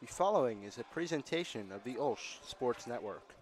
The following is a presentation of the OLSH Sports Network.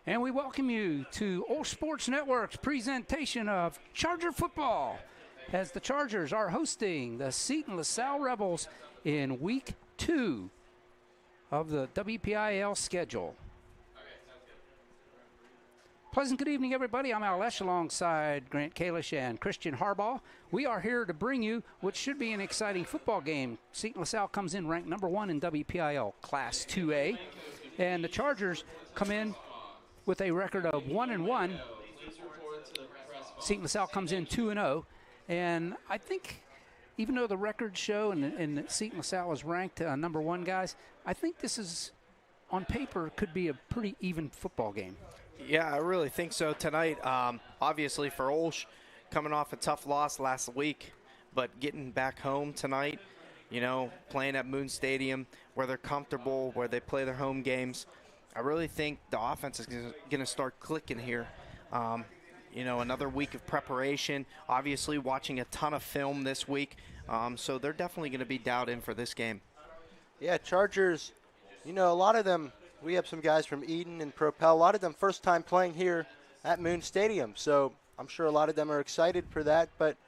And we welcome you to OLSH Sports Network's presentation of Charger football, as the Chargers are hosting the Seton LaSalle Rebels in Week 2 of the WPIAL schedule. Pleasant good evening, everybody. I'm LaSalle alongside Grant Kalish and Christian Harbaugh. We are here to bring you what should be an exciting football game. Seton LaSalle comes in ranked number 1 in WPIAL Class 2A, and the Chargers come in with a record of 1-1. Seton LaSalle comes in 2-0, and I think even though the records show and Seton LaSalle is ranked number 1, guys, I think this is, on paper, could be a pretty even football game. Yeah, I really think so tonight. Obviously for OLSH, coming off a tough loss last week, but getting back home tonight, you know, playing at Moon Stadium where they're comfortable, where they play their home games. I really think the offense is going to start clicking here. You know, another week of preparation, obviously watching a ton of film this week. So they're definitely going to be dialed in for this game. Yeah, Chargers, you know, a lot of them, we have some guys from Eden and Propel, a lot of them first time playing here at Moon Stadium. So I'm sure a lot of them are excited for that. But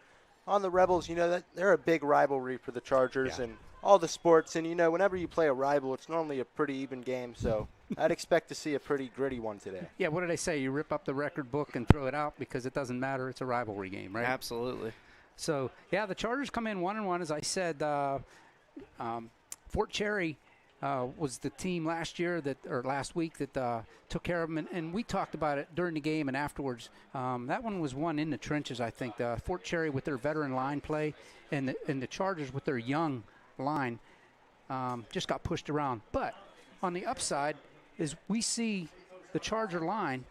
on the Rebels, you know, that they're a big rivalry for the Chargers and all the sports. And, you know, whenever you play a rival, it's normally a pretty even game. So I'd expect to see a pretty gritty one today. Yeah, what did I say? You rip up the record book and throw it out because it doesn't matter. It's a rivalry game, right? Absolutely. So, yeah, the Chargers come in 1-1. As I said, Fort Cherry was the team last week that took care of them. And we talked about it during the game and afterwards. That one was won in the trenches, I think. Fort Cherry with their veteran line play and the Chargers with their young line just got pushed around. But on the upside is we see the Charger line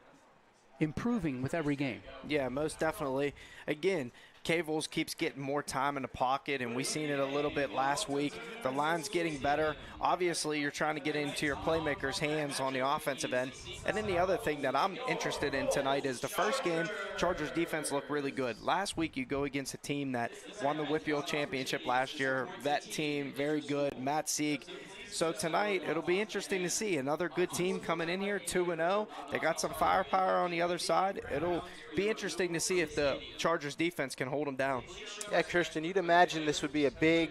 improving with every game. Yeah, most definitely. Again, Cavels keeps getting more time in the pocket, and we seen it a little bit last week. The line's getting better. Obviously, you're trying to get into your playmakers' hands on the offensive end. And then the other thing that I'm interested in tonight is the first game, Chargers defense looked really good. Last week, you go against a team that won the Whippeal Championship last year. That team, very good. Matt Sieg. So tonight, it'll be interesting to see another good team coming in here, 2-0. They got some firepower on the other side. It'll be interesting to see if the Chargers defense can hold them down. Yeah, Christian, you'd imagine this would be a big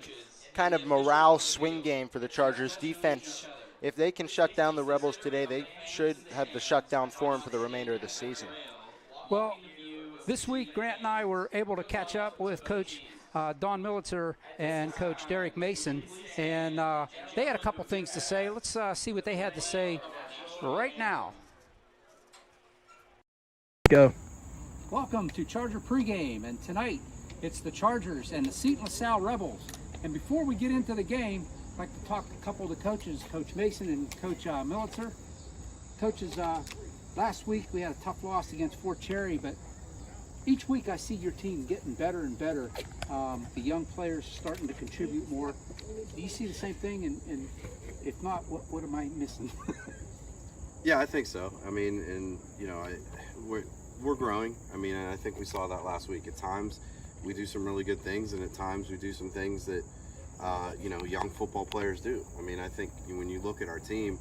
kind of morale swing game for the Chargers defense. If they can shut down the Rebels today, they should have the shutdown for them for the remainder of the season. Well, this week, Grant and I were able to catch up with Coach Don Militzer and Coach Derek Mason, and they had a couple things to say. Let's see what they had to say right now. Go. Welcome to Charger Pregame, and tonight it's the Chargers and the Seton LaSalle Rebels. And before we get into the game, I'd like to talk to a couple of the coaches, Coach Mason and Coach Militzer. Coaches, last week we had a tough loss against Fort Cherry, but each week I see your team getting better and better. The young players starting to contribute more. Do you see the same thing? And if not, what am I missing? Yeah, I think so. I mean, and you know, we're growing. I mean, and I think we saw that last week. At times, we do some really good things, and at times we do some things that you know, young football players do. I mean, I think when you look at our team,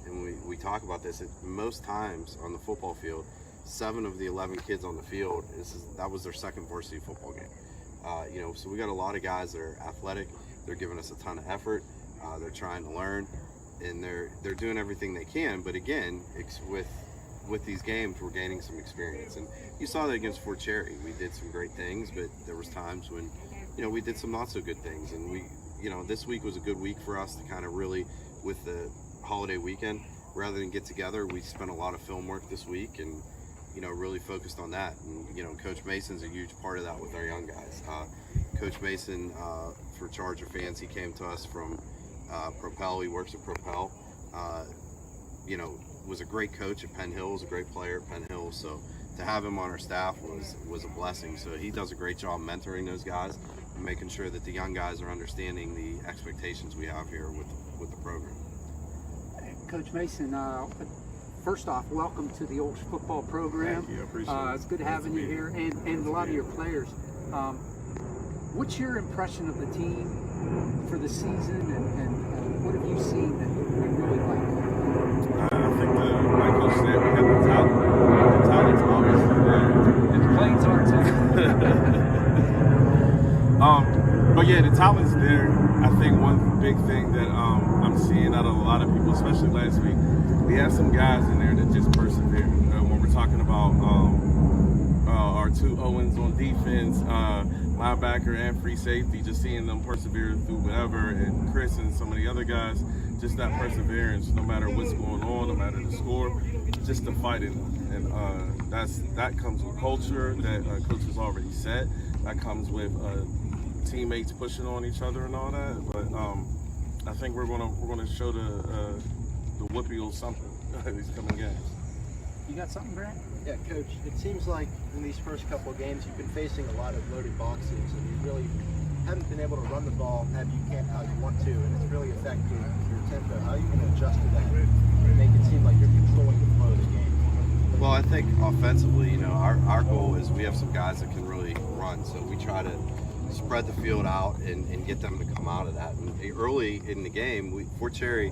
and we talk about this, most times on the football field, 7 of the 11 kids on the field, that was their second varsity football game. You know, so we got a lot of guys that are athletic. They're giving us a ton of effort. They're trying to learn, and they're doing everything they can. But again, with these games, we're gaining some experience. And you saw that against Fort Cherry. We did some great things, but there was times when, you know, we did some not so good things. And you know, this week was a good week for us to kind of really, with the holiday weekend, rather than get together, we spent a lot of film work this week and, you know, really focused on that. And, you know, Coach Mason's a huge part of that with our young guys. Coach Mason, for Charger fans, he came to us from Propel. He works at Propel. You know, was a great coach at Penn Hill, was a great player at Penn Hill. So to have him on our staff was a blessing. So he does a great job mentoring those guys and making sure that the young guys are understanding the expectations we have here with the program. Coach Mason, first off, welcome to the OLSH football program. Thank you, I appreciate it. It's good having you here, and a lot of your players. What's your impression of the team for the season, and what have you seen that you really like? I think like Coach said, we have the talent. The talent's obviously there. And the playing's hard too. But yeah, the talent's there. I think one big thing that I'm seeing out of a lot of people, especially last week, we have some guys in there that just persevere. When we're talking about our two Owens on defense, linebacker and free safety, just seeing them persevere through whatever, and Chris and some of the other guys, just that perseverance, no matter what's going on, no matter the score, just the fighting. And that comes with culture that Coach has already set. That comes with teammates pushing on each other and all that. But I think we're gonna show the Whoopies something these coming games. You got something, Grant? Yeah, Coach, it seems like in these first couple of games you've been facing a lot of loaded boxes and you really haven't been able to run the ball how you want to, and it's really affected your tempo. How are you going to adjust to that and make it seem like you're controlling the flow of the game? Well, I think offensively, you know, our goal is we have some guys that can really run, so we try to spread the field out and get them to come out of that. And early in the game, Fort Cherry,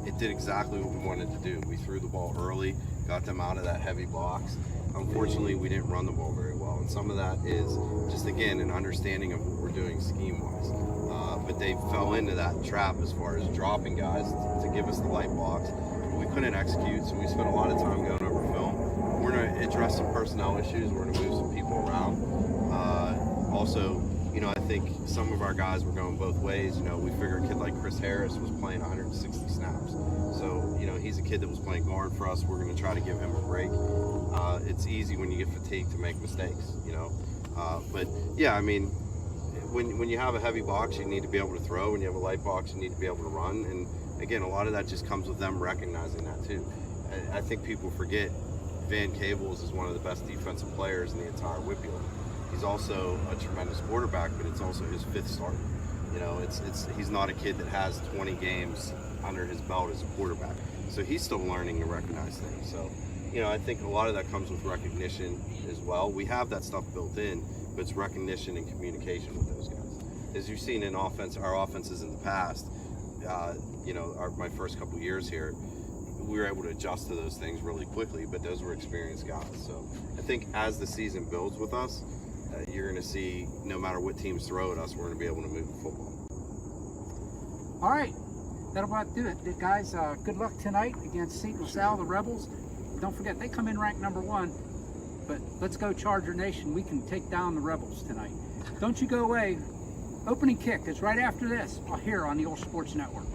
it did exactly what we wanted to do. We threw the ball early, got them out of that heavy box. Unfortunately, we didn't run the ball very well, and some of that is just, again, an understanding of what we're doing scheme-wise. But they fell into that trap as far as dropping guys to give us the light box. We couldn't execute, so we spent a lot of time going over film. We're going to address some personnel issues. We're going to move some people around. Also, you know, I think some of our guys were going both ways. You know, we figure a kid like Chris Harris was playing 160 snaps. So, you know, he's a kid that was playing guard for us. We're going to try to give him a break. It's easy when you get fatigued to make mistakes, you know. But, yeah, I mean, when you have a heavy box, you need to be able to throw. When you have a light box, you need to be able to run. And, again, a lot of that just comes with them recognizing that, too. I think people forget Van Cables is one of the best defensive players in the entire Whitfield. He's also a tremendous quarterback, but it's also his fifth start. You know, he's not a kid that has 20 games under his belt as a quarterback. So he's still learning to recognize things. So, you know, I think a lot of that comes with recognition as well. We have that stuff built in, but it's recognition and communication with those guys. As you've seen in our offenses in the past, you know, my first couple years here, we were able to adjust to those things really quickly, but those were experienced guys. So I think as the season builds with us, you're going to see, no matter what teams throw at us, we're going to be able to move the football. All right, that'll about do it. Guys, good luck tonight against Seton LaSalle, the Rebels. Don't forget, they come in ranked #1, but let's go Charger Nation. We can take down the Rebels tonight. Don't you go away. Opening kick is right after this, here on the OLSH Sports Network.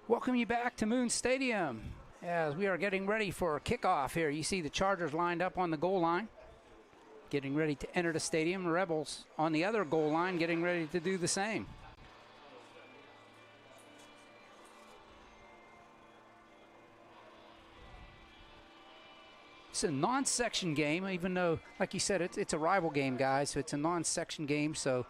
Welcome you back to Moon Stadium as we are getting ready for a kickoff here. You see the Chargers lined up on the goal line, getting ready to enter the stadium. The Rebels on the other goal line getting ready to do the same. It's a non-section game, even though, like you said, it's a rival game, guys, so it's a non-section game. So,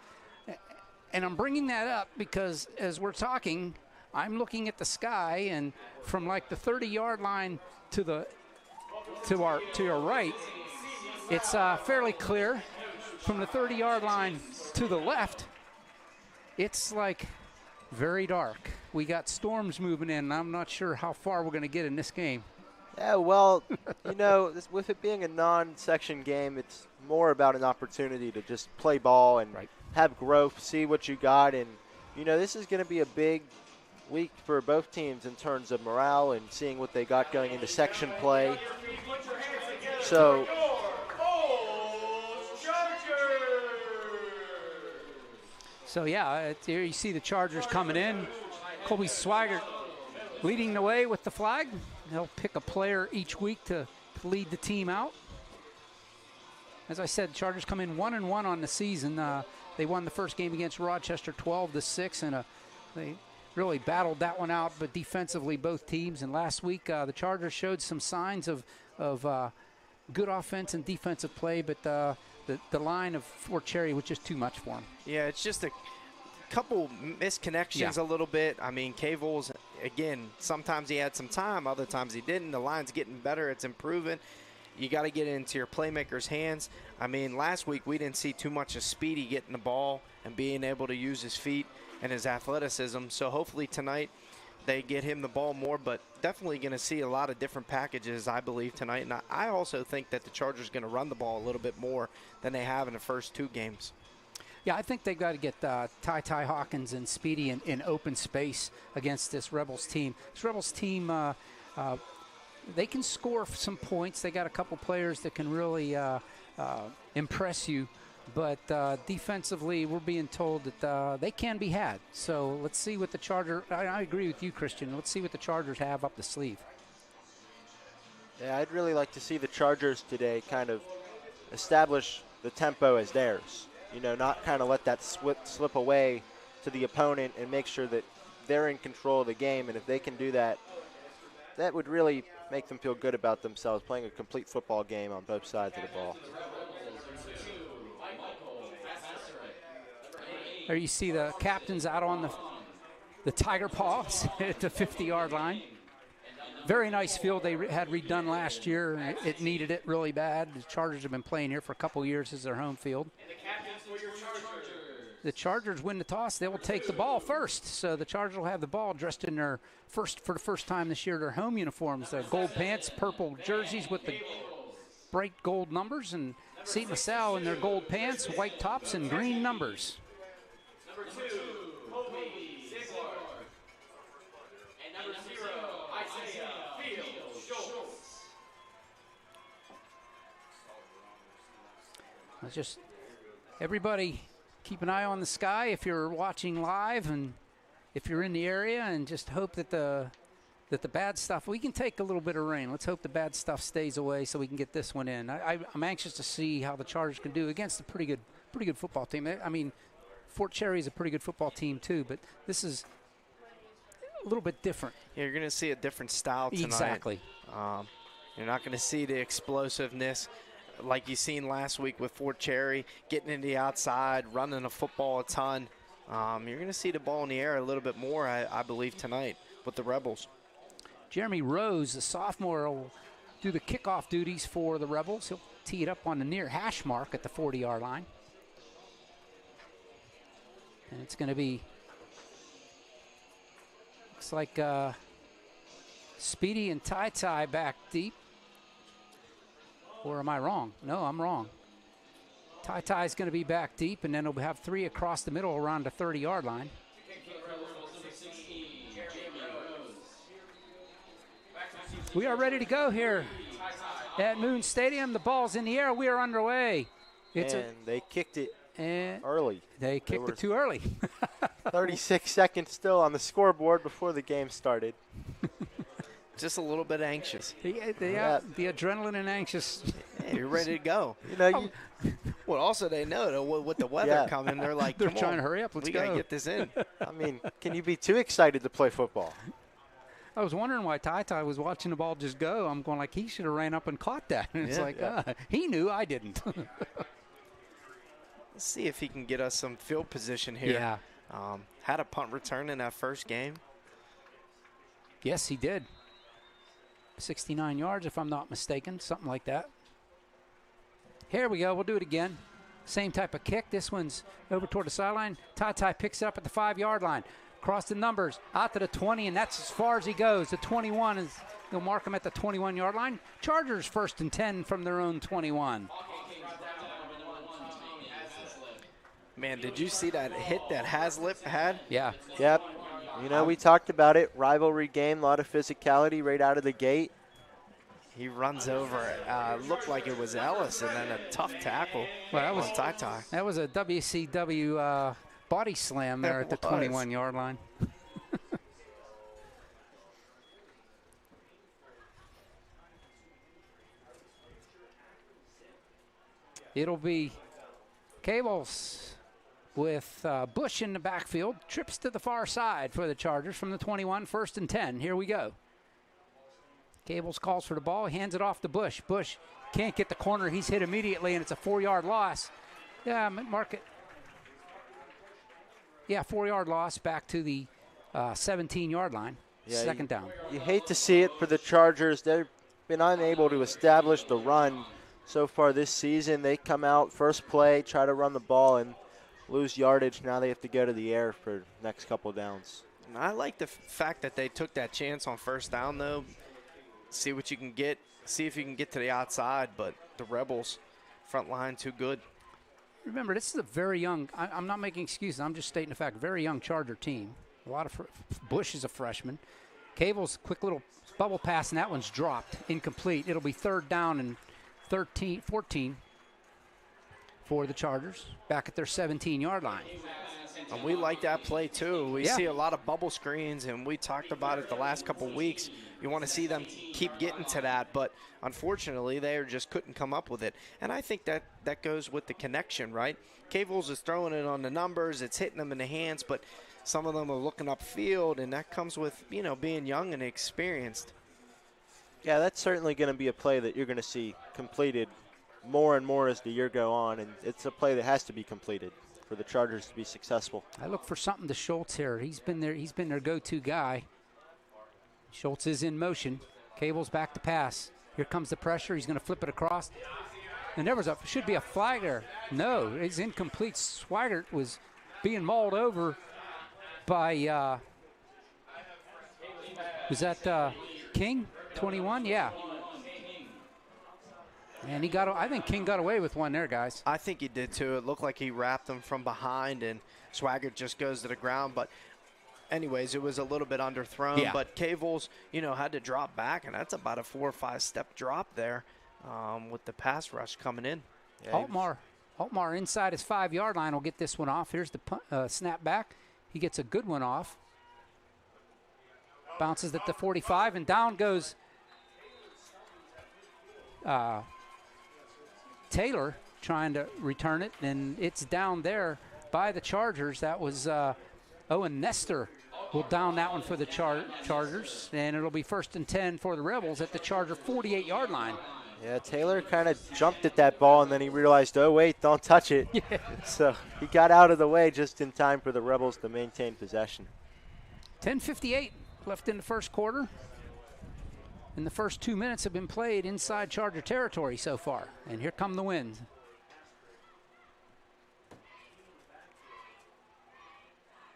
and I'm bringing that up because as we're talking, I'm looking at the sky, and from like the 30-yard line to your right, it's fairly clear. From the 30-yard line to the left, it's like very dark, we got storms moving in, and I'm not sure how far we're going to get in this game. Yeah, well, with it being a non-section game, it's more about an opportunity to just play ball and have growth, see what you got. And, this is going to be a big week for both teams in terms of morale and seeing what they got going into section play. So, here you see the Chargers coming in. Colby Swigert leading the way with the flag. They'll pick a player each week to lead the team out. As I said, Chargers come in 1-1 on the season. They won the first game against Rochester 12-6, and they really battled that one out, but defensively both teams. And last week the Chargers showed some signs of good offense and defensive play, but the line of Fort Cherry was just too much for them. Yeah, it's just a couple misconnections a little bit. I mean, Cavill's, again, sometimes he had some time, other times he didn't. The line's getting better. It's improving. You got to get it into your playmakers' hands. I mean, last week we didn't see too much of Speedy getting the ball and being able to use his feet and his athleticism. So hopefully tonight they get him the ball more, but definitely going to see a lot of different packages, I believe, tonight. And I also think that the Chargers are going to run the ball a little bit more than they have in the first two games. Yeah, I think they've got to get Ty Hawkins and Speedy in open space against this Rebels team. This Rebels team, they can score some points. They got a couple players that can really impress you. But defensively, we're being told that they can be had. So let's see what the Chargers – I agree with you, Christian. Let's see what the Chargers have up the sleeve. Yeah, I'd really like to see the Chargers today kind of establish the tempo as theirs. Not kind of let that slip away to the opponent and make sure that they're in control of the game. And if they can do that, that would really make them feel good about themselves, playing a complete football game on both sides of the ball. There you see the captains out on the Tiger Paws at the 50-yard line. Very nice field they had redone last year. It needed it really bad. The Chargers have been playing here for a couple years as their home field. The Chargers win the toss. They will take the ball first. So the Chargers will have the ball dressed in their for the first time this year, their home uniforms, their gold pants, purple jerseys with the bright gold numbers, and Seton LaSalle in their gold pants, white tops, and green numbers. Number 2, Colby Ziegler. And number 0, Isaiah Fields-Schultz. Let's just, everybody keep an eye on the sky if you're watching live and if you're in the area, and just hope that the bad stuff, we can take a little bit of rain. Let's hope the bad stuff stays away so we can get this one in. I'm anxious to see how the Chargers can do against a pretty good football team. I mean, Fort Cherry is a pretty good football team too, but this is a little bit different. Yeah, you're going to see a different style tonight. Exactly. You're not going to see the explosiveness like you seen last week with Fort Cherry, getting into the outside, running the football a ton. You're going to see the ball in the air a little bit more, I believe, tonight with the Rebels. Jeremy Rose, the sophomore, will do the kickoff duties for the Rebels. He'll tee it up on the near hash mark at the 40-yard line. And it's going to be, looks like Speedy and Ty back deep. Or am I wrong? No, I'm wrong. Ty is going to be back deep, and then we'll have 3 across the middle around the 30-yard line. We are ready to go here at Moon Stadium. The ball's in the air. We are underway. They kicked it early. They kicked it too early. 36 seconds still on the scoreboard before the game started. Just a little bit anxious. The adrenaline and anxious. Yeah, you're ready to go. Well, also they know with the weather coming, they're like, they're trying to hurry up. Let's go. We got to get this in. I mean, can you be too excited to play football? I was wondering why Ty was watching the ball just go. I'm going like, he should have ran up and caught that. And it's he knew, I didn't. Let's see if he can get us some field position here. Yeah. Had a punt return in that first game. Yes, he did. 69 yards, if I'm not mistaken, something like that. Here we go. We'll do it again. Same type of kick. This one's over toward the sideline. Ty picks it up at the 5-yard line. across the numbers, out to the 20, and that's as far as he goes. The 21 is, he'll mark him at the 21-yard line. Chargers 1st and 10 from their own 21. Man, did you see that hit that Haslip had? Yeah. Yep. You know, we talked about it. Rivalry game, a lot of physicality right out of the gate. He runs over, looked like it was Ellis, and then a tough tackle Well, on Ty. that was a WCW body slam there at the 21-yard line. It'll be Cables with Bush in the backfield. Trips to the far side for the Chargers from the 21, 1st and 10. Here we go. Cables calls for the ball, hands it off to Bush. Bush can't get the corner. He's hit immediately, and it's a 4-yard loss. Yeah, mark it. Yeah, 4-yard loss back to the 17-yard line. Yeah, 2nd down. You hate to see it for the Chargers. They've been unable to establish the run so far this season. They come out first play, try to run the ball, and lose yardage. Now they have to go to the air for next couple downs. And I like the fact that they took that chance on 1st down, though. See what you can get. See if you can get to the outside, but the Rebels front line too good. Remember, this is a very young, I'm not making excuses, I'm just stating the fact, very young Charger team. A lot of, Bush is a freshman. Cable's quick little bubble pass, and that one's dropped, incomplete. It'll be 3rd down and 14 for the Chargers, back at their 17-yard line. And we like that play, too. We see a lot of bubble screens, and we talked about it the last couple weeks. You want to see them keep getting to that, but unfortunately, they just couldn't come up with it. And I think that goes with the connection, right? Cables is throwing it on the numbers. It's hitting them in the hands, but some of them are looking upfield, and that comes with, you know, being young and experienced. Yeah, that's certainly going to be a play that you're going to see completed more and more as the year go on, and it's a play that has to be completed for the Chargers to be successful. I look for something to Schultz here. He's been their go-to guy. Schultz is in motion. Cable's back to pass. Here comes the pressure. He's going to flip it across. And there should be a flag there. No, it's incomplete. Swigert was being mauled over by, was that King, 21? Yeah. And I think King got away with one there, guys. I think he did, too. It looked like he wrapped him from behind, and Swigert just goes to the ground. But anyways, it was a little bit underthrown. Yeah. But Cables, you know, had to drop back, and that's about a 4 or 5 step drop there with the pass rush coming in. Yeah, Altmar inside his 5-yard line will get this one off. Here's the snap back. He gets a good one off. Bounces at the 45, and down goes Taylor trying to return it, and it's down there by the Chargers. That was Owen Nestor will down that one for the Chargers, and it'll be 1st and 10 for the Rebels at the Charger 48-yard line. Yeah, Taylor kind of jumped at that ball, and then he realized, oh, wait, don't touch it. Yeah. So he got out of the way just in time for the Rebels to maintain possession. 10:58 left in the first quarter. And the first 2 minutes have been played inside Charger territory so far. And here come the Winds.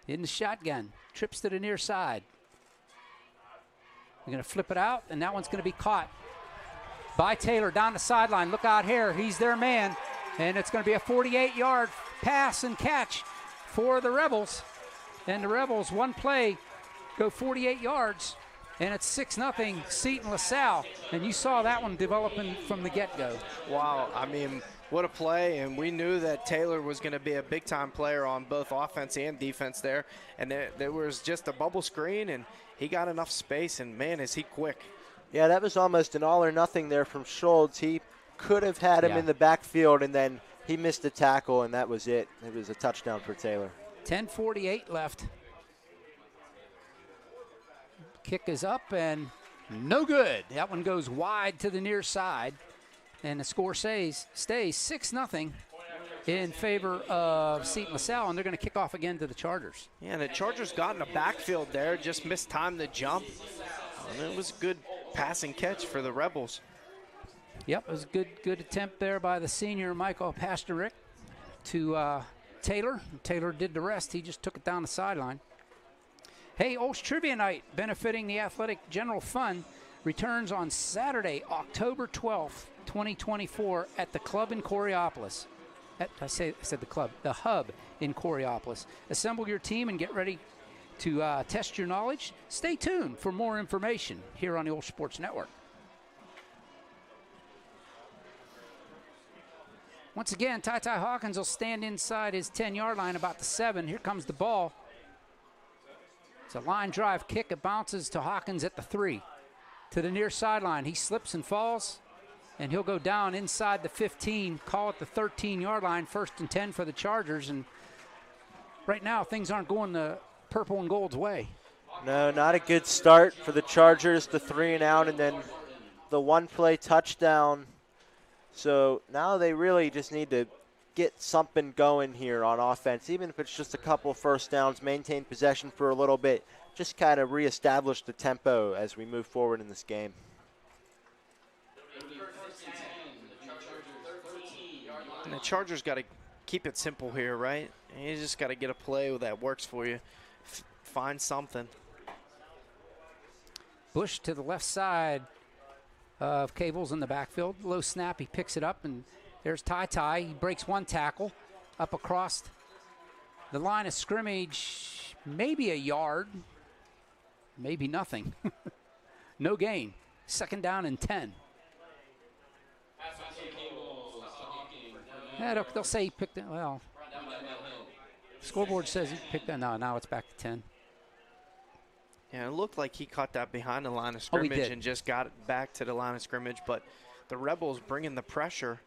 In the shotgun. Trips to the near side. They're going to flip it out, and that one's going to be caught by Taylor down the sideline. Look out here. He's their man. And it's going to be a 48-yard pass and catch for the Rebels. And the Rebels, one play, go 48 yards. And it's 6-0 Seton LaSalle. And you saw that one developing from the get-go. Wow, I mean, what a play. And we knew that Taylor was going to be a big-time player on both offense and defense there. And there was just a bubble screen, and he got enough space. And, man, is he quick. Yeah, that was almost an all or nothing there from Schultz. He could have had him in the backfield, and then he missed a tackle, and that was it. It was a touchdown for Taylor. 10:48 left. Kick is up and no good. That one goes wide to the near side. And the score stays 6-0 in favor of Seton LaSalle, and they're going to kick off again to the Chargers. Yeah, and the Chargers got in the backfield there, just missed time to jump. And it was a good passing catch for the Rebels. Yep, it was a good attempt there by the senior Michael Pasterik to Taylor. Taylor did the rest. He just took it down the sideline. Hey, OLSH Trivia Night, benefiting the Athletic General Fund, returns on Saturday, October 12th, 2024, at the Club in Coriopolis. I said the club, the Hub in Coriopolis. Assemble your team and get ready to test your knowledge. Stay tuned for more information here on the OLSH Sports Network. Once again, Ty Hawkins will stand inside his 10-yard line about the 7. Here comes the ball. It's a line drive kick. It bounces to Hawkins at the 3. To the near sideline. He slips and falls, and he'll go down inside the 15. Call it the 13-yard line. 1st and 10 for the Chargers. And right now, things aren't going the purple and gold's way. No, not a good start for the Chargers. The 3 and out, and then the one-play touchdown. So now they really just need to get something going here on offense, even if it's just a couple first downs, maintain possession for a little bit, just kind of reestablish the tempo as we move forward in this game. And the Chargers got to keep it simple here, right? You just got to get a play that works for you. Find something. Bush to the left side of Cable's in the backfield. Low snap, he picks it up, and there's Ty. He breaks one tackle up across the line of scrimmage, maybe a yard, maybe nothing. No gain. 2nd down and 10. Yeah, they'll say he picked it. Well, scoreboard says he picked that. No, now it's back to 10. Yeah, it looked like he caught that behind the line of scrimmage and just got it back to the line of scrimmage. But the Rebels bringing the pressure,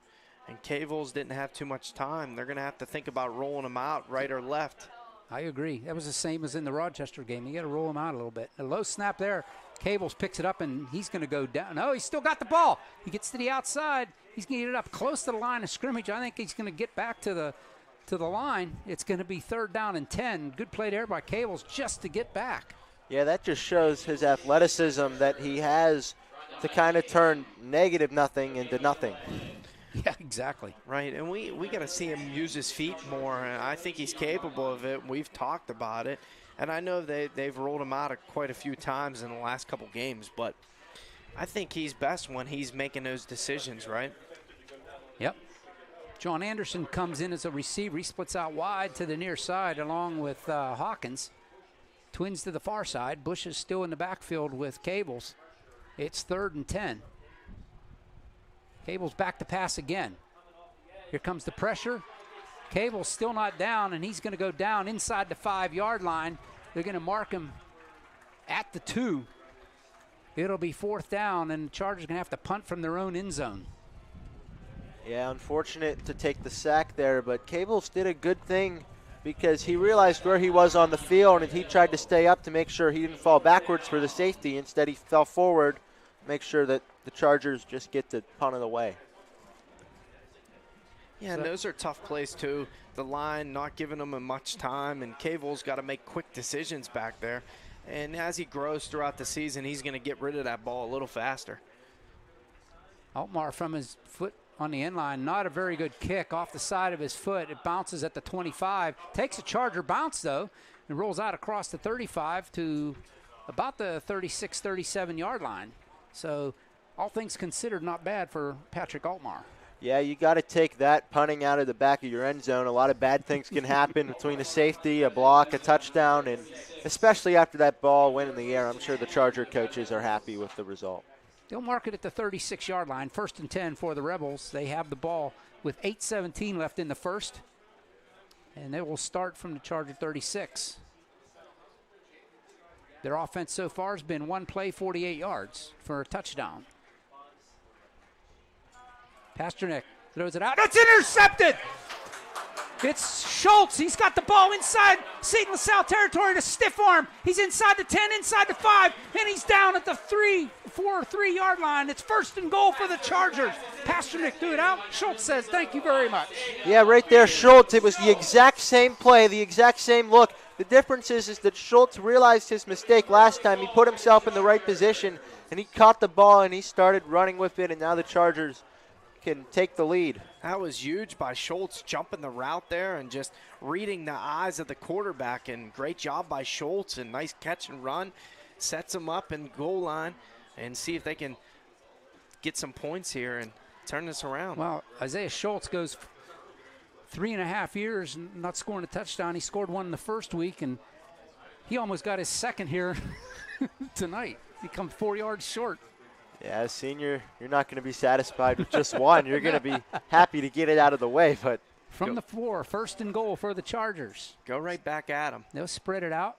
and Cavels didn't have too much time. They're going to have to think about rolling him out right or left. I agree. That was the same as in the Rochester game. You got to roll him out a little bit. A low snap there. Cavels picks it up, and he's going to go down. No, he's still got the ball. He gets to the outside. He's going to get it up close to the line of scrimmage. I think he's going to get back to the line. It's going to be 3rd down and 10. Good play there by Cavels just to get back. Yeah, that just shows his athleticism that he has to kind of turn negative nothing into nothing. Yeah, exactly. Right, and we got to see him use his feet more, and I think he's capable of it. We've talked about it, and I know they've rolled him out quite a few times in the last couple games, but I think he's best when he's making those decisions, right? Yep. John Anderson comes in as a receiver. He splits out wide to the near side along with Hawkins. Twins to the far side. Bush is still in the backfield with Cables. It's 3rd and 10. Cables back to pass again. Here comes the pressure. Cable's still not down, and he's going to go down inside the 5-yard line. They're going to mark him at the 2. It'll be 4th down, and the Chargers are going to have to punt from their own end zone. Yeah, unfortunate to take the sack there, but Cables did a good thing because he realized where he was on the field, and he tried to stay up to make sure he didn't fall backwards for the safety. Instead, he fell forward, make sure that the Chargers just get the punt of the way. Yeah, and those are tough plays, too. The line not giving them much time, and Cable's got to make quick decisions back there. And as he grows throughout the season, he's going to get rid of that ball a little faster. Altmar from his foot on the end line, not a very good kick off the side of his foot. It bounces at the 25. Takes a Charger bounce, though, and rolls out across the 35 to about the 36, 37-yard line. So all things considered, not bad for Patrick Altmar. Yeah, you got to take that punting out of the back of your end zone. A lot of bad things can happen between a safety, a block, a touchdown, and especially after that ball went in the air, I'm sure the Charger coaches are happy with the result. They'll mark it at the 36-yard line, 1st and 10 for the Rebels. They have the ball with 8:17 left in the first, and they will start from the Charger 36. Their offense so far has been one play, 48 yards for a touchdown. Pasternak throws it out. It's intercepted! It's Schultz. He's got the ball inside Seton LaSalle territory to stiff arm. He's inside the 10, inside the 5, and he's down at the 3-yard line. It's 1st and goal for the Chargers. Pasternak threw it out. Schultz says, thank you very much. Yeah, right there, Schultz. It was the exact same play, the exact same look. The difference is that Schultz realized his mistake last time. He put himself in the right position, and he caught the ball, and he started running with it, and now the Chargers can take the lead. That was huge by Schultz, jumping the route there and just reading the eyes of the quarterback. And great job by Schultz, and nice catch and run. Sets him up in goal line and see if they can get some points here and turn this around. Well, Isaiah Schultz goes 3.5 years not scoring a touchdown. He scored one in the first week, and he almost got his second here tonight. He comes 4 yards short. Yeah, senior, you're not going to be satisfied with just one. You're going to be happy to get it out of the way. But from the 4, 1st and goal for the Chargers. Go right back at him. They'll spread it out.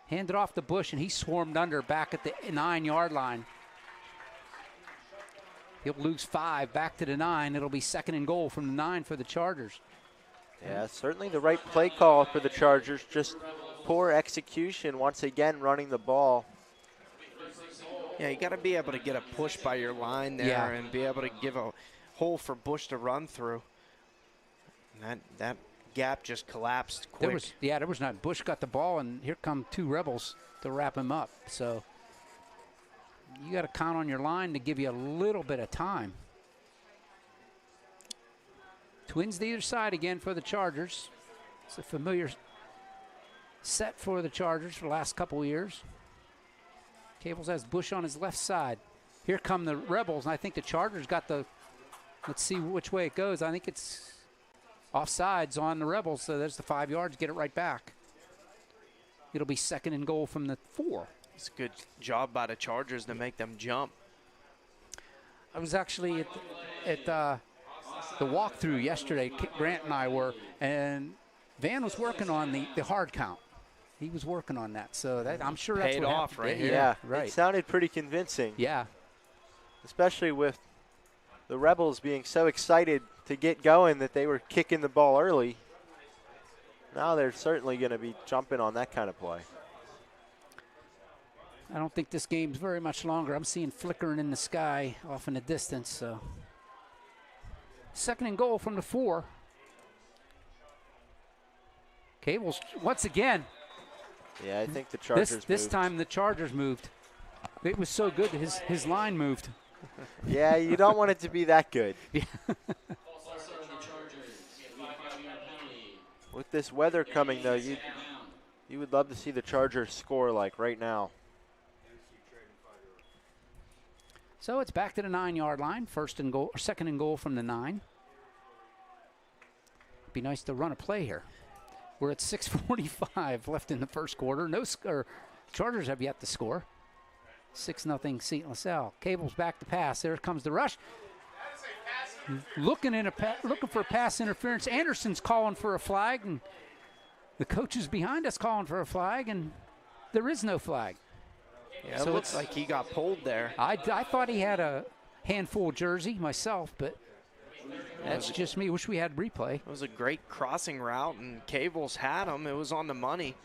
Hand it off the bush, and he swarmed under back at the 9-yard line. He'll lose 5 back to the 9. It'll be 2nd and goal from the 9 for the Chargers. Yeah, certainly the right play call for the Chargers. Just poor execution once again running the ball. Yeah, you got to be able to get a push by your line there and be able to give a hole for Bush to run through. And that gap just collapsed quick. There was not. Bush got the ball, and here come 2 Rebels to wrap him up. So you got to count on your line to give you a little bit of time. Twins to either side again for the Chargers. It's a familiar set for the Chargers for the last couple of years. Cables has Bush on his left side. Here come the Rebels, and I think the Chargers got the, let's see which way it goes. I think it's offsides on the Rebels, so there's the 5 yards, get it right back. It'll be 2nd and goal from the 4. It's a good job by the Chargers to make them jump. I was actually at the walkthrough yesterday, Grant and I were, and Van was working on the hard count. He was working on that, so that, I'm sure that's paid what off happened. right here. Yeah, right. It sounded pretty convincing. Yeah. Especially with the Rebels being so excited to get going that they were kicking the ball early. Now they're certainly going to be jumping on that kind of play. I don't think this game's very much longer. I'm seeing flickering in the sky off in the distance. So 2nd and goal from the 4. Cables once again. Yeah, I think the Chargers This moved. time the Chargers moved. It was so good that his line moved. Yeah, you don't want it to be that good. With this weather coming, though, you would love to see the Chargers score like right now. So it's back to the 9-yard line. 1st and goal, or 2nd and goal from the 9. Be nice to run a play here. We're at 6:45 left in the first quarter. Chargers have yet to score. 6-0 Seton LaSalle. Cable's back to pass. There comes the rush. Looking for pass interference. Anderson's calling for a flag, and the coach is behind us calling for a flag, and there is no flag. Yeah, So it looks like he got pulled there. I thought he had a handful jersey myself, but that's just me. Wish we had replay. It was a great crossing route, and Cables had him. It was on the money.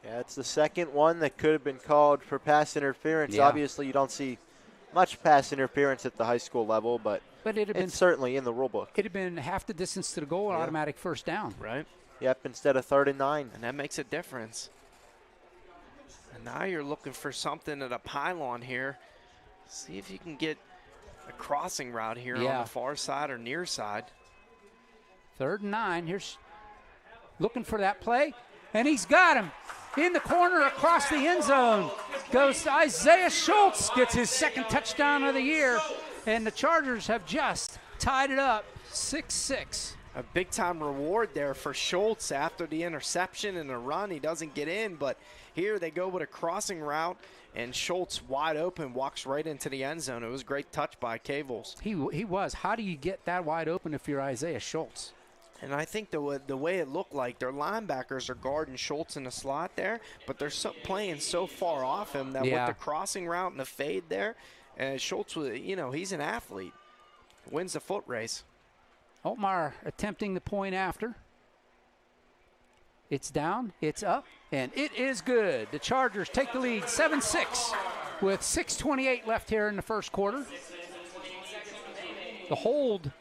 Yeah, it's the second one that could have been called for pass interference. Yeah. Obviously, you don't see much pass interference at the high school level, but it's certainly in the rule book. It'd have been half the distance to the goal, automatic first down. Right. Yep, instead of 3rd and 9. And that makes a difference. And now you're looking for something at a pylon here. See if you can get a crossing route here on the far side or near side. 3rd and 9. Here's looking for that play, and he's got him. In the corner across the end zone goes Isaiah Schultz, gets his 2nd touchdown of the year, and the Chargers have just tied it up 6-6. A big-time reward there for Schultz after the interception and the run. He doesn't get in, but here they go with a crossing route, and Schultz wide open walks right into the end zone. It was a great touch by Cables. He was. How do you get that wide open if you're Isaiah Schultz? And I think the way it looked like their linebackers are guarding Schultz in the slot there, but they're playing so far off him that with the crossing route and the fade there, Schultz, he's an athlete. Wins the foot race. Altmaier attempting the point after. It's down, it's up, and it is good. The Chargers take the lead 7-6 with 6:28 left here in the first quarter. The hold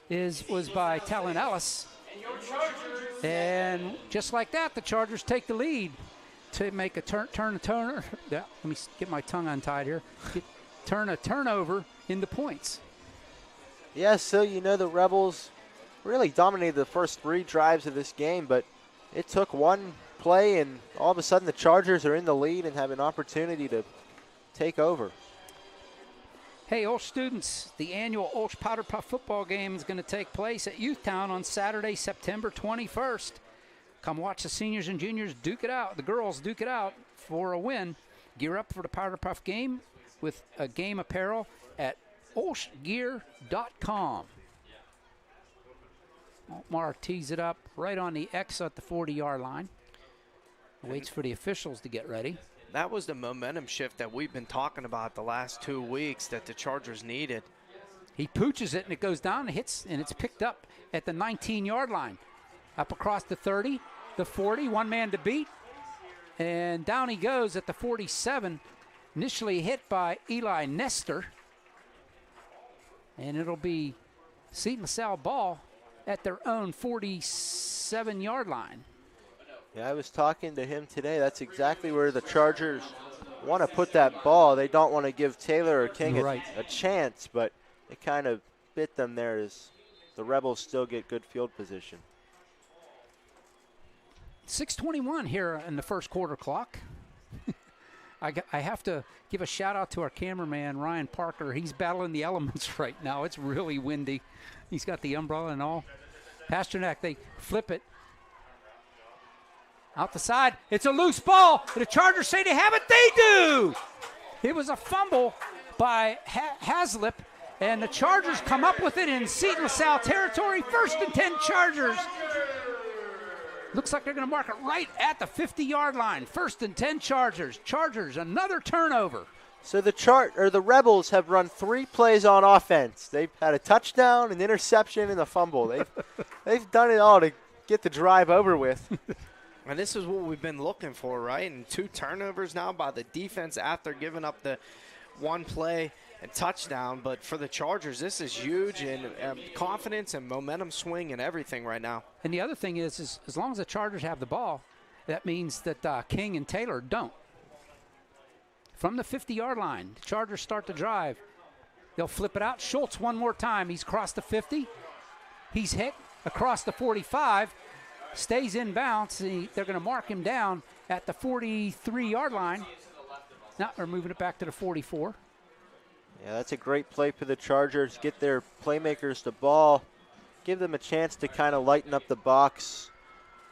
was by Talon Ellis. And just like that, the Chargers take the lead to make a turn. Yeah, let me get my tongue untied here. Turn a turnover into points. Yeah, so you know the Rebels really dominated the first 3 drives of this game, but it took one play and all of a sudden the Chargers are in the lead and have an opportunity to take over. Hey, OLSH students, the annual OLSH Powder Puff football game is going to take place at Youthtown on Saturday, September 21st. Come watch the seniors and juniors duke it out, the girls duke it out for a win. Gear up for the Powder Puff game with a game apparel at olshgear.com. Altmar tees it up right on the X at the 40-yard line. Waits for the officials to get ready. That was the momentum shift that we've been talking about the last 2 weeks that the Chargers needed. He pooches it, and it goes down and hits, and it's picked up at the 19-yard line. Up across the 30, the 40, one man to beat. And down he goes at the 47, initially hit by Eli Nestor. And it'll be Seton LaSalle ball at their own 47-yard line. Yeah, I was talking to him today. That's exactly where the Chargers want to put that ball. They don't want to give Taylor or King a chance, but it kind of bit them there as the Rebels still get good field position. 6:21 here in the first quarter clock. I have to give a shout out to our cameraman, Ryan Parker. He's battling the elements right now. It's really windy. He's got the umbrella and all. Pasternak, they flip it. Out the side, it's a loose ball. The Chargers say they have it. They do. It was a fumble by Haslip, and the Chargers come up with it in Seton LaSalle territory. 1st and 10 Chargers. Looks like they're going to mark it right at the 50-yard line. 1st and 10 Chargers. Chargers, another turnover. So the Rebels have run 3 plays on offense. They've had a touchdown, an interception, and a fumble. They've done it all to get the drive over with. And this is what we've been looking for, right? And 2 turnovers now by the defense after giving up the 1 play and touchdown. But for the Chargers, this is huge, and confidence and momentum swing and everything right now. And the other thing is as long as the Chargers have the ball, that means that King and Taylor don't. From the 50-yard line, the Chargers start the drive. They'll flip it out. Schultz one more time. He's crossed the 50. He's hit across the 45. Stays in bounds. They're going to mark him down at the 43-yard line. Now they're moving it back to the 44. Yeah, that's a great play for the Chargers. Get their playmakers the ball. Give them a chance to kind of lighten up the box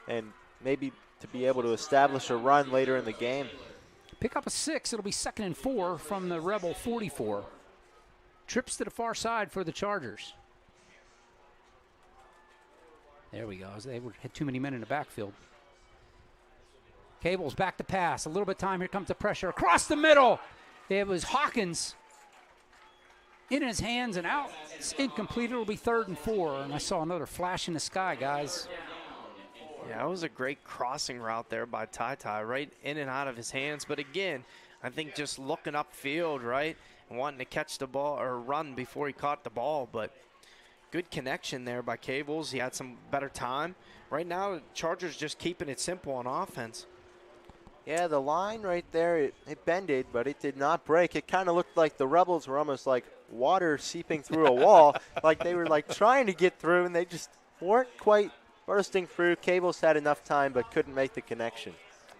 and maybe to be able to establish a run later in the game. Pick up a 6. It'll be 2nd and 4 from the Rebel 44. Trips to the far side for the Chargers. There we go. They had too many men in the backfield. Cable's back to pass. A little bit of time. Here comes the pressure. Across the middle. It was Hawkins in his hands and out. It's incomplete. It'll be 3rd and 4. And I saw another flash in the sky, guys. Yeah, it was a great crossing route there by Ty, right in and out of his hands. But again, I think just looking upfield, right, and wanting to catch the ball or run before he caught the ball. But good connection there by Cables. He had some better time. Right now, the Chargers just keeping it simple on offense. Yeah, the line right there, it bended, but it did not break. It kind of looked like the Rebels were almost like water seeping through a wall, like they were like trying to get through, and they just weren't quite bursting through. Cables had enough time, but couldn't make the connection.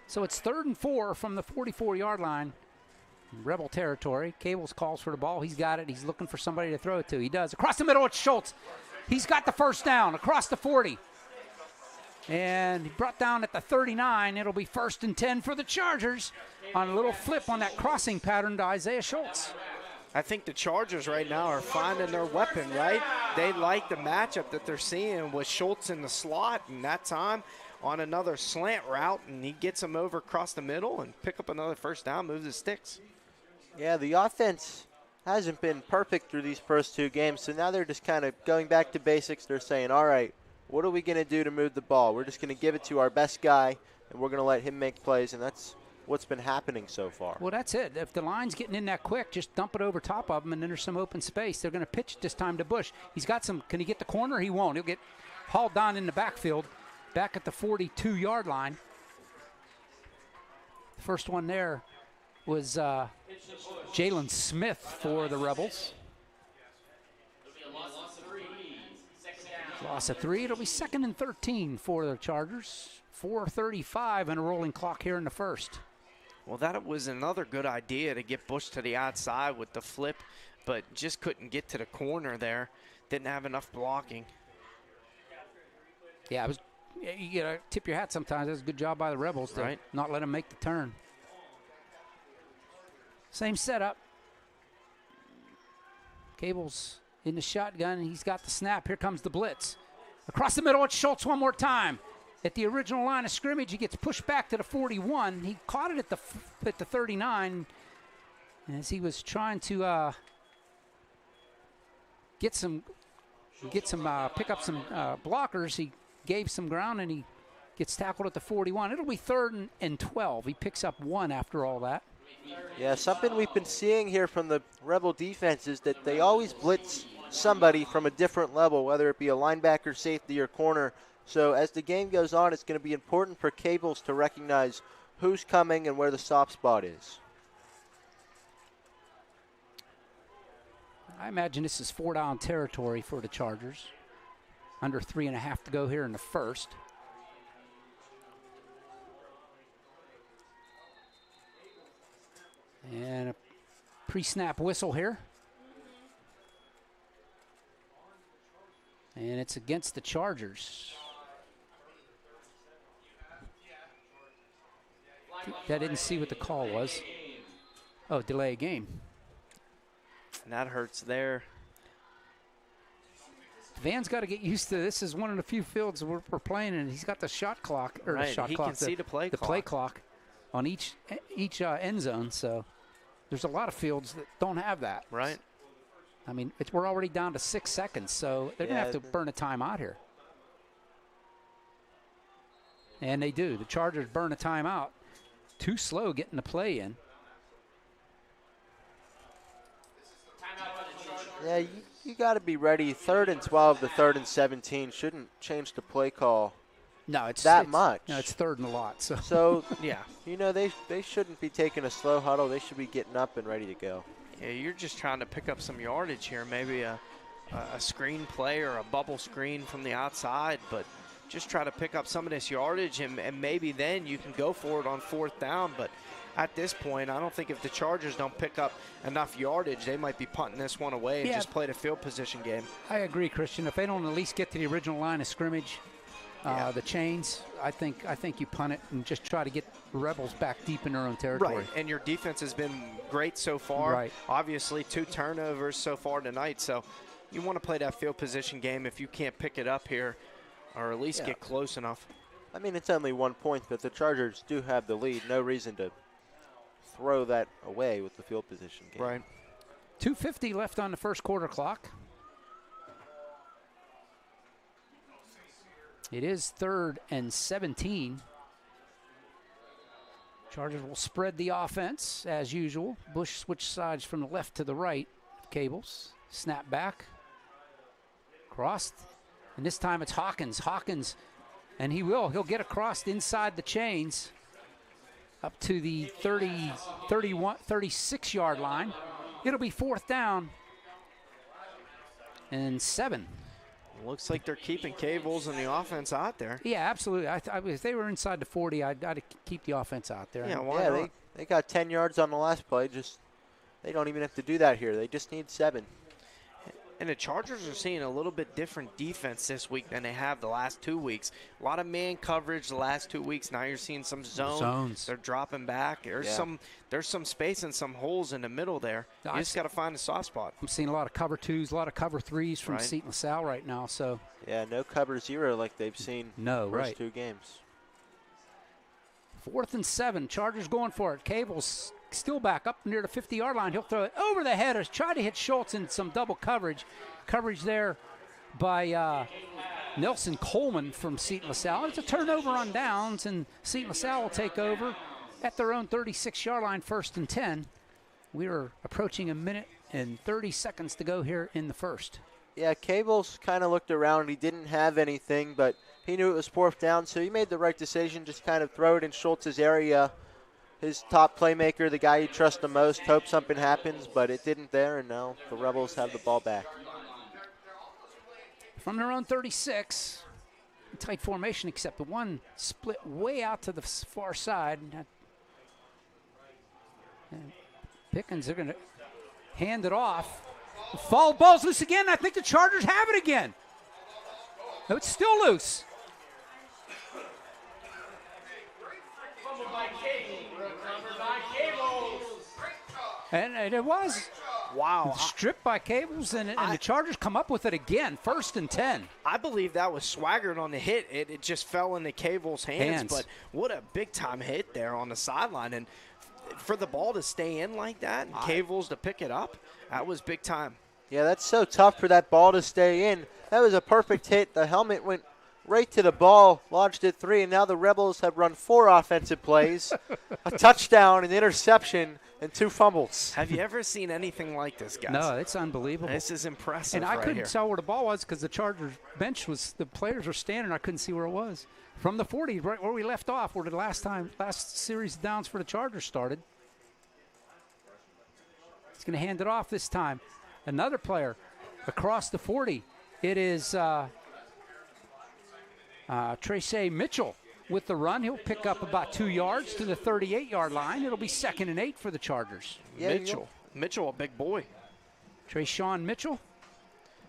So it's 3rd and 4 from the 44-yard line. Rebel territory. Cables calls for the ball. He's got it. He's looking for somebody to throw it to. He does. Across the middle, it's Schultz. He's got the 1st down across the 40. And he brought down at the 39. It'll be 1st and 10 for the Chargers on a little flip on that crossing pattern to Isaiah Schultz. I think the Chargers right now are finding their weapon, right? They like the matchup that they're seeing with Schultz in the slot, and that time on another slant route, and he gets him over across the middle and pick up another 1st down, moves the sticks. Yeah, the offense hasn't been perfect through these first 2 games, so now they're just kind of going back to basics. They're saying, all right, what are we going to do to move the ball? We're just going to give it to our best guy, and we're going to let him make plays, and that's what's been happening so far. Well, that's it. If the line's getting in that quick, just dump it over top of them, and then there's some open space. They're going to pitch this time to Bush. He's got some. Can he get the corner? He won't. He'll get hauled down in the backfield, back at the 42-yard line. First one there was Jalen Smith for the Rebels. Loss of 3. It'll be 2nd and 13 for the Chargers. 4:35 and a rolling clock here in the first. Well, that was another good idea to get Bush to the outside with the flip, but just couldn't get to the corner there. Didn't have enough blocking. Yeah, it was. You gotta tip your hat sometimes. That's a good job by the Rebels to not let them make the turn. Same setup. Cable's in the shotgun. He's got the snap. Here comes the blitz. Across the middle, it's Schultz one more time. At the original line of scrimmage, he gets pushed back to the 41. He caught it at the 39 as he was trying to pick up some blockers. He gave some ground and he gets tackled at the 41. It'll be 3rd and 12. He picks up 1 after all that. Yeah, something we've been seeing here from the Rebel defense is that they always blitz somebody from a different level, whether it be a linebacker, safety, or corner. So as the game goes on, it's going to be important for Cables to recognize who's coming and where the soft spot is. I imagine this is 4-down territory for the Chargers. Under 3.5 to go here in the first. And a pre-snap whistle here. And it's against the Chargers. I didn't see what the call was. Oh, delay a game. And that hurts there. Van's got to get used to this. Is one of the few fields we're playing, and he's got the shot clock or the shot he clock. Can see the play clock. The play clock on each end zone. So there's a lot of fields that don't have that. Right. I mean, we're already down to 6 seconds, so they're going to have to burn a timeout here. And they do. The Chargers burn a timeout. Too slow getting the play in. Yeah, you got to be ready. 3rd and 12 to 3rd and 17 shouldn't change the play call. No, it's much. No, it's 3rd and a lot. So yeah, you know they shouldn't be taking a slow huddle. They should be getting up and ready to go. Yeah, you're just trying to pick up some yardage here, maybe a screen play or a bubble screen from the outside, but just try to pick up some of this yardage, and maybe then you can go for it on 4th down. But at this point, I don't think if the Chargers don't pick up enough yardage, they might be punting this one away and just play the field position game. I agree, Christian. If they don't at least get to the original line of scrimmage, the chains, I think you punt it and just try to get the Rebels back deep in their own territory. Right, and your defense has been great so far. Right. Obviously, 2 turnovers so far tonight, so you want to play that field position game if you can't pick it up here or at least get close enough. I mean, it's only 1 point, but the Chargers do have the lead. No reason to throw that away with the field position game. Right. 2:50 left on the first quarter clock. It is 3rd and 17. Chargers will spread the offense as usual. Bush switch sides from the left to the right. Cables. Snap back. Crossed. And this time it's Hawkins. Hawkins, and he'll get across inside the chains up to the 36-yard line. It'll be 4th down and 7. Looks like they're keeping Cables and the offense out there. Yeah, absolutely. If they were inside the 40, I'd keep the offense out there. Yeah, why not? They got 10 yards on the last play. They don't even have to do that here. They just need 7. And the Chargers are seeing a little bit different defense this week than they have the last 2 weeks. A lot of man coverage the last 2 weeks. Now you're seeing some zones. They're dropping back. There's some space and some holes in the middle there. You just got to find a soft spot. I'm seeing a lot of cover 2s, a lot of cover 3s from Seton LaSalle right now. So yeah, no cover 0 like they've seen first 2 games. 4th and 7. Chargers going for it. Cable's still back up near the 50-yard line. He'll throw it over the head. Try to hit Schultz in some double coverage. Coverage there by Nelson Coleman from Seton LaSalle. It's a turnover on downs, and Seton LaSalle will take over at their own 36-yard line, 1st and 10. We are approaching 1 minute and 30 seconds to go here in the first. Yeah, Cables kind of looked around. He didn't have anything, but he knew it was 4th down, so he made the right decision. Just kind of throw it in Schultz's area. His top playmaker, the guy he trusts the most, hope something happens, but it didn't there, and now the Rebels have the ball back. from their own 36. Tight formation, except the one split way out to the far side. And Pickens, they're going to hand it off. Foul ball's loose again. I think the Chargers have it again. No, it's still loose. Fumbled by Cable, recovered by Cables. And it was. Wow. Stripped by Cables, and the Chargers come up with it again, 1st and 10. I believe that was Swaggart on the hit. It just fell into Cable's hands, but what a big-time hit there on the sideline. And for the ball to stay in like that and Cables to pick it up, that was big time. Yeah, that's so tough for that ball to stay in. That was a perfect hit. The helmet went right to the ball, lodged it 3, and now the Rebels have run 4 offensive plays, a touchdown, an interception, and 2 fumbles. Have you ever seen anything like this, guys? No, it's unbelievable. This is impressive. And I right couldn't here. tell where the ball was because the Chargers bench was, the players were standing. I couldn't see where it was. From the 40, right where we left off, where the last series of downs for the Chargers started. He's going to hand it off this time. Another player across the 40. It is Tracy Mitchell with the run. He'll pick up about 2 yards to the 38-yard line. It'll be 2nd and 8 for the Chargers. Yeah, Mitchell, a big boy. Trayshawn Mitchell.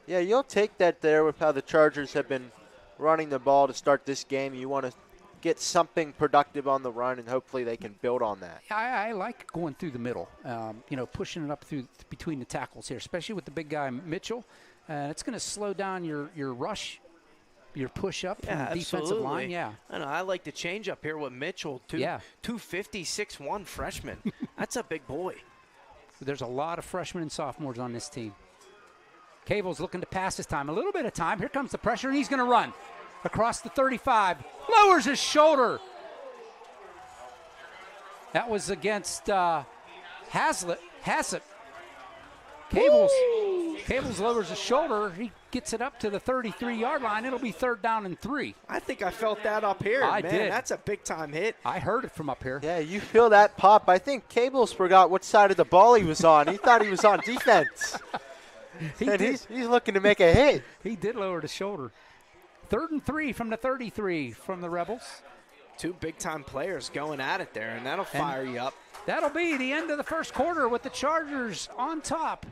Yeah, you'll take that there with how the Chargers have been running the ball to start this game. You want to get something productive on the run, and hopefully they can build on that. I like going through the middle, pushing it up through between the tackles here, especially with the big guy Mitchell. It's going to slow down your rush, your push up from the defensive line. Yeah, I know. I like the change up here with Mitchell. 250, 6'1" freshman. That's a big boy. There's a lot of freshmen and sophomores on this team. Cable's looking to pass this time. A little bit of time. Here comes the pressure, and he's going to run across the 35. Lowers his shoulder. That was against Hassett. Cables lowers his shoulder. He gets it up to the 33-yard line. It'll be 3rd down and 3. I think I felt that up here. I Man, did. That's a big-time hit. I heard it from up here. Yeah, you feel that pop. I think Cables forgot what side of the ball he was on. He thought he was on defense. He's looking to make a hit. He did lower the shoulder. 3rd and 3 from the 33 from the Rebels. 2 big-time players going at it there, and that'll fire you up. That'll be the end of the first quarter with the Chargers on top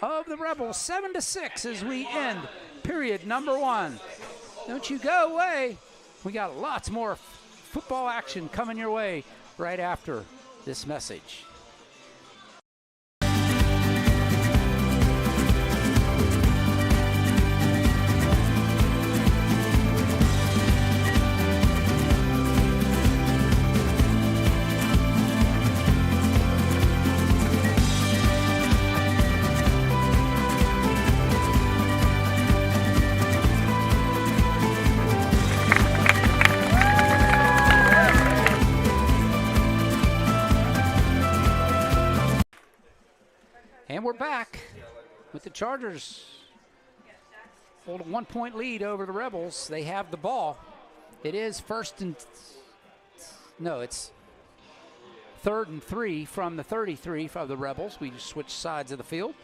of the Rebels, 7-6 as we end period number 1. Don't you go away. We got lots more football action coming your way right after this message. And we're back with the Chargers. Hold a 1-point lead over the Rebels. They have the ball. It is it's 3rd and 3 from the 33 of the Rebels. We just switched sides of the field.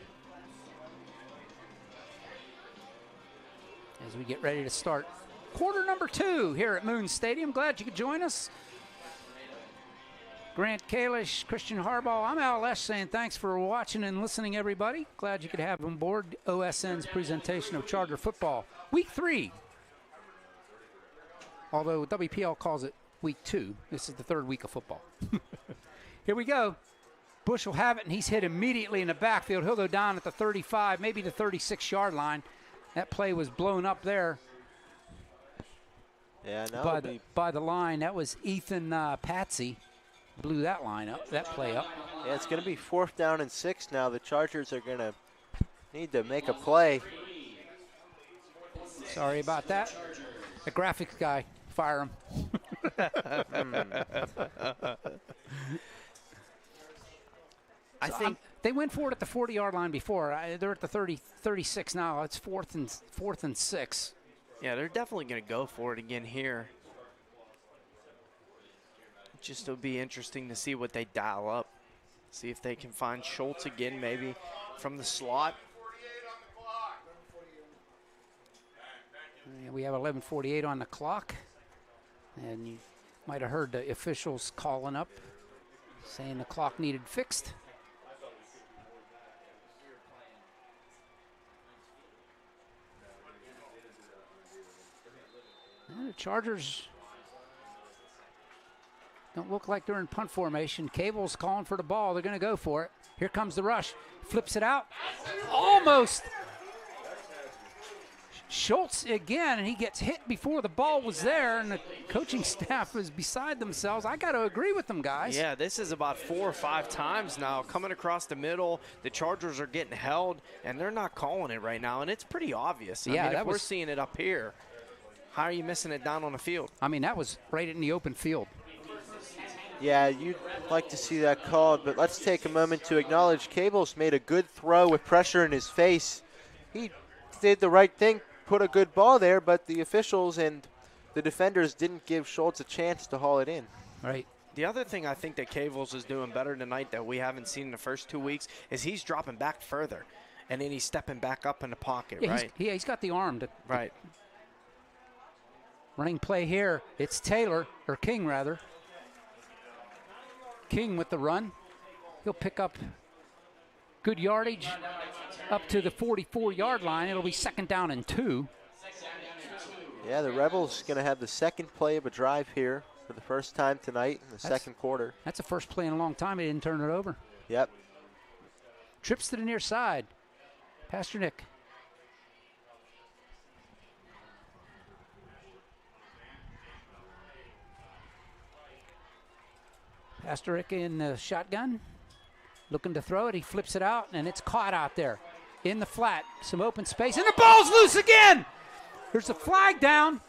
As we get ready to start quarter number 2 here at Moon Stadium. Glad you could join us. Grant Kalish, Christian Harbaugh, I'm LaSalle saying thanks for watching and listening, everybody. Glad you could have on board OSN's presentation of Charger football. Week 3. Although WPL calls it week 2. This is the 3rd week of football. Here we go. Bush will have it, and he's hit immediately in the backfield. He'll go down at the 35, maybe the 36-yard line. That play was blown up there. Yeah, by the line. That was Ethan Patsy. Blew that line up, that play up. Yeah, it's going to be 4th down and 6 now. The Chargers are going to need to make a play. Sorry about that. The graphics guy, fire him. I think they went for it at the 40-yard line before. They're at the 36 now. It's 4th and 6. Yeah, they're definitely going to go for it again here. Just it'll be interesting to see what they dial up. See if they can find Schultz again, maybe from the slot. We have 11:48 on the clock, and you might have heard the officials calling up, saying the clock needed fixed. And the Chargers don't look like they're in punt formation. Cable's calling for the ball. They're going to go for it. Here comes the rush. Flips it out. Almost. Schultz again, and he gets hit before the ball was there, and the coaching staff is beside themselves. I got to agree with them, guys. Yeah, this is about 4 or 5 times now coming across the middle. The Chargers are getting held, and they're not calling it right now, and it's pretty obvious. I mean, if we're seeing it up here, how are you missing it down on the field? I mean, that was right in the open field. Yeah, you'd like to see that called, but let's take a moment to acknowledge Cable's made a good throw with pressure in his face. He did the right thing, put a good ball there, but the officials and the defenders didn't give Schultz a chance to haul it in. Right. The other thing I think that Cavles is doing better tonight that we haven't seen in the first 2 weeks is he's dropping back further, and then he's stepping back up in the pocket, right? He's got the arm to. Right. Running play here. It's Taylor, or King rather. King with the run. He'll pick up good yardage up to the 44-yard line. It'll be 2nd down and 2. Yeah, the Rebels going to have the second play of a drive here for the first time tonight in the second quarter. That's the first play in a long time. He didn't turn it over. Yep. Trips to the near side. Pastor Nick. Pastoric in the shotgun, looking to throw it. He flips it out, and it's caught out there in the flat. Some open space, and the ball's loose again. There's a flag down,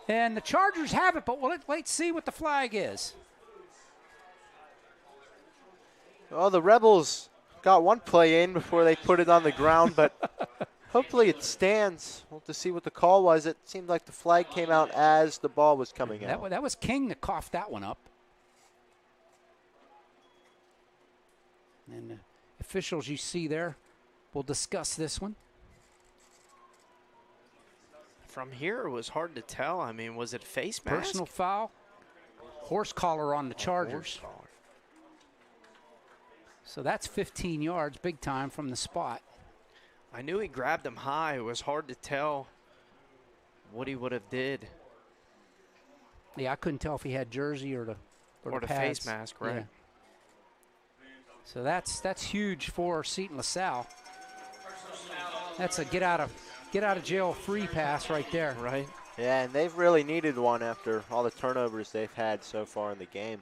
and the Chargers have it, but let's see what the flag is. Well, the Rebels got one play in before they put it on the ground, but hopefully it stands. We'll have to see what the call was. It seemed like the flag came out as the ball was coming out. That was King that coughed that one up. And the officials you see there will discuss this one. From here, it was hard to tell. I mean, was it face mask? Personal foul. Horse collar on the Chargers. So that's 15 yards, big time from the spot. I knew he grabbed him high. It was hard to tell what he would have did. Yeah, I couldn't tell if he had jersey or the face mask, right? Yeah. So that's huge for Seton LaSalle. That's a get out of jail free pass right there. Right. Yeah, and they've really needed one after all the turnovers they've had so far in the game.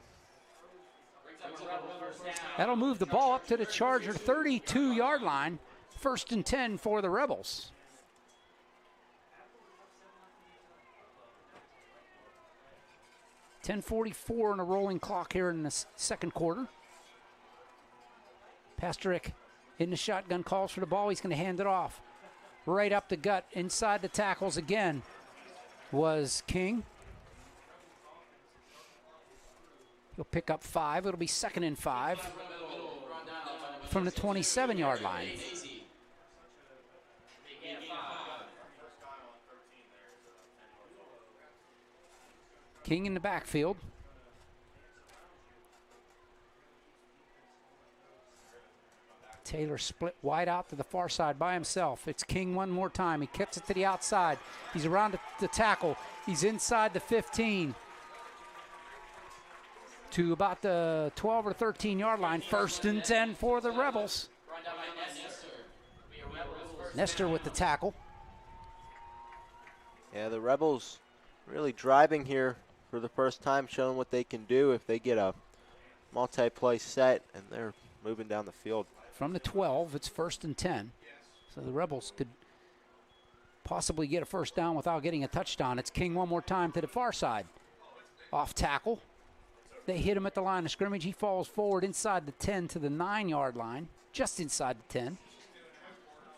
That'll move the ball up to the Charger 32-yard line. 1st and 10 for the Rebels. .10:44 on a rolling clock here in the second quarter. Pastoric in the shotgun, calls for the ball. He's going to hand it off. Right up the gut, inside the tackles again was King. He'll pick up 5. It'll be 2nd and 5 from the 27-yard line. King in the backfield. Taylor split wide out to the far side by himself. It's King one more time. He kicks it to the outside. He's around the tackle. He's inside the 15 to about the 12 or 13-yard line. 1st and 10 for the Rebels. Nestor with the tackle. Yeah, the Rebels really driving here for the first time, showing what they can do if they get a multi-play set, and they're moving down the field. From the 12, it's 1st and 10. So the Rebels could possibly get a first down without getting a touchdown. It's King one more time to the far side. Off tackle. They hit him at the line of scrimmage. He falls forward inside the 10 to the 9-yard line, just inside the 10.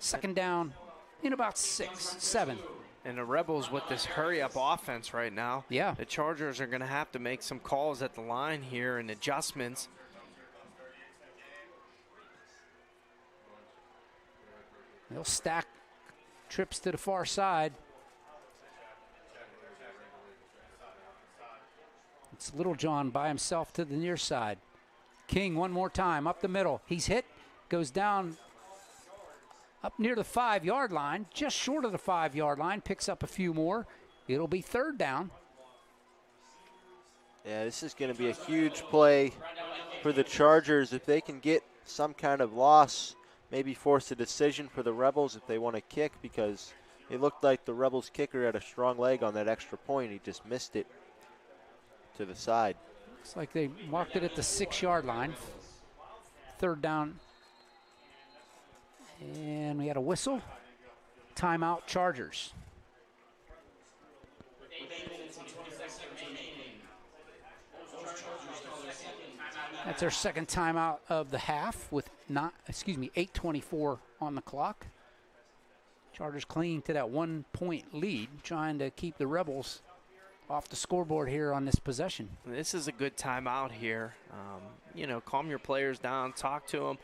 2nd down in about 6, 7. And the Rebels with this hurry-up offense right now. Yeah. The Chargers are going to have to make some calls at the line here and adjustments. They'll stack trips to the far side. It's Little John by himself to the near side. King one more time up the middle. He's hit, goes down up near the 5-yard line, just short of the 5-yard line, picks up a few more. It'll be 3rd down. Yeah, this is going to be a huge play for the Chargers if they can get some kind of loss, maybe force a decision for the Rebels if they want to kick, because it looked like the Rebels kicker had a strong leg on that extra point. He just missed it to the side. Looks like they marked it at the 6-yard line. 3rd down. And we had a whistle. Timeout, Chargers. That's their 2nd timeout of the half with 8:24 on the clock. Chargers clinging to that 1-point lead, trying to keep the Rebels off the scoreboard here on this possession. This is a good timeout here. Calm your players down, talk to them.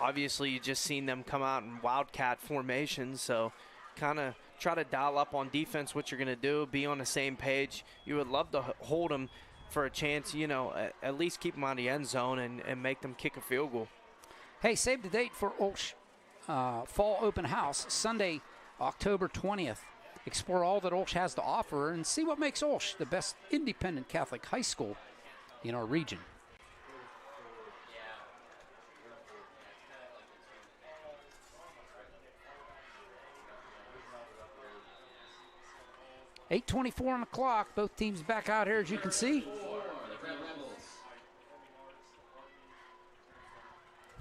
Obviously, you just seen them come out in Wildcat formation, so kind of try to dial up on defense what you're going to do, be on the same page. You would love to hold them for a chance, at least keep them out of the end zone and make them kick a field goal. Hey, save the date for OLSH Fall Open House, Sunday, October 20th. Explore all that OLSH has to offer and see what makes OLSH the best independent Catholic high school in our region. .8:24 on the clock. Both teams back out here, as you can see.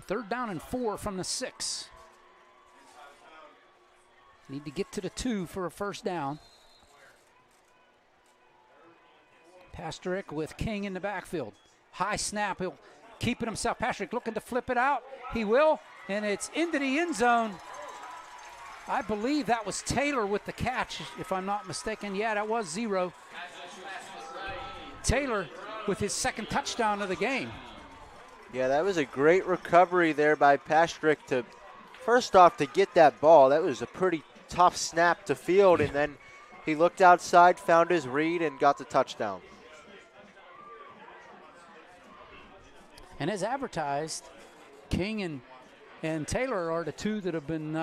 3rd down and 4 from the 6. Need to get to the 2 for a 1st down. Pastrick with King in the backfield. High snap. He'll keep it himself. Pastrick looking to flip it out. He will, and it's into the end zone. I believe that was Taylor with the catch, if I'm not mistaken. Yeah, that was 0. Taylor with his 2nd touchdown of the game. Yeah, that was a great recovery there by Pastrick to, first off, to get that ball. That was a pretty tough snap to field, and then he looked outside, found his read, and got the touchdown. And as advertised, King and Taylor are the 2 that have been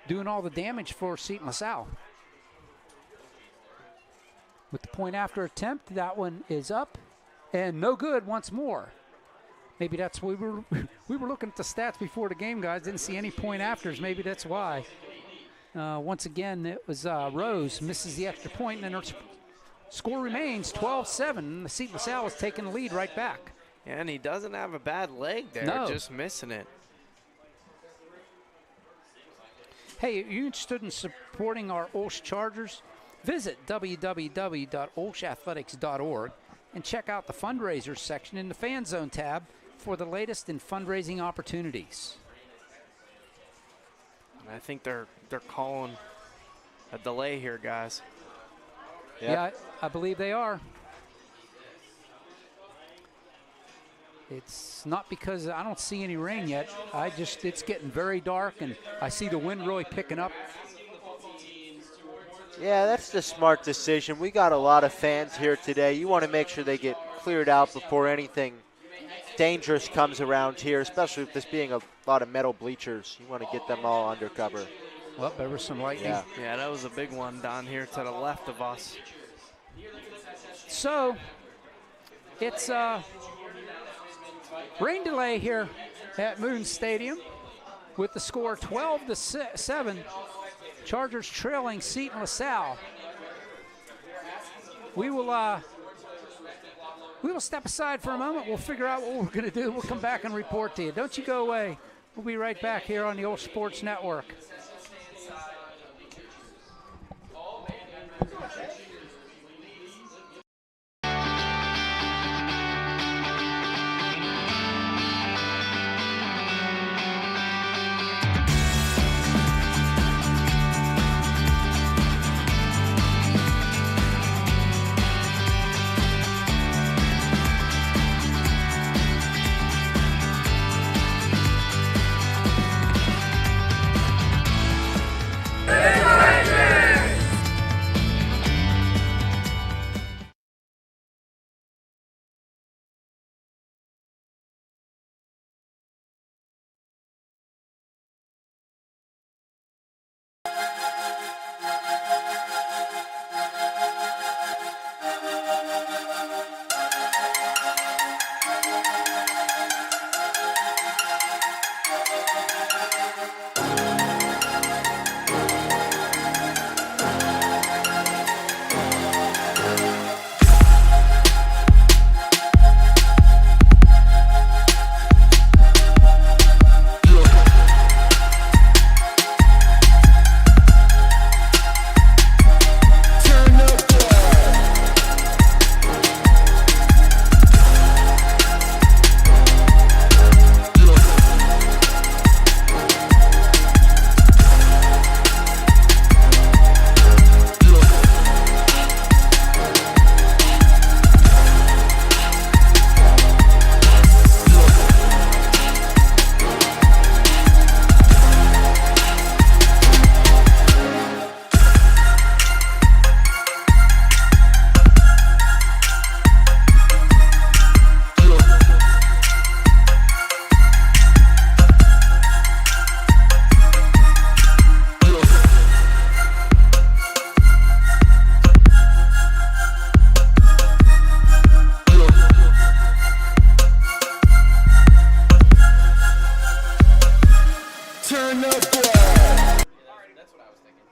doing all the damage for Seton LaSalle. With the point after attempt, that one is up and no good once more. Maybe that's we were looking at the stats before the game, guys. Didn't see any point afters. Maybe that's why. Once again, it was Rose misses the extra point, and then her score remains 12-7. The Seton LaSalle is taking the lead right back. Yeah, and he doesn't have a bad leg there, just missing it. Hey, are you interested in supporting our OLSH Chargers? Visit www.olshathletics.org and check out the fundraisers section in the Fan Zone tab for the latest in fundraising opportunities. I think they're calling a delay here, guys. Yep. Yeah, I believe they are. It's not because I don't see any rain yet. It's getting very dark, and I see the wind really picking up. Yeah, that's the smart decision. We got a lot of fans here today. You want to make sure they get cleared out before anything dangerous comes around here, especially with this being a lot of metal bleachers. You want to get them all under cover. Well, there was some lightning. Yeah, that was a big one down here to the left of us. So, it's rain delay here at Moon Stadium with the score 12-7. Chargers trailing Seton LaSalle. We will step aside for a moment. We'll figure out what we're going to do. We'll come back and report to you. Don't you go away. We'll be right back here on the OLSH Sports Network.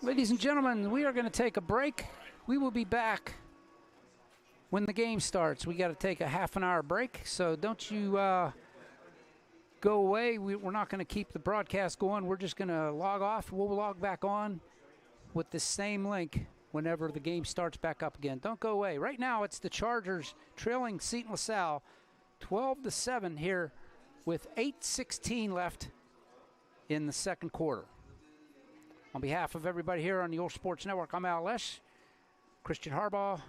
Ladies and gentlemen, we are going to take a break. We will be back when the game starts. We got to take a half an hour break, so don't you go away. We're not going to keep the broadcast going. We're just going to log off. We'll log back on with the same link whenever the game starts back up again. Don't go away. Right now, it's the Chargers trailing Seton LaSalle 12-7 here with 8:16 left in the second quarter. On behalf of everybody here on the OLSH Sports Network, I'm LaSalle, Christian Harbaugh,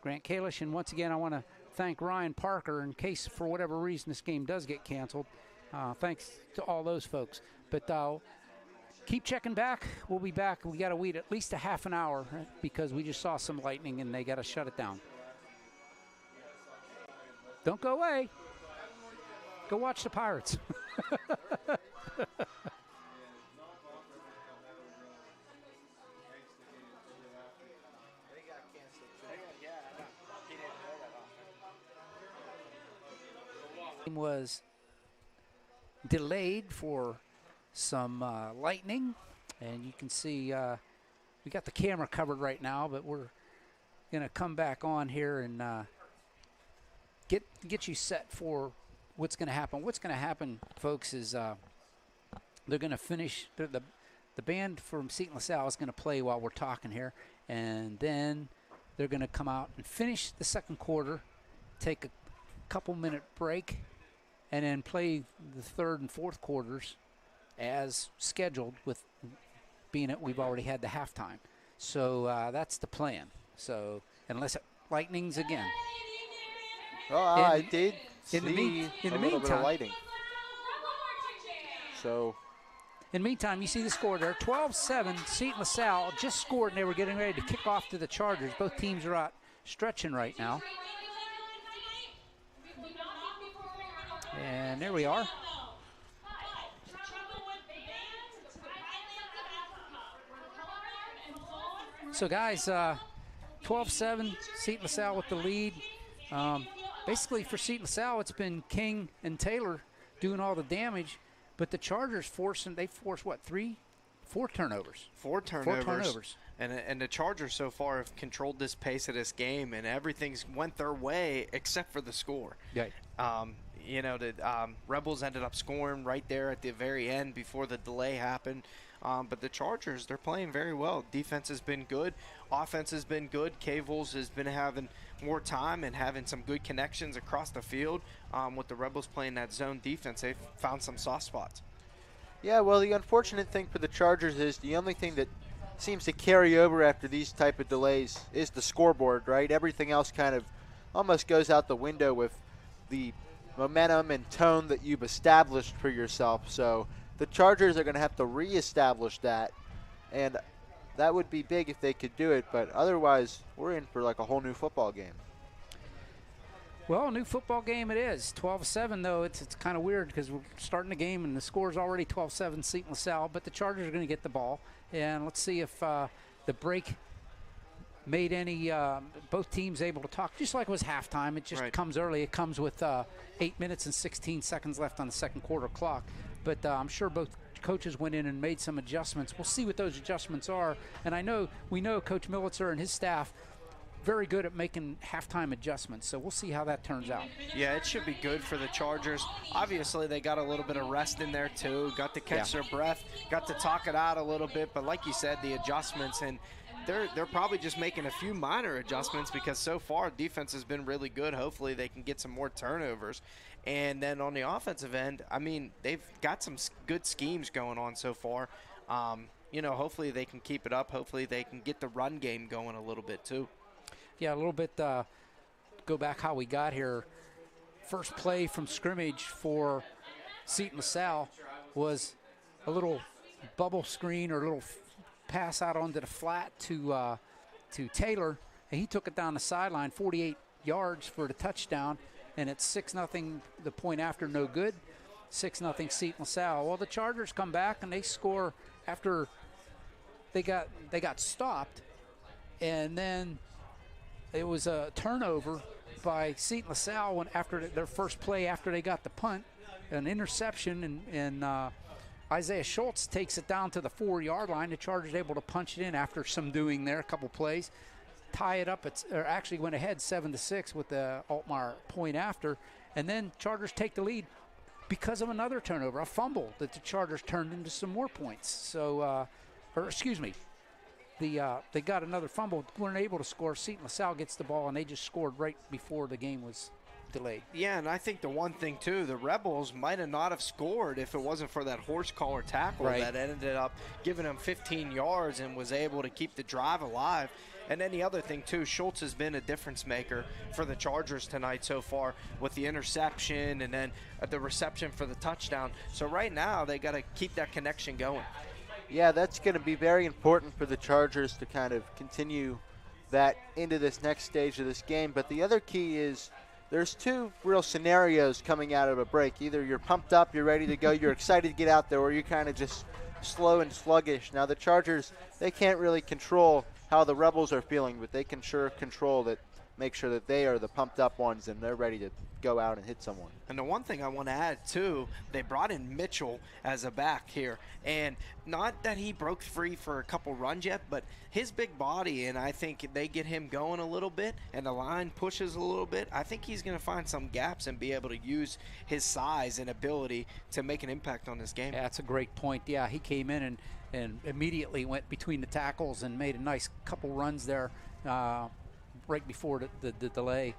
Grant Kalish, and once again, I want to thank Ryan Parker in case, for whatever reason, this game does get canceled. Thanks to all those folks. But keep checking back. We'll be back. We got to wait at least a half an hour because we just saw some lightning and they got to shut it down. Don't go away. Go watch the Pirates. Was delayed for some lightning, and you can see we got the camera covered right now, but we're gonna come back on here and get you set for what's gonna happen. What's gonna happen, folks, is they're gonna finish the band from Seton LaSalle is gonna play while we're talking here, and then they're gonna come out and finish the second quarter, take a couple minute break, and then play the third and fourth quarters as scheduled, with being that we've already had the halftime. So that's the plan. So unless it lightnings again. Well, I did see in the a little meantime, bit of lighting. So in the meantime, you see the score there, 12-7. Seton LaSalle just scored, and they were getting ready to kick off to the Chargers. Both teams are out stretching right now. And there we are. So, guys, 12-7, Seton LaSalle with the lead. Basically, for Seton LaSalle, it's been King and Taylor doing all the damage, but the Chargers forced what, four turnovers? Four turnovers. And the Chargers so far have controlled this pace of this game, and everything's went their way except for the score. Right. You know, the Rebels ended up scoring right there at the very end before the delay happened. But the Chargers, they're playing very well. Defense has been good. Offense has been good. Cavels has been having more time and having some good connections across the field. With the Rebels playing that zone defense, they've found some soft spots. yeah, well, the unfortunate thing for the Chargers is the only thing that seems to carry over after these type of delays is the scoreboard, right? Everything else kind of almost goes out the window with the momentum and tone that you've established for yourself. So the Chargers are going to have to reestablish that, and that would be big if they could do it, but otherwise we're in for like a whole new football game. Well, a new football game it is. 12-7, though. It's kind of weird because we're starting the game and the score's already 12-7 Seton LaSalle, but the Chargers are going to get the ball. And let's see if the break made any both teams able to talk, just like it was halftime. It just comes early. It comes with 8 minutes and 16 seconds left on the second quarter clock. But I'm sure both coaches went in and made some adjustments. We'll see what those adjustments are. And we know Coach Militzer and his staff very good at making halftime adjustments, so we'll see how that turns out. Yeah, it should be good for the Chargers. Obviously, they got a little bit of rest in there too, got to catch their breath, got to talk it out a little bit, but like you said, the adjustments, and they're probably just making a few minor adjustments because so far defense has been really good. Hopefully they can get some more turnovers. And then on the offensive end, I mean, they've got some good schemes going on so far. You know, hopefully they can keep it up. Hopefully they can get the run game going a little bit too. Yeah, a little bit, go back how we got here. First play from scrimmage for Seton LaSalle was a little bubble screen or a little pass out onto the flat to Taylor, and he took it down the sideline, 48 yards for the touchdown, and it's 6-0, the point after no good, 6-0 Seton LaSalle. Well, the Chargers come back and they score after they got stopped, and then it was a turnover by Seton LaSalle after their first play after they got the punt, an interception, and Isaiah Schultz takes it down to the 4-yard line. The Chargers able to punch it in after some doing there, a couple plays. Tie it up, or actually went ahead 7-6 with the Altmaier point after. And then Chargers take the lead because of another turnover, a fumble that the Chargers turned into some more points. So, they got another fumble, weren't able to score. Seton LaSalle gets the ball, and they just scored right before the game was delayed. Yeah, and I think the one thing, too, the Rebels might have not have scored if it wasn't for that horse collar tackle that ended up giving them 15 yards and was able to keep the drive alive. And then the other thing, too, Schultz has been a difference maker for the Chargers tonight so far with the interception and then the reception for the touchdown. So right now they got to keep that connection going. Yeah, that's going to be very important for the Chargers to kind of continue that into this next stage of this game. But the other key is there's two real scenarios coming out of a break. Either you're pumped up, you're ready to go, you're excited to get out there, or you're kind of just slow and sluggish. Now the Chargers, they can't really control how the Rebels are feeling, but they can sure control that, make sure that they are the pumped up ones and they're ready to go out and hit someone. And the one thing I want to add, too, they brought in Mitchell as a back here. And not that he broke free for a couple runs yet, but his big body, and I think they get him going a little bit and the line pushes a little bit. I think he's going to find some gaps and be able to use his size and ability to make an impact on this game. Yeah, that's a great point. Yeah, he came in and immediately went between the tackles and made a nice couple runs there right before the delay.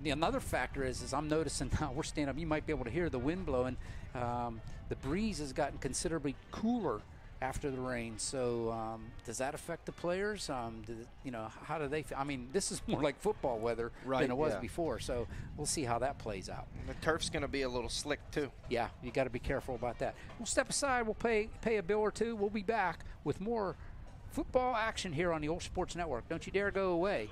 Another factor is I'm noticing now we're standing up. You might be able to hear the wind blowing. The breeze has gotten considerably cooler after the rain. So does that affect the players? How do they feel? I mean, this is more like football weather than it was before. So we'll see how that plays out. The turf's going to be a little slick, too. Yeah, you got to be careful about that. We'll step aside. We'll pay a bill or two. We'll be back with more football action here on the OLSH Sports Network. Don't you dare go away.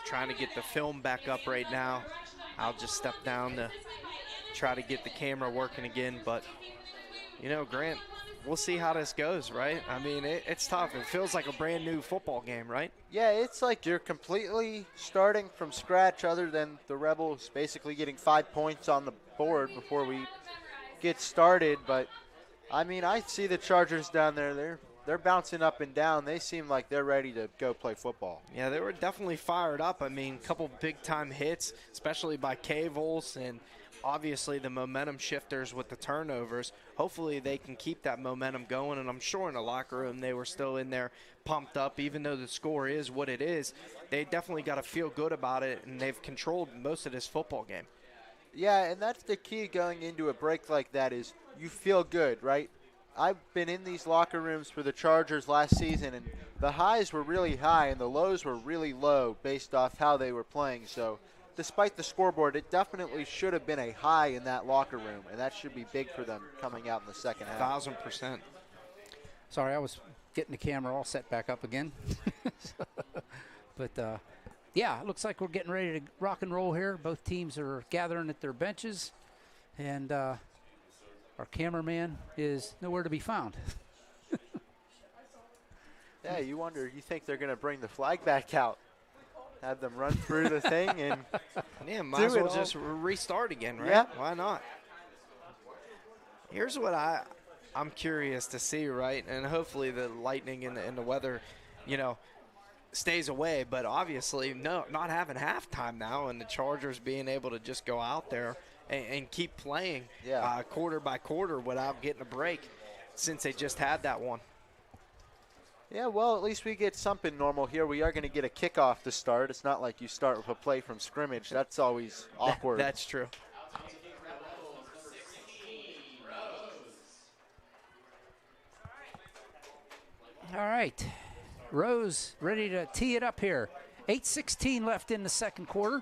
Trying to get the film back up right now. I'll just step down to try to get the camera working again. But, Grant, we'll see how this goes, right? I mean, it's tough. It feels like a brand new football game, right? Yeah, it's like you're completely starting from scratch other than the Rebels basically getting 5 points on the board before we get started. But, I mean, I see the Chargers down there. They're bouncing up and down. They seem like they're ready to go play football. Yeah, they were definitely fired up. I mean, a couple big-time hits, especially by Cavels, and obviously the momentum shifters with the turnovers. Hopefully they can keep that momentum going, and I'm sure in the locker room they were still in there pumped up. Even though the score is what it is, they definitely got to feel good about it, and they've controlled most of this football game. Yeah, and that's the key going into a break like that is you feel good, right? I've been in these locker rooms for the Chargers last season, and the highs were really high and the lows were really low based off how they were playing. So despite the scoreboard, it definitely should have been a high in that locker room, and that should be big for them coming out in the second half. 1,000%. Sorry, I was getting the camera all set back up again. But, yeah, it looks like we're getting ready to rock and roll here. Both teams are gathering at their benches, and our cameraman is nowhere to be found. Yeah, you think they're going to bring the flag back out, have them run through the thing, and yeah, might as well just restart again, right? Yeah. Why not? Here's what I'm curious to see, right? And hopefully the lightning and the weather, stays away. But obviously, not having halftime now, and the Chargers being able to just go out there and keep playing quarter by quarter without getting a break since they just had that one. Yeah, well, at least we get something normal here. We are going to get a kickoff to start. It's not like you start with a play from scrimmage. That's always awkward. That's true. All right. Rose ready to tee it up here. 8:16 left in the second quarter.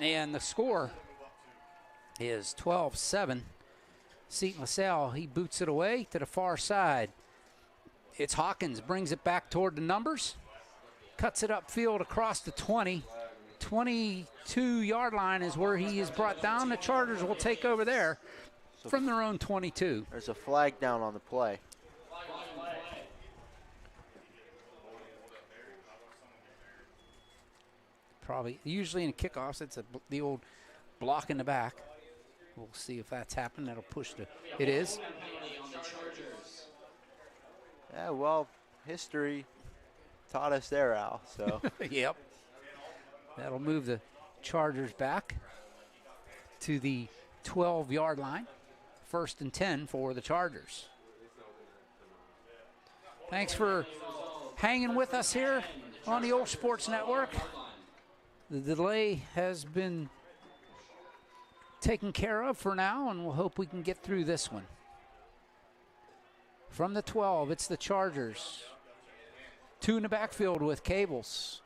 And the score is 12-7. Seton LaSalle, he boots it away to the far side. It's Hawkins, brings it back toward the numbers. Cuts it upfield across the 20. 22-yard line is where he is brought down. The Chargers will take over there from their own 22. There's a flag down on the play. Probably, usually in kickoffs, it's the old block in the back. We'll see if that's happened. That'll push it is. Yeah, well, history taught us there, Al. So Yep. That'll move the Chargers back to the 12-yard line. 1st and 10 for the Chargers. Thanks for hanging with us here on the OLSH Sports Network. The delay has been taken care of for now, and we'll hope we can get through this one. From the 12, it's the Chargers. 2 in the backfield with Cables,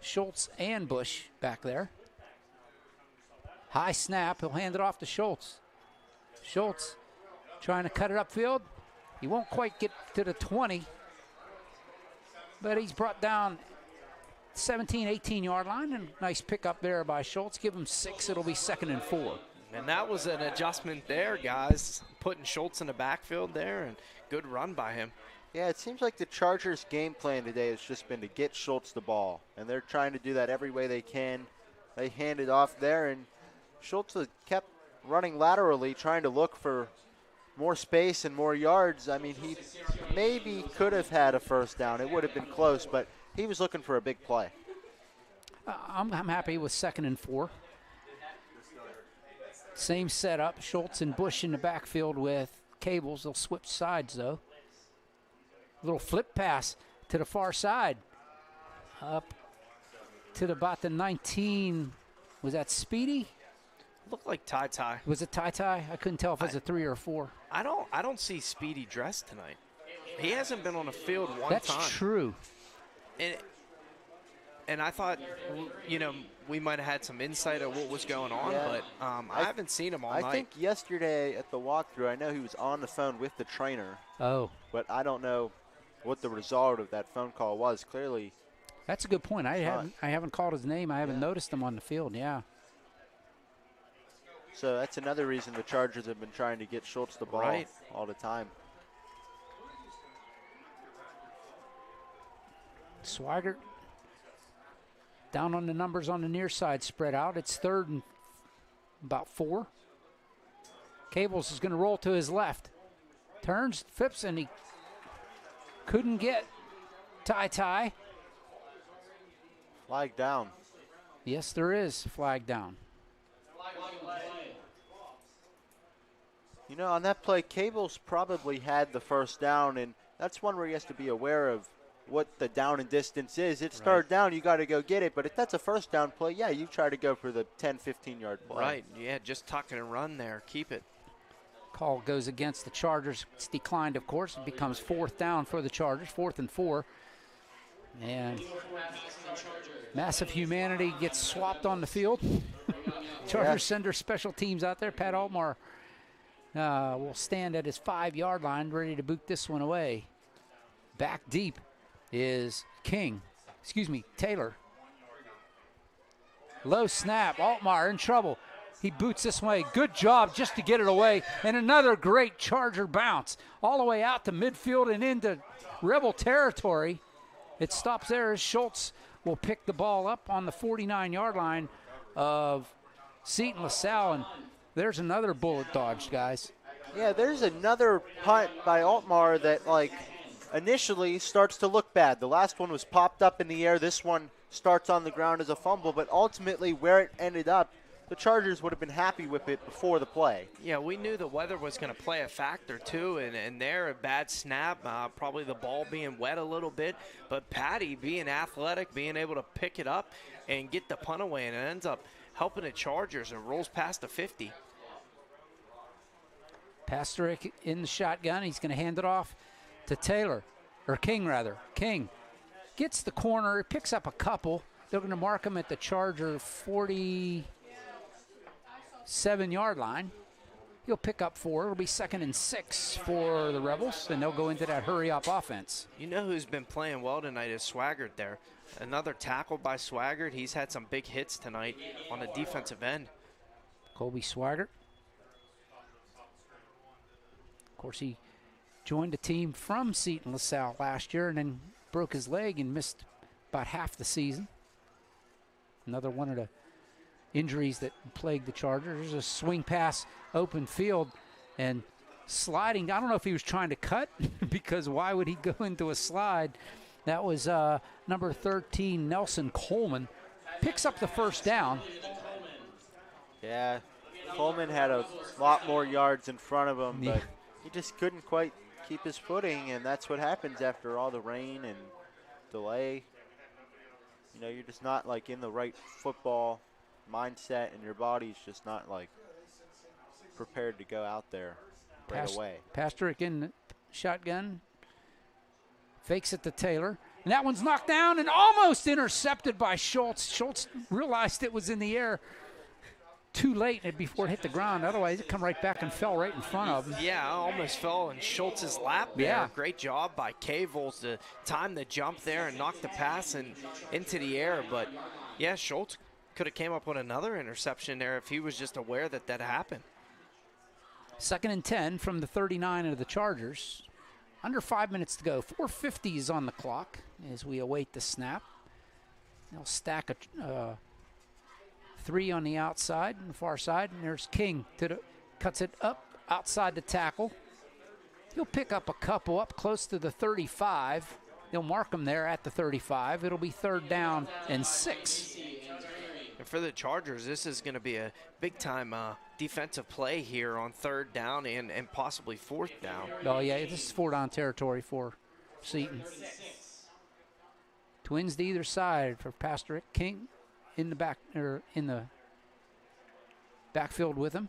Schultz, and Bush back there. High snap. He'll hand it off to Schultz. Schultz trying to cut it upfield. He won't quite get to the 20, but he's brought down 17, 18-yard line, and nice pickup there by Schultz. Give him 6. It'll be 2nd and 4. And that was an adjustment there, guys. Putting Schultz in the backfield there, and good run by him. yeah, it seems like the Chargers' game plan today has just been to get Schultz the ball, and they're trying to do that every way they can. They hand it off there, and Schultz has kept running laterally, trying to look for more space and more yards. I mean, he maybe could have had a first down. It would have been close, but he was looking for a big play. I'm happy with 2nd and 4. Same setup. Schultz and Bush in the backfield with Cables. They'll switch sides, though. Little flip pass to the far side. Up to about the 19. Was that Speedy? Looked like Ty. Was it Ty? I couldn't tell if it was a 3 or a 4. I don't see Speedy dressed tonight. He hasn't been on the field one That's time. true. And I thought, we might have had some insight of what was going on, Yeah. but I haven't seen him all night. I think yesterday at the walkthrough, I know he was on the phone with the trainer, Oh, but I don't know what the result of that phone call was. Clearly, that's a good point. I haven't called his name. I haven't noticed him on the field. Yeah. so that's another reason the Chargers have been trying to get Schultz the ball Right. all the time. Swigert down on the numbers on the near side, spread out. It's 3rd and about 4. Cables is going to roll to his left. Turns, flips, and he couldn't get Ty. Flag down. Yes, there is flag down. You know, on that play, Cables probably had the first down, and that's one where he has to be aware of what the down and distance is. It's third down, you got to go get it. But if that's a first down play, yeah, you try to go for the 10, 15-yard play. Right, yeah, just tuck it and run there. Keep it. Call goes against the Chargers. It's declined, of course. It becomes 4th down for the Chargers, 4th and 4. And Massive Humanity gets swapped on the field. Chargers send their special teams out there. Pat Altmar will stand at his 5-yard line, ready to boot this one away. Back deep is Taylor. Low snap. Altmar in trouble. He boots this way. Good job just to get it away. And another great Charger bounce all the way out to midfield and into Rebel territory. It stops there as Schultz will pick the ball up on the 49-yard line of Seton LaSalle. And there's another bullet dodged, guys. Yeah, there's another punt by Altmar that, initially starts to look bad. The last one was popped up in the air. This one starts on the ground as a fumble, but ultimately where it ended up, the Chargers would have been happy with it before the play. Yeah, we knew the weather was going to play a factor too, and there a bad snap, probably the ball being wet a little bit, but Patty being athletic, being able to pick it up and get the punt away, and it ends up helping the Chargers and rolls past the 50. Pasterik in the shotgun. He's going to hand it off to Taylor, or King rather. King gets the corner, picks up a couple. They're going to mark him at the Charger 47-yard line. He'll pick up 4. It'll be 2nd and 6 for the Rebels, and they'll go into that hurry-up offense. You know who's been playing well tonight is Swaggart there. Another tackle by Swaggart. He's had some big hits tonight on the defensive end. Colby Swaggart. Of course, he joined a team from Seton LaSalle last year and then broke his leg and missed about half the season. Another one of the injuries that plagued the Chargers. There's a swing pass, open field, and sliding. I don't know if he was trying to cut because why would he go into a slide? That was number 13, Nelson Coleman. Picks up the first down. Yeah, Coleman had a lot more yards in front of him, but he just couldn't quite keep his footing, and that's what happens after all the rain and delay. You know, you're just not like in the right football mindset, and your body's just not like prepared to go out there right away. Pasterik in the shotgun. Fakes it to Taylor. And that one's knocked down and almost intercepted by Schultz. Schultz realized it was in the air too late before it hit the ground. Otherwise, it come right back and fell right in front of him. Yeah, almost fell in Schultz's lap there. Yeah. Great job by Cavels to time the jump there and knock the pass into the air. But, yeah, Schultz could have came up with another interception there if he was just aware that that happened. 2nd and 10 from the 39 of the Chargers. Under 5 minutes to go. 4:50 is on the clock as we await the snap. They'll stack a 3 on the outside, on the far side, and there's King cuts it up outside the tackle. He'll pick up a couple up close to the 35. They'll mark him there at the 35. It'll be 3rd down and 6. And for the Chargers, this is going to be a big-time defensive play here on 3rd down and possibly 4th down. Oh, yeah, this is 4-down territory for Seton. Twins to either side for Pasterik. King in the back, or in the backfield with him.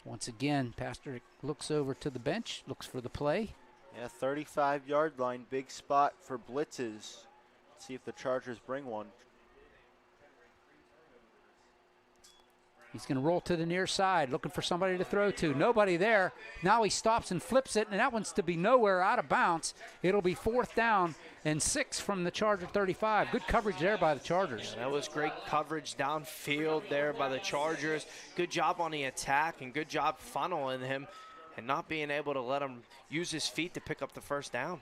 Once again, Pasterik looks over to the bench, looks for the play. Yeah, 35-yard line, big spot for blitzes. See if the Chargers bring one. He's going to roll to the near side, looking for somebody to throw to. Nobody there. Now he stops and flips it, and that one's to be nowhere, out of bounds. It'll be 4th down and 6 from the Charger 35. Good coverage there by the Chargers. Yeah, that was great coverage downfield there by the Chargers. Good job on the attack and good job funneling him and not being able to let him use his feet to pick up the 1st down.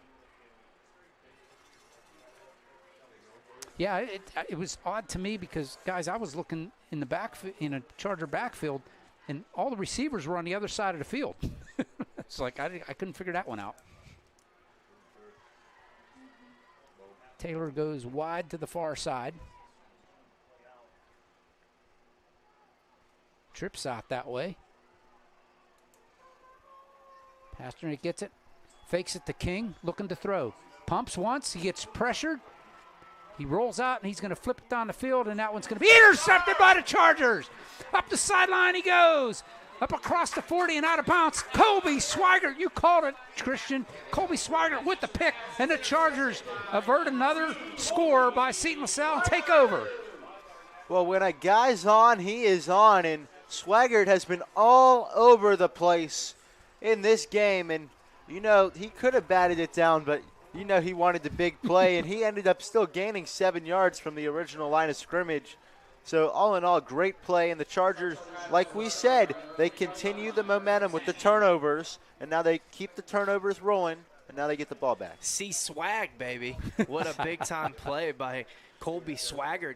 Yeah, it was odd to me because, guys, I was looking in the in a Charger backfield, and all the receivers were on the other side of the field. It's like I couldn't figure that one out. Taylor goes wide to the far side. Trips out that way. Pasternak gets it, fakes it to King, looking to throw. Pumps once, he gets pressured. He rolls out, and he's going to flip it down the field, and that one's going to be intercepted by the Chargers. Up the sideline he goes. Up across the 40 and out of bounds. Colby Swaggart, you called it, Christian. Colby Swaggart with the pick, and the Chargers avert another score by Seton LaSalle and take over. Well, when a guy's on, he is on, and Swaggart has been all over the place in this game. And, you know, he could have batted it down, but you know he wanted the big play, and he ended up still gaining 7 yards from the original line of scrimmage. So all in all, great play. And the Chargers, like we said, they continue the momentum with the turnovers, and now they keep the turnovers rolling, and now they get the ball back. See swag, baby. What a big-time play by Colby Swaggart.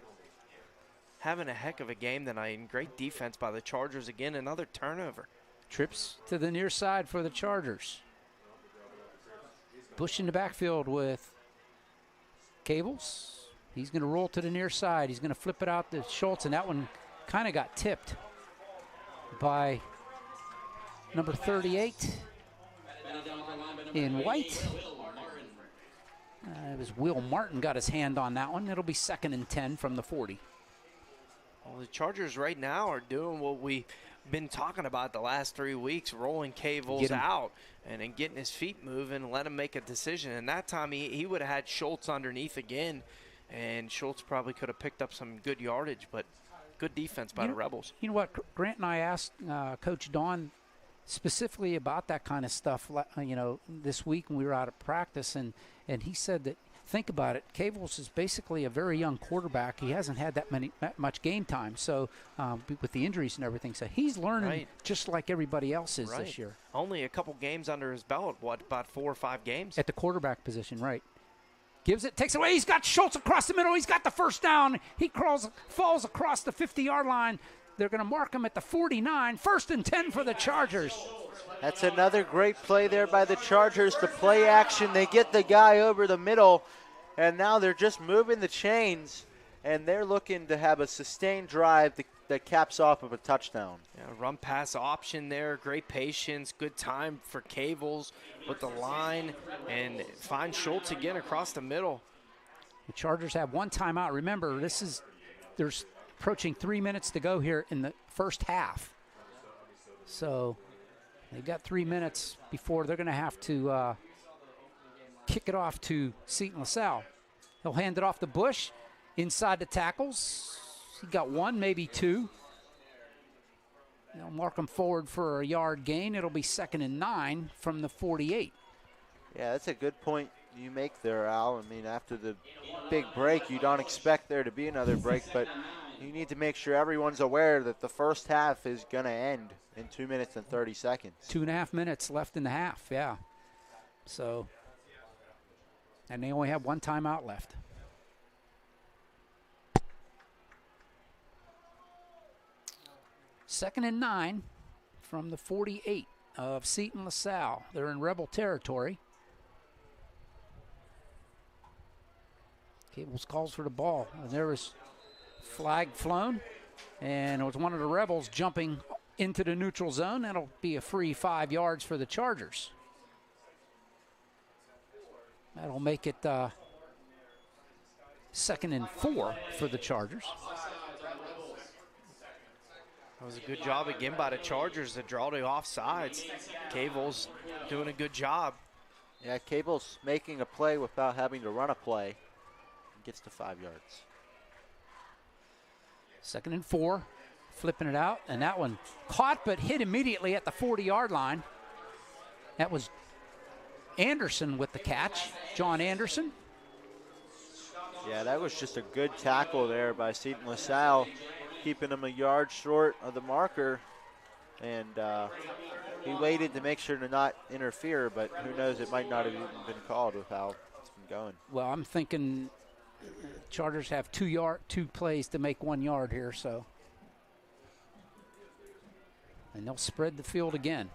Having a heck of a game tonight, and great defense by the Chargers. Again, another turnover. Trips to the near side for the Chargers. Bush in the backfield with Cables. He's going to roll to the near side. He's going to flip it out to Schultz, and that one kind of got tipped by number 38 in white. It was Will Martin got his hand on that one. It'll be 2nd and 10 from the 40. Well, the Chargers right now are doing what we've been talking about the last 3 weeks, rolling Cavels out and then getting his feet moving and let him make a decision. And that time he would have had Schultz underneath again, and Schultz probably could have picked up some good yardage, but good defense by the Rebels. You know what? Grant and I asked Coach Don specifically about that kind of stuff, this week when we were out of practice, and he said that, think about it, Cavels is basically a very young quarterback. He hasn't had that much game time, so with the injuries and everything, so he's learning just like everybody else is this year. Only a couple games under his belt, about 4 or 5 games? At the quarterback position, right. Gives it, takes it away. He's got Schultz across the middle. He's got the first down. He falls across the 50-yard line. They're going to mark him at the 49. 1st and 10 for the Chargers. That's another great play there by the Chargers. The play action, they get the guy over the middle, and now they're just moving the chains, and they're looking to have a sustained drive that caps off of a touchdown. Yeah, run pass option there, great patience, good time for Cavels with the line, and find Schultz again across the middle. The Chargers have 1 timeout. Remember, there's approaching 3 minutes to go here in the first half. So they've got 3 minutes before they're going to have to kick it off to Seton LaSalle. He'll hand it off to Bush inside the tackles. He got 1, maybe 2. They'll mark him forward for a yard gain. It'll be 2nd and 9 from the 48. Yeah, that's a good point you make there, Al. I mean, after the big break, you don't expect there to be another break, but you need to make sure everyone's aware that the first half is going to end in 2 minutes and 30 seconds. 2.5 minutes left in the half, yeah. So, and they only have 1 timeout left. Second and 9 from the 48 of Seton LaSalle. They're in Rebel territory. Cavels calls for the ball. And there was flag flown. And it was one of the Rebels jumping into the neutral zone. That'll be a free 5 yards for the Chargers. That'll make it 2nd and 4 for the Chargers. That was a good job again by the Chargers to draw the offsides. Cavels doing a good job. Yeah, Cable's making a play without having to run a play. Gets to 5 yards. 2nd and 4, flipping it out, and that one caught but hit immediately at the 40-yard line. That was Anderson with the catch, John Anderson. Yeah, that was just a good tackle there by Seton LaSalle, keeping him a yard short of the marker, and he waited to make sure to not interfere, but who knows, it might not have even been called with how it's been going. Well, I'm thinking Chargers have 2 plays to make 1 yard here, so. And they'll spread the field again.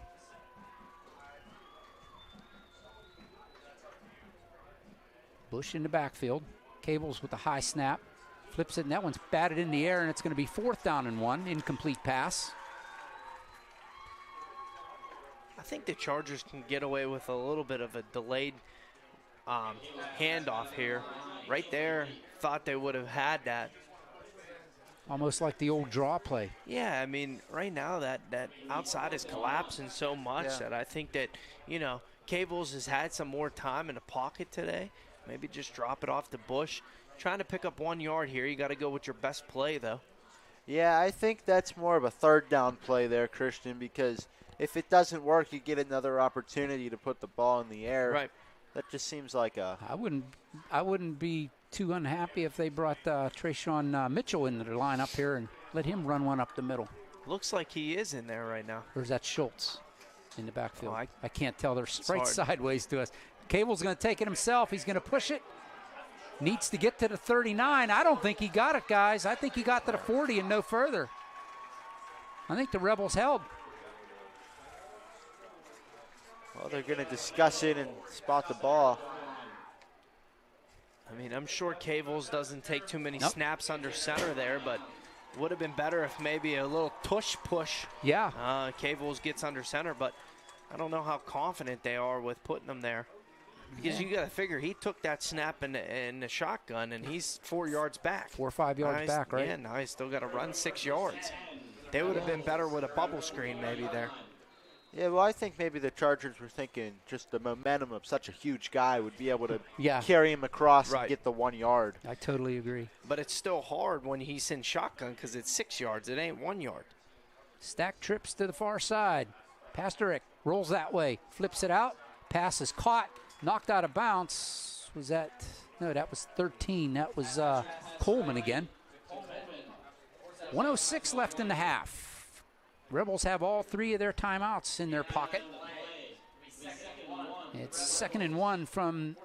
Bush in the backfield. Cavels with a high snap. Flips it, and that one's batted in the air, and it's going to be 4th down and 1. Incomplete pass. I think the Chargers can get away with a little bit of a delayed handoff here. Right there, thought they would have had that. Almost like the old draw play. Yeah, I mean, right now that outside is collapsing so much that I think that, Cavels has had some more time in the pocket today. Maybe just drop it off to Bush. Trying to pick up 1 yard here. You got to go with your best play, though. Yeah, I think that's more of a 3rd down play there, Christian, because if it doesn't work, you get another opportunity to put the ball in the air. Right. That just seems like a. I wouldn't be too unhappy if they brought Trayshawn Mitchell into the lineup here and let him run one up the middle. Looks like he is in there right now. Or is that Schultz in the backfield? Oh, I can't tell. They're right hard. Sideways to us. Cable's going to take it himself. He's going to push it. Needs to get to the 39. I don't think he got it, guys. I think he got to the 40 and no further. I think the Rebels held. Well, they're going to discuss it and spot the ball. I mean, I'm sure Cavels doesn't take too many snaps under center there, but would have been better if maybe a little tush push. Yeah. Cavels gets under center, but I don't know how confident they are with putting them there. Because you got to figure he took that snap in the shotgun, and he's 4 yards back. 4 or 5 yards back, right? Yeah, now he's still got to run 6 yards. They would have been better with a bubble screen maybe there. Yeah, well, I think maybe the Chargers were thinking just the momentum of such a huge guy would be able to carry him across and get the 1 yard. I totally agree. But it's still hard when he's in shotgun because it's 6 yards. It ain't 1 yard. Stack trips to the far side. Pasternak rolls that way, flips it out. Pass is caught, knocked out of bounds. Was that? No, that was 13. That was Coleman again. 1:06 left in the half. Rebels have all 3 of their timeouts in their pocket. It's 2nd and 1 from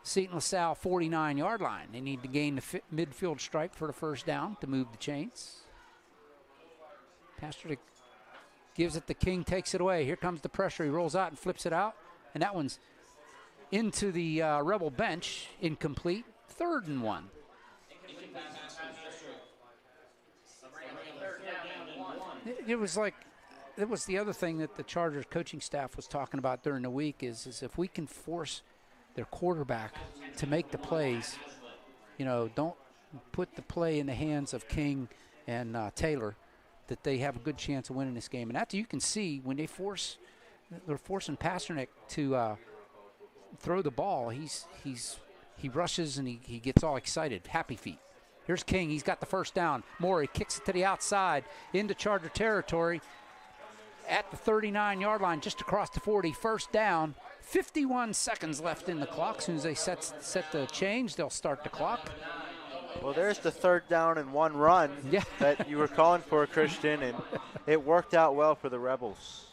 Seton LaSalle 49-yard line. They need to gain the midfield stripe for the first down to move the chains. Pasternak gives it to King, takes it away. Here comes the pressure. He rolls out and flips it out. And that one's into the Rebel bench, incomplete. 3rd and 1. It was the other thing that the Chargers coaching staff was talking about during the week is if we can force their quarterback to make the plays, don't put the play in the hands of King and Taylor, that they have a good chance of winning this game. And after you can see when they're forcing Pasternak to throw the ball, he rushes and he gets all excited, happy feet. Here's King. He's got the first down. Morey kicks it to the outside into Charger territory at the 39-yard line, just across the 40. First down. 51 seconds left in the clock. As soon as they set the change, they'll start the clock. Well, there's the 3rd down and 1 run that you were calling for, Christian, and it worked out well for the Rebels.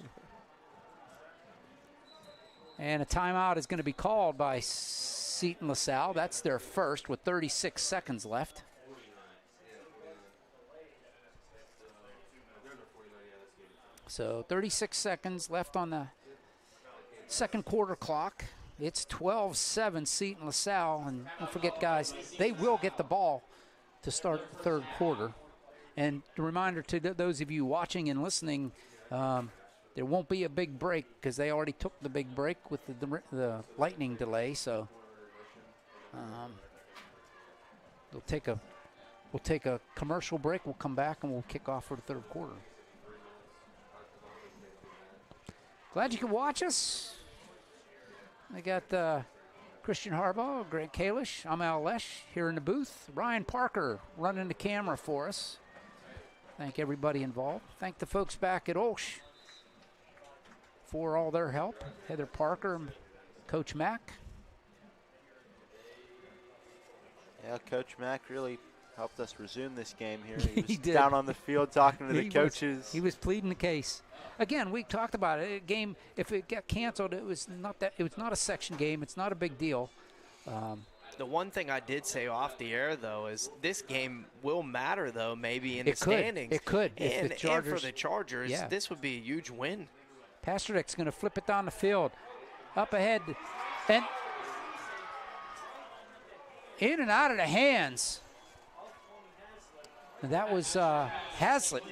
And a timeout is going to be called by Seton LaSalle. That's their first with 36 seconds left. So 36 seconds left on the second quarter clock. It's 12-7 Seton LaSalle. And don't forget, guys, they will get the ball to start the 3rd quarter. And a reminder to those of you watching and listening, there won't be a big break because they already took the big break with the lightning delay. So we'll take a commercial break. We'll come back and we'll kick off for the 3rd quarter. Glad you could watch us. I got Christian Harbaugh, Grant Kalish. I'm OLSH here in the booth. Ryan Parker running the camera for us. Thank everybody involved. Thank the folks back at OLSH for all their help. Heather Parker and Coach Mack. Yeah, Coach Mack really helped us resume this game here. He was did. Down on the field talking to the coaches. He was pleading the case. Again, we talked about it. A game, if it got canceled, it was not a section game. It's not a big deal. The one thing I did say off the air, though, is this game will matter, though, maybe in the standings. It could. And for the Chargers, this would be a huge win. Pasternak's going to flip it down the field. Up ahead. And in and out of the hands. And that was Hazlitt.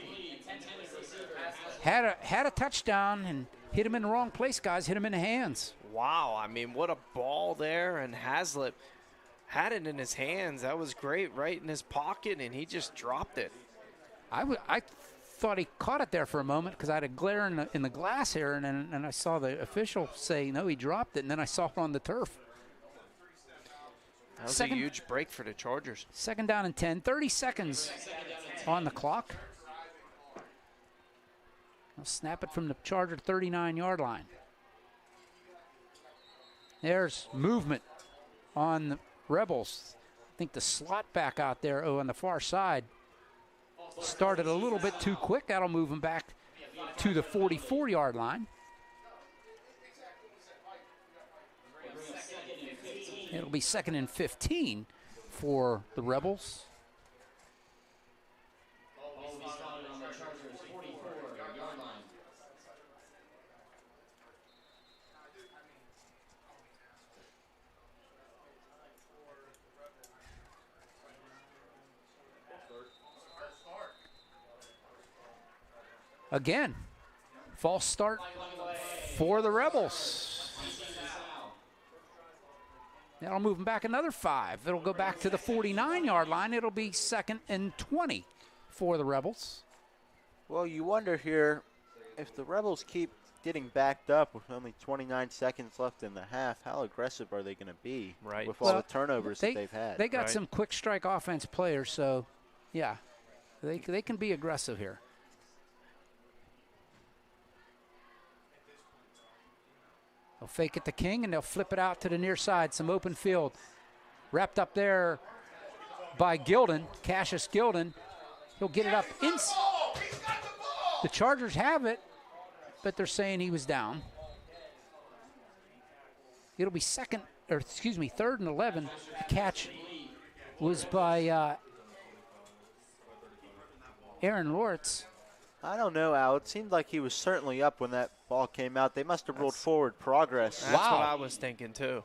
Had a touchdown and hit him in the wrong place, guys. Hit him in the hands. Wow, I mean, what a ball there. And Hazlitt had it in his hands. That was great, right in his pocket, and he just dropped it. I thought he caught it there for a moment because I had a glare in the glass here, and I saw the official say, no, he dropped it, and then I saw it on the turf. That was a huge break for the Chargers. 2nd down and 10. 30 seconds on the clock. I'll snap it from the Charger 39-yard line. There's movement on the Rebels. I think the slot back out there on the far side started a little bit too quick. That'll move him back to the 44-yard line. It'll be 2nd and 15 for the Rebels. Again, false start for the Rebels. That'll move them back another 5. It'll go back to the 49-yard line. It'll be 2nd and 20 for the Rebels. Well, you wonder here if the Rebels keep getting backed up with only 29 seconds left in the half, how aggressive are they going to be with all the turnovers that they've had? They got some quick strike offense players, so, yeah, they can be aggressive here. They'll fake it to King, and they'll flip it out to the near side, some open field. Wrapped up there by Gilden, Cassius Gilden. He'll get it up. The Chargers have it, but they're saying he was down. It'll be 3rd and 11. The catch was by Aaron Lawrence. I don't know, Al. It seemed like he was certainly up when that ball came out. They must have ruled forward progress. That's what I was thinking, too,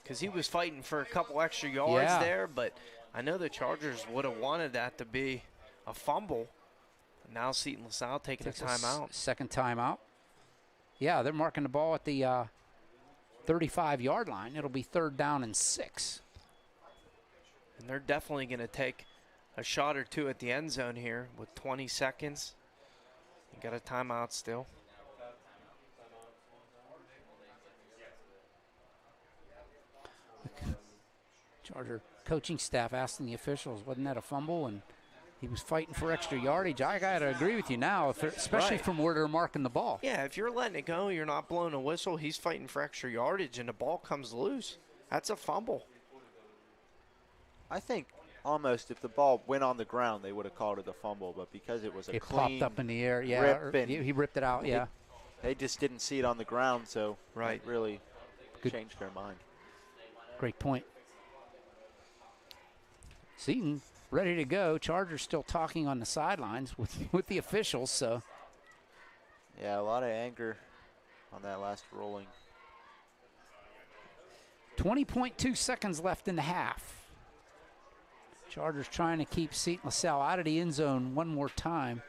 because he was fighting for a couple extra yards there, but I know the Chargers would have wanted that to be a fumble. Now Seton LaSalle taking a timeout. Second timeout. Yeah, they're marking the ball at the 35-yard line. It'll be 3rd down and 6. And they're definitely going to take a shot or two at the end zone here with 20 seconds. You got a timeout still. Charger coaching staff asking the officials, wasn't that a fumble? And he was fighting for extra yardage. I got to agree with you now, especially from where they're marking the ball. Yeah, if you're letting it go, you're not blowing a whistle. He's fighting for extra yardage, and the ball comes loose. That's a fumble. I think almost if the ball went on the ground, they would have called it a fumble, but because it was a clean popped up in the air, he ripped it out, They just didn't see it on the ground, so it really changed their mind. Great point. Seton ready to go. Chargers still talking on the sidelines with the officials, so. Yeah, a lot of anger on that last ruling. 20.2 seconds left in the half. Chargers trying to keep Seton LaSalle out of the end zone one more time.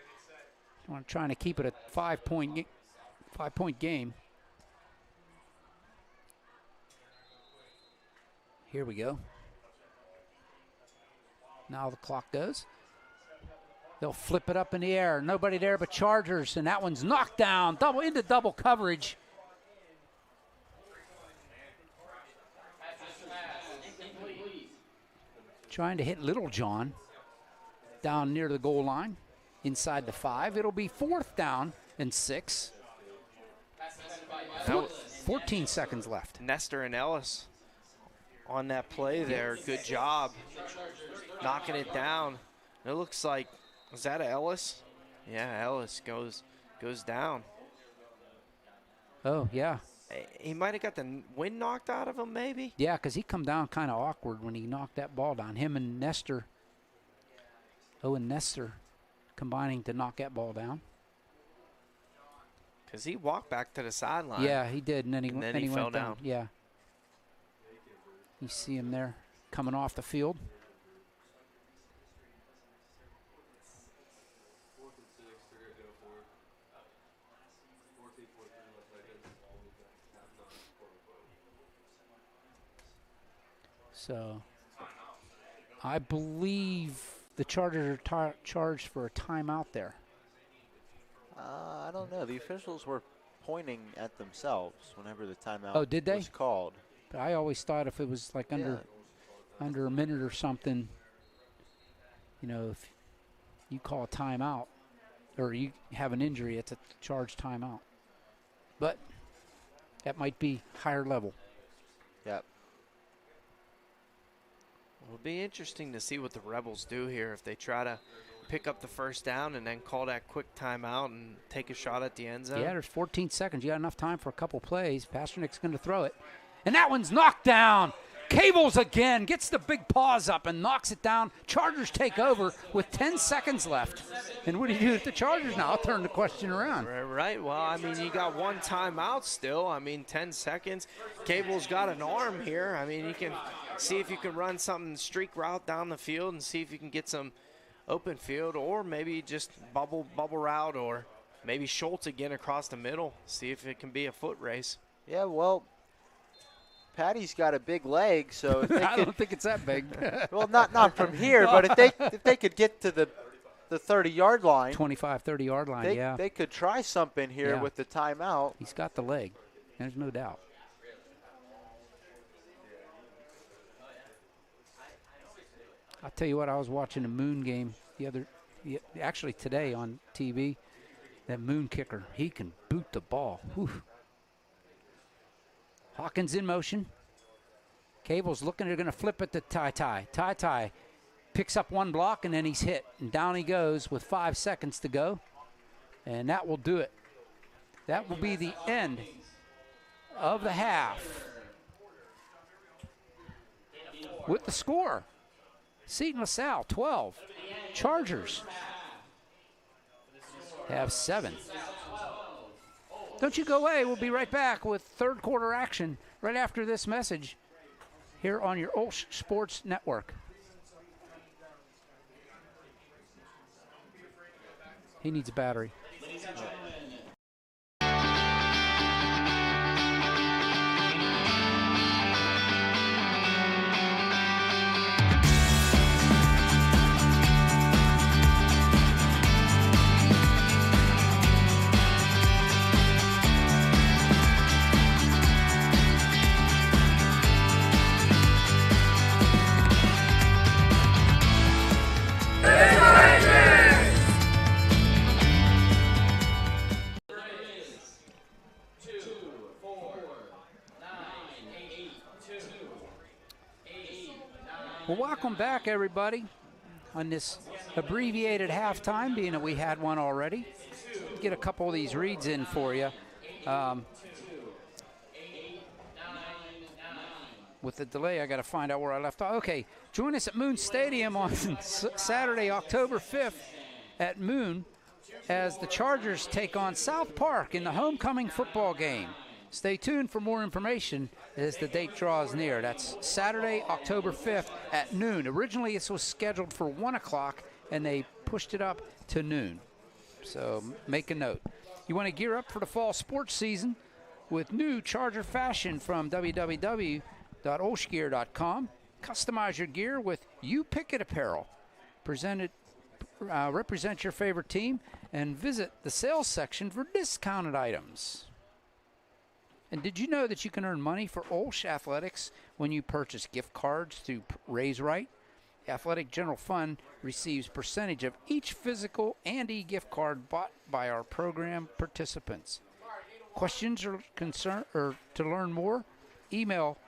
Trying to keep it a 5-point game. Here we go. Now the clock goes. They'll flip it up in the air. Nobody there but Chargers, and that one's knocked down. Into double coverage. Trying to hit Little John down near the goal line, inside the 5. It'll be 4th down and 6. 14 seconds left. Nestor and Ellis on that play there. Good job knocking it down. It looks like, was that Ellis? Yeah, Ellis goes down. Oh, yeah. He might have got the wind knocked out of him, maybe? Yeah, because he come down kind of awkward when he knocked that ball down. Him and Nestor, Owen Nestor, combining to knock that ball down. Because he walked back to the sideline. Yeah, he did, and then he fell went down. Yeah. You see him there coming off the field. So I believe the Chargers are charged for a timeout there. I don't know. The officials were pointing at themselves whenever the timeout was called. But I always thought if it was like under a minute or something, you know, if you call a timeout or you have an injury, it's a charged timeout. But that might be higher level. Yep. It'll be interesting to see what the Rebels do here if they try to pick up the 1st down and then call that quick timeout and take a shot at the end zone. Yeah, there's 14 seconds. You got enough time for a couple plays. Pasternik's going to throw it. And that one's knocked down. Cables again gets the big paws up and knocks it down. Chargers take over with 10 seconds left. And what do you do with the Chargers now? I'll turn the question around. Right. Well, I mean, you got one timeout still. I mean, 10 seconds. Cable's got an arm here. I mean, you can see if you can run something streak route down the field and see if you can get some open field, or maybe just bubble route or maybe Schultz again across the middle, see if it can be a foot race. Yeah, well, Patty's got a big leg, so if they I could, don't think it's that big. well, not from here, but if they could get to the 30-yard line, 25, 30-yard line, yeah. they could try something here Yeah. with the timeout. He's got the leg. There's no doubt. I'll tell you what, I was watching a Moon game actually today on TV. That Moon kicker, he can boot the ball. Whew. Hawkins in motion. Cable's looking, they're going to flip it to Ty. Ty picks up one block, and then he's hit. And down he goes with 5 seconds to go. And that will do it. That will be the end of the half. With the score, Seton LaSalle 12. Chargers have 7. Don't you go away. We'll be right back with third quarter action right after this message here on your OLSH Sports Network. He needs a battery. Well, welcome back, everybody, on this abbreviated halftime, being that we had one already. Get a couple of these reads in for you. With the delay, I got to find out where I left off. Okay, join us at Moon Stadium on Saturday, October 5th at Moon as the Chargers take on South Park in the homecoming football game. Stay tuned for more information as the date draws near. That's Saturday, October 5th at noon. Originally, this was scheduled for 1 o'clock, and they pushed it up to noon. So make a note. You want to gear up for the fall sports season with new Charger fashion from www.olshgear.com. Customize your gear with You Pick It apparel. Represent your favorite team and visit the sales section for discounted items. And did you know that you can earn money for OLSH Athletics when you purchase gift cards through Raise Right? Athletic General Fund receives percentage of each physical and e-gift card bought by our program participants. Questions or concern or to learn more? Email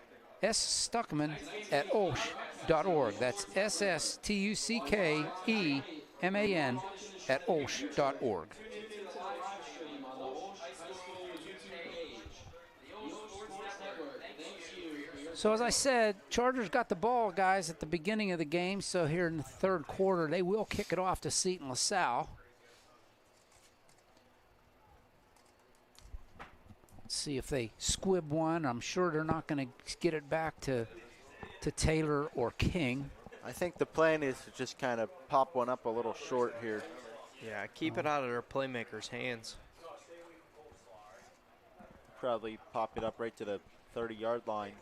sstuckman@olsh.org. That's SSTUCKEMAN@olsh.org. So as I said, Chargers got the ball, guys, at the beginning of the game. So here in the third quarter, they will kick it off to Seton LaSalle. Let's see if they squib one. I'm sure they're not going to get it back to Taylor or King. I think the plan is to just kind of pop one up a little short here. Yeah, keep it out of their playmakers' hands. Probably pop it up right to the 30-yard line.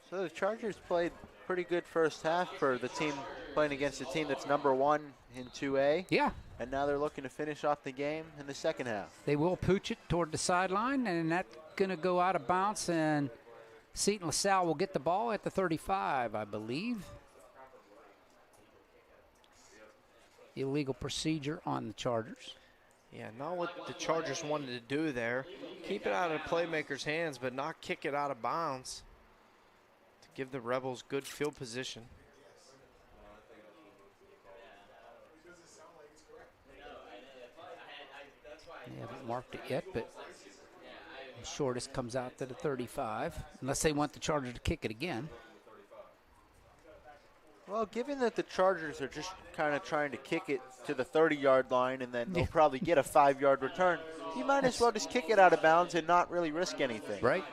So the Chargers played pretty good first half for the team playing against a team that's number 1 in 2A. Yeah. And now they're looking to finish off the game in the second half. They will pooch it toward the sideline, and that's going to go out of bounds, and Seton LaSalle will get the ball at the 35, I believe. Illegal procedure on the Chargers. Yeah, not what the Chargers wanted to do there. Keep it out of the playmakers' hands, but not kick it out of bounds. Give the Rebels good field position. They haven't marked it yet, but the shortest comes out to the 35, unless they want the Chargers to kick it again. Well, given that the Chargers are just kind of trying to kick it to the 30-yard line and then they'll probably get a 5-yard return, you might as well just kick it out of bounds and not really risk anything. Right.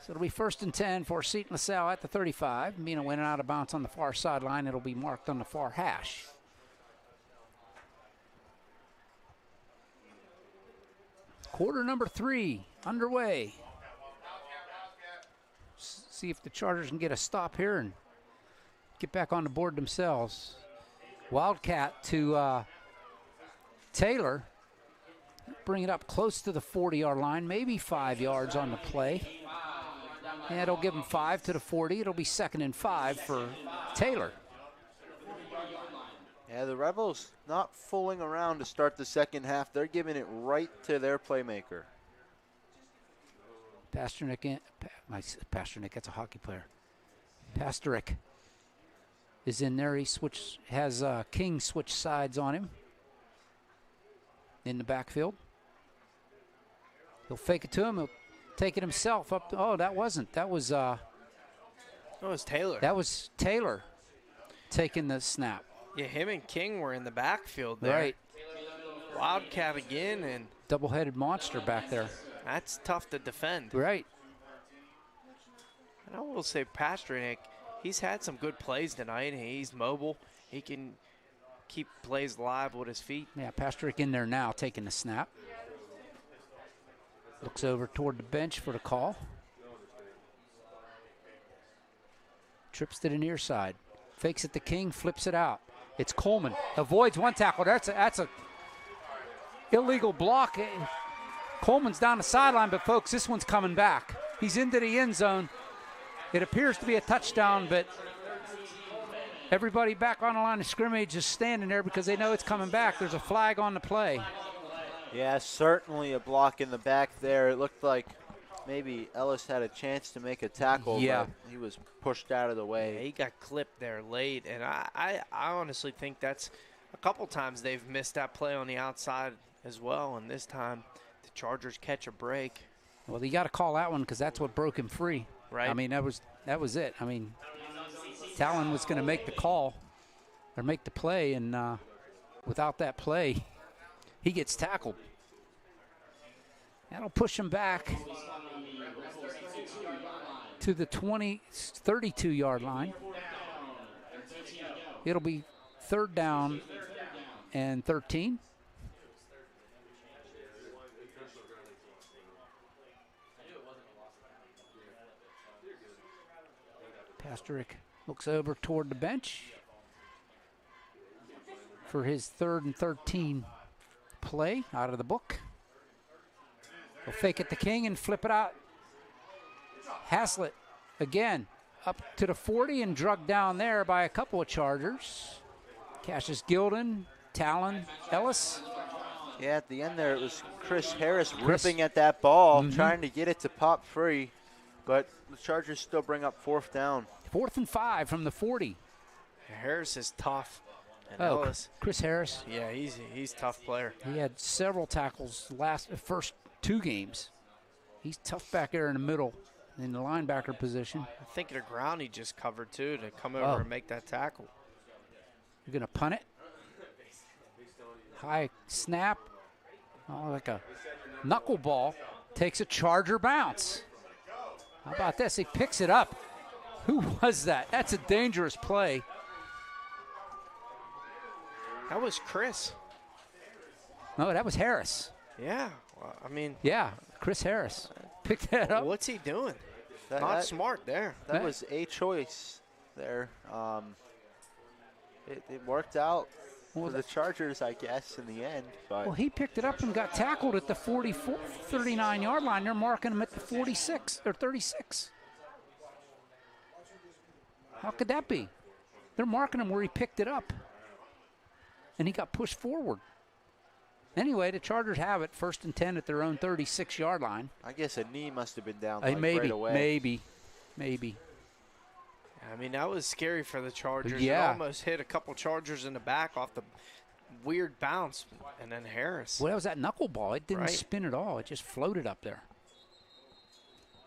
So it'll be 1st and 10 for Seton LaSalle at the 35. Mina went out of bounds on the far sideline. It'll be marked on the far hash. Quarter number 3 underway. See if the Chargers can get a stop here and get back on the board themselves. Wildcat to Taylor. Bring it up close to the 40-yard line, maybe 5 yards on the play. And it'll give him 5 to the 40. It'll be 2nd and 5 for Taylor. Yeah, the Rebels not fooling around to start the second half. They're giving it right to their playmaker. Pasternak, that's a hockey player. Pasternak is in there. He has King switch sides on him in the backfield. He'll fake it to him. He'll take it himself up. That was Taylor. That was Taylor taking the snap. Yeah, him and King were in the backfield there. Right. Wildcat again, and double-headed monster back there. That's tough to defend. Right. And I will say Pasternak, he's had some good plays tonight. He's mobile. He can keep plays alive with his feet. Yeah, Pasternak in there now taking the snap. Looks over toward the bench for the call. Trips to the near side. Fakes it to King, flips it out. It's Coleman. Avoids one tackle. That's a illegal block. Coleman's down the sideline, but folks, this one's coming back. He's into the end zone. It appears to be a touchdown, but everybody back on the line of scrimmage is standing there because they know it's coming back. There's a flag on the play. Yeah, certainly a block in the back there. It looked like maybe Ellis had a chance to make a tackle, but he was pushed out of the way. Yeah, he got clipped there late, and I honestly think that's a couple times they've missed that play on the outside as well, and this time the Chargers catch a break. Well, you got to call that one because that's what broke him free. Right. I mean, that was it. I mean, Talon was going to make the call or make the play, and without that play, he gets tackled. That'll push him back to the 32-yard line. It'll be 3rd down and 13. Pasternak looks over toward the bench for his 3rd and 13 play out of the book. He'll fake it to King and flip it out. Haslett again up to the 40 and drugged down there by a couple of Chargers. Cassius Gilden, Talon, Ellis. Yeah, at the end there it was Chris Harris ripping at that ball, trying to get it to pop free, but the Chargers still bring up 4th down. 4th and 5 from the 40. Harris is tough. And Ellis, Chris Harris. Yeah, he's a tough player. He had several tackles first 2 games. He's tough back there in the middle in the linebacker position. I think the ground he just covered too to come over and make that tackle. You're going to punt it. High snap. Like a knuckleball. Takes a Charger bounce. How about this? He picks it up. Who was that? That's a dangerous play. That was Chris. No, that was Harris. Yeah, well, I mean. Yeah, Chris Harris. Picked that up. What's he doing? Not smart there. That was a choice there. It worked out for the Chargers, I guess, in the end. But well, he picked it up and got tackled at the 39-yard line. They're marking him at the 46 or 36. How could that be? They're marking him where he picked it up. And he got pushed forward. Anyway, the Chargers have it 1st and 10 at their own 36-yard line. I guess a knee must have been down maybe, right away. Maybe. I mean, that was scary for the Chargers. Yeah. It almost hit a couple Chargers in the back off the weird bounce. And then Harris. Well, that was that knuckleball. It didn't spin at all. It just floated up there.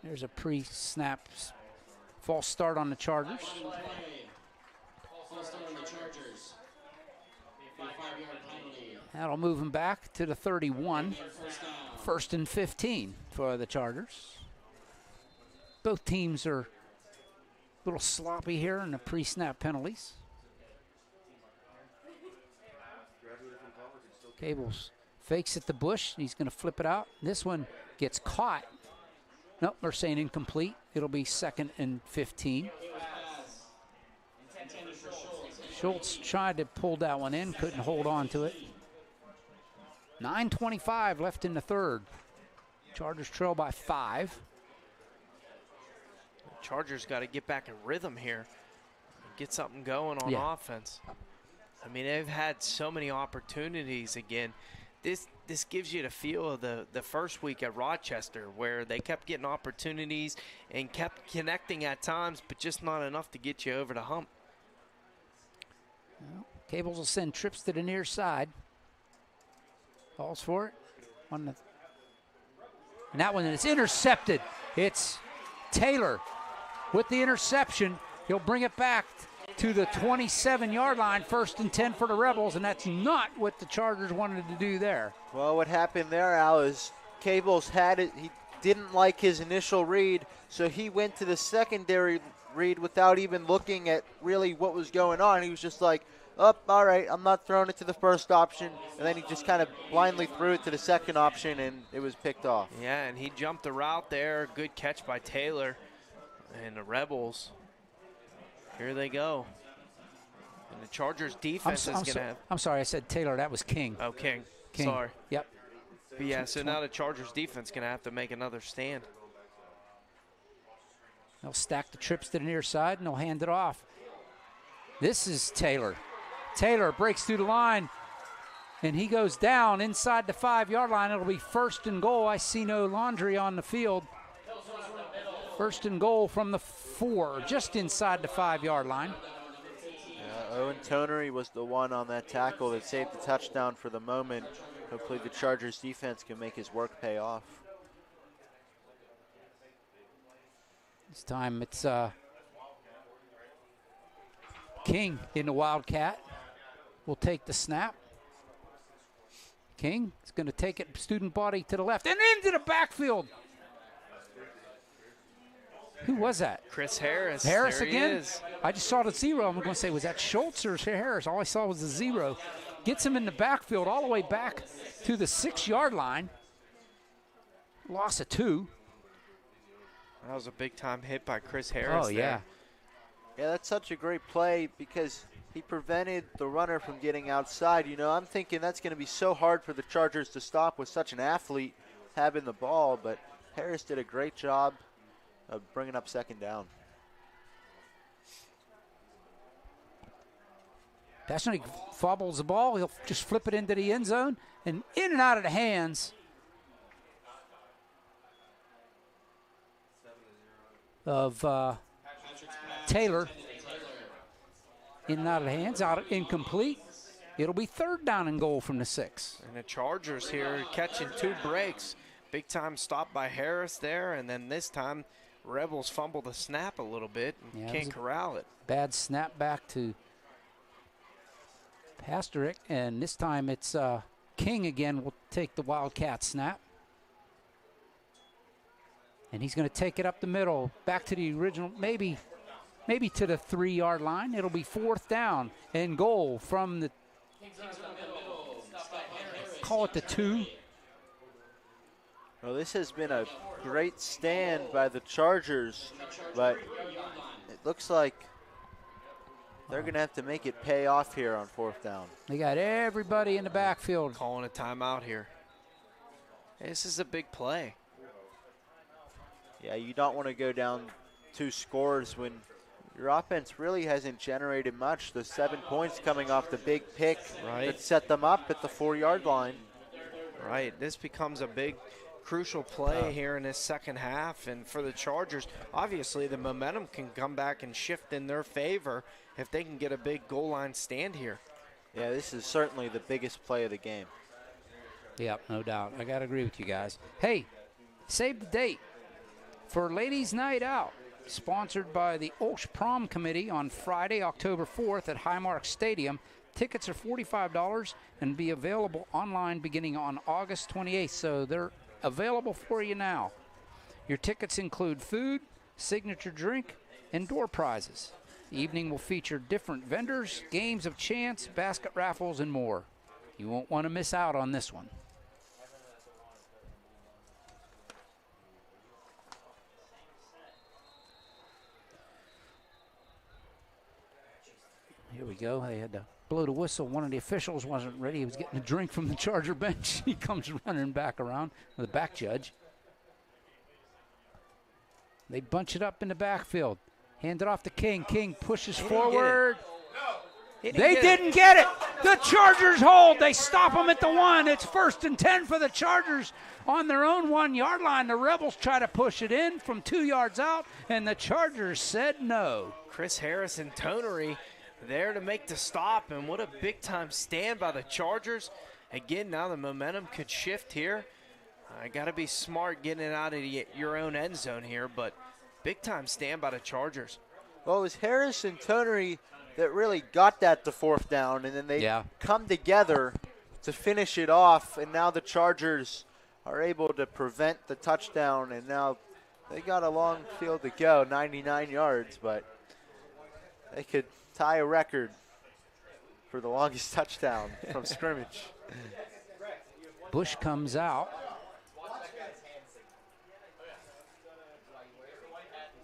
There's a pre-snap false start on the Chargers. False start on the Chargers. For a 5-yard penalty. That'll move them back to the 31. First down. 1st and 15 for the Chargers. Both teams are a little sloppy here in the pre-snap penalties. Cables fakes at the bush. He's going to flip it out. This one gets caught. Nope, they're saying incomplete. It'll be 2nd and 15. Schultz tried to pull that one in, couldn't hold on to it. 9:25 left in the third. Chargers trail by 5. Chargers got to get back in rhythm here, get something going on offense. I mean, they've had so many opportunities again. This gives you the feel of the first week at Rochester, where they kept getting opportunities and kept connecting at times, but just not enough to get you over the hump. Well, Cables will send trips to the near side. Calls for it. And that one is intercepted. It's Taylor with the interception. He'll bring it back to the 27-yard line, 1st and 10 for the Rebels, and that's not what the Chargers wanted to do there. Well, what happened there, Al, is Cables had it. He didn't like his initial read, so he went to the secondary read without even looking at really what was going on. He was just like, oh, all right, I'm not throwing it to the first option. And then he just kind of blindly threw it to the second option, and it was picked off. Yeah, and he jumped the route there. Good catch by Taylor. And the Rebels, here they go. And the Chargers defense is going to have. I'm sorry, I said Taylor. That was King. Oh, King. King. Sorry. Yep. But yeah, so now the Chargers defense going to have to make another stand. They'll stack the trips to the near side, and they'll hand it off. This is Taylor. Taylor breaks through the line, and he goes down inside the 5-yard line. It'll be 1st and goal. I see no laundry on the field. 1st and goal from the 4, just inside the 5-yard line. Yeah, Owen Tonery was the one on that tackle that saved the touchdown for the moment. Hopefully the Chargers defense can make his work pay off. This time it's King in the Wildcat will take the snap. King is going to take it student body to the left and into the backfield. Who was that? Chris Harris. Harris there again? He is. I just saw the 0. I'm going to say, was that Schultz or Harris? All I saw was the 0. Gets him in the backfield all the way back to the 6-yard line. Loss of 2. That was a big-time hit by Chris Harris. Oh, yeah. Yeah, that's such a great play because he prevented the runner from getting outside. You know, I'm thinking that's going to be so hard for the Chargers to stop with such an athlete having the ball, but Harris did a great job of bringing up 2nd down. Passionate fumbles the ball. He'll just flip it into the end zone and in and out of the hands of Taylor. In and out of the hands, incomplete. It'll be 3rd down and goal from the 6. And the Chargers here catching 2 breaks. Big time stop by Harris there, and then this time Rebels fumble the snap a little bit and can't corral it. Bad snap back to Pastorick, and this time it's King again will take the Wildcat snap. And he's going to take it up the middle, back to the original, maybe to the 3-yard line. It'll be 4th down and goal from the, call it the 2. Well, this has been a great stand by the Chargers, but it looks like they're going to have to make it pay off here on 4th down. They got everybody in the backfield. Calling a timeout here. This is a big play. Yeah, you don't want to go down 2 scores when your offense really hasn't generated much. The 7 points coming off the big pick that set them up at the 4-yard line. Right, this becomes a big crucial play here in this second half, and for the Chargers, obviously the momentum can come back and shift in their favor if they can get a big goal line stand here. Yeah, this is certainly the biggest play of the game. Yep, no doubt. I got to agree with you guys. Hey, save the date. for Ladies Night Out, sponsored by the OLSH Prom Committee on Friday, October 4th at Highmark Stadium. Tickets are $45 and be available online beginning on August 28th, so they're available for you now. Your tickets include food, signature drink, and door prizes. The evening will feature different vendors, games of chance, basket raffles, and more. You won't want to miss out on this one. Here we go. They had to blow the whistle. One of the officials wasn't ready. He was getting a drink from the Charger bench. He comes running back around, the back judge. They bunch it up in the backfield. Hand it off to King. King pushes forward. They didn't get it. The Chargers hold. They stop them at the 1. It's 1st and 10 for the Chargers on their own 1-yard line. The Rebels try to push it in from 2 yards out, and the Chargers said no. Chris Harris and Tonery there to make the stop, and what a big-time stand by the Chargers. Again, now the momentum could shift here. I got to be smart getting it out of your own end zone here, but big-time stand by the Chargers. Well, it was Harris and Tonery that really got that to 4th down, and then they come together to finish it off, and now the Chargers are able to prevent the touchdown, and now they got a long field to go, 99 yards, but they could tie a record for the longest touchdown from scrimmage. Bush comes out.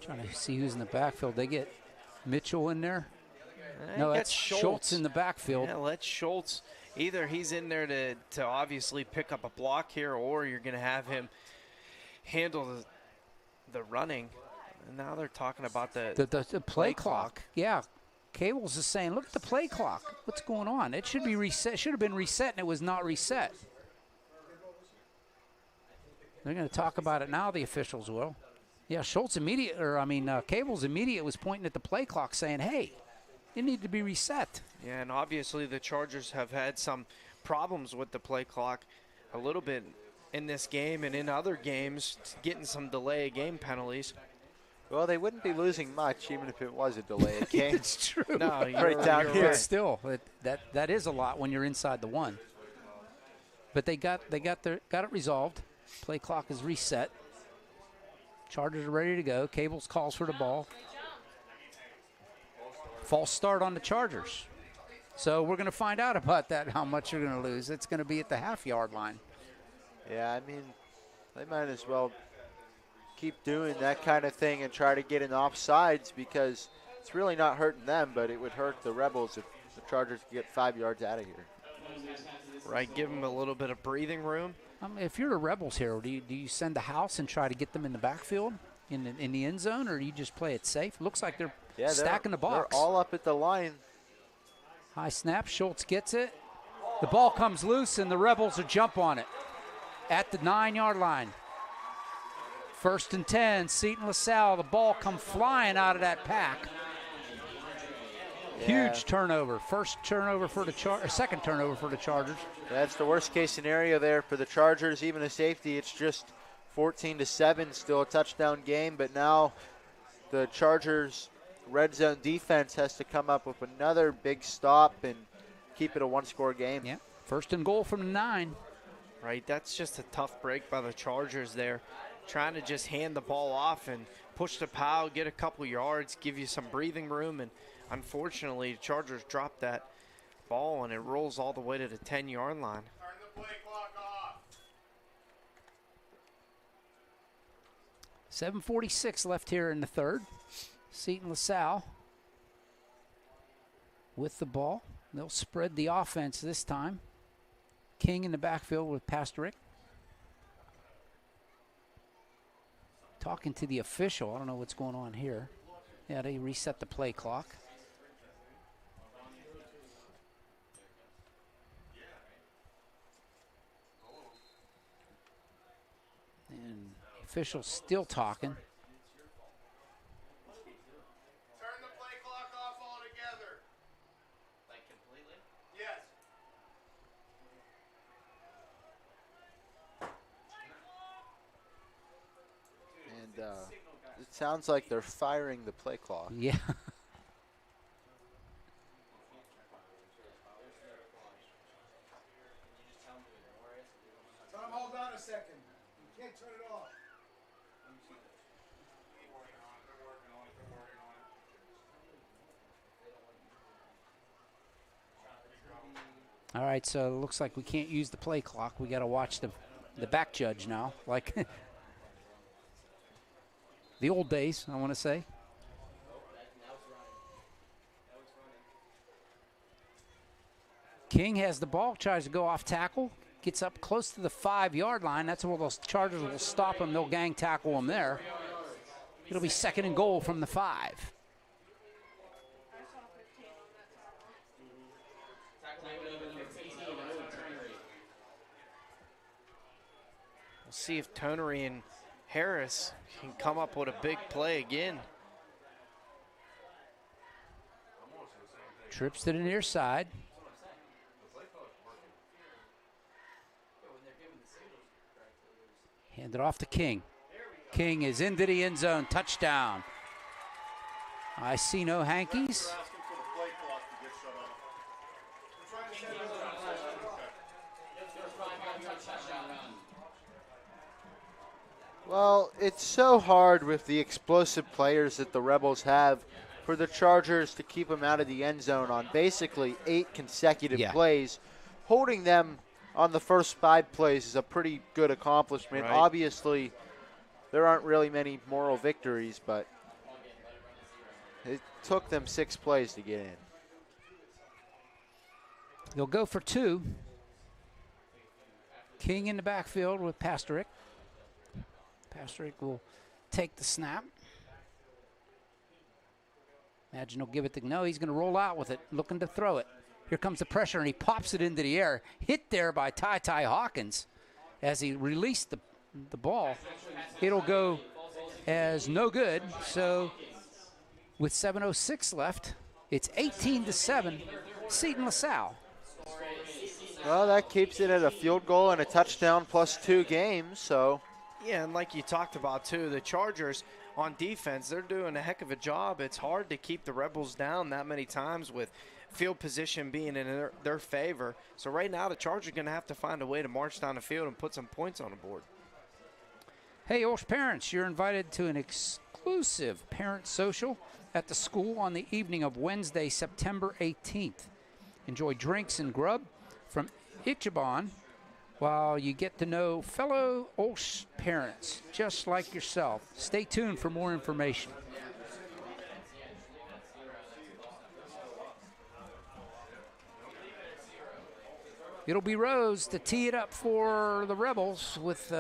Trying to see who's in the backfield. They get Mitchell in there. No, that's Schultz in the backfield. Yeah, let Schultz. Either he's in there to obviously pick up a block here, or you're going to have him handle the running. And now they're talking about the play clock. Yeah, Cables is saying, look at the play clock. What's going on? It should be reset. Should have been reset, and it was not reset. They're going to talk about it now. The officials will. Yeah, Cables immediate was pointing at the play clock, saying, "Hey, it needed to be reset." Yeah, and obviously the Chargers have had some problems with the play clock a little bit in this game and in other games, getting some delay game penalties. Well, they wouldn't be losing much even if it was a delay game. It's true. No, right down here. But still, that is a lot when you're inside the 1. But they got it resolved. Play clock is reset. Chargers are ready to go. Cables calls for the ball. False start on the Chargers. So we're going to find out about that, how much you're going to lose. It's going to be at the half-yard line. Yeah, I mean, they might as well keep doing that kind of thing and try to get in offsides, because it's really not hurting them, but it would hurt the Rebels if the Chargers could get 5 yards out of here. Right, give them a little bit of breathing room. If you're the Rebels here, do you send the house and try to get them in the backfield, in the end zone, or do you just play it safe? Looks like they're stacking the box. They're all up at the line. High snap. Schultz gets it. The ball comes loose, and the Rebels will jump on it at the 9-yard line. 1st and 10. Seton LaSalle. The ball come flying out of that pack. Yeah. Huge turnover. Second turnover for the Chargers. That's the worst case scenario there for the Chargers. Even a safety, it's just 14-7, still a touchdown game. But now the Chargers' red zone defense has to come up with another big stop and keep it a 1-score game. Yeah. 1st and goal from the 9. Right, that's just a tough break by the Chargers there. Trying to just hand the ball off and push the pile, get a couple yards, give you some breathing room, and unfortunately, the Chargers dropped that ball, and it rolls all the way to the 10-yard line. Turn the play clock off. 7:46 left here in the 3rd. Seton LaSalle with the ball. They'll spread the offense this time. King in the backfield with Pastorick. Talking to the official. I don't know what's going on here. Yeah, they reset the play clock. And the official's still talking. Turn the play clock off altogether. Like completely? Yes. And it sounds like they're firing the play clock. Yeah. Tell them hold on a second. You can't turn it off. All right, so it looks like we can't use the play clock. We got to watch the back judge now, like the old days, I want to say. King has the ball, tries to go off tackle, gets up close to the 5-yard line. That's where those Chargers will stop him. They'll gang tackle him there. It'll be 2nd and goal from the 5. We'll see if Tonery and Harris can come up with a big play again. Trips to the near side. Hand it off to King. King is into the end zone. Touchdown. I see no hankies. Well, it's so hard with the explosive players that the Rebels have for the Chargers to keep them out of the end zone on basically 8 consecutive plays. Holding them on the first 5 plays is a pretty good accomplishment. Right. Obviously, there aren't really many moral victories, but it took them 6 plays to get in. They'll go for 2. King in the backfield with Pasterik. Pasterik will take the snap. Imagine he'll give it to, no, he's going to roll out with it, looking to throw it. Here comes the pressure, and he pops it into the air. Hit there by Ty Hawkins as he released the ball. It'll go as no good. So with 7:06 left, it's 18-7, Seton LaSalle. Well, that keeps it at a field goal and a touchdown plus 2 games, so. Yeah, and like you talked about, too, the Chargers on defense, they're doing a heck of a job. It's hard to keep the Rebels down that many times with field position being in their favor. So right now the Chargers are going to have to find a way to march down the field and put some points on the board. Hey, OLSH parents, you're invited to an exclusive parent social at the school on the evening of Wednesday, September 18th. Enjoy drinks and grub from Ichiban while you get to know fellow OLSH parents just like yourself. Stay tuned for more information. It'll be Rose to tee it up for the Rebels with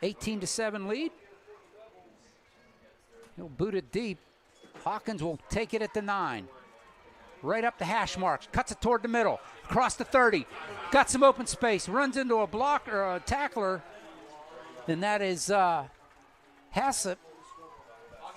18-7 lead. He'll boot it deep. Hawkins will take it at the 9. Right up the hash marks, cuts it toward the middle, across the 30, got some open space, runs into a blocker, or a tackler, and that is Hassett,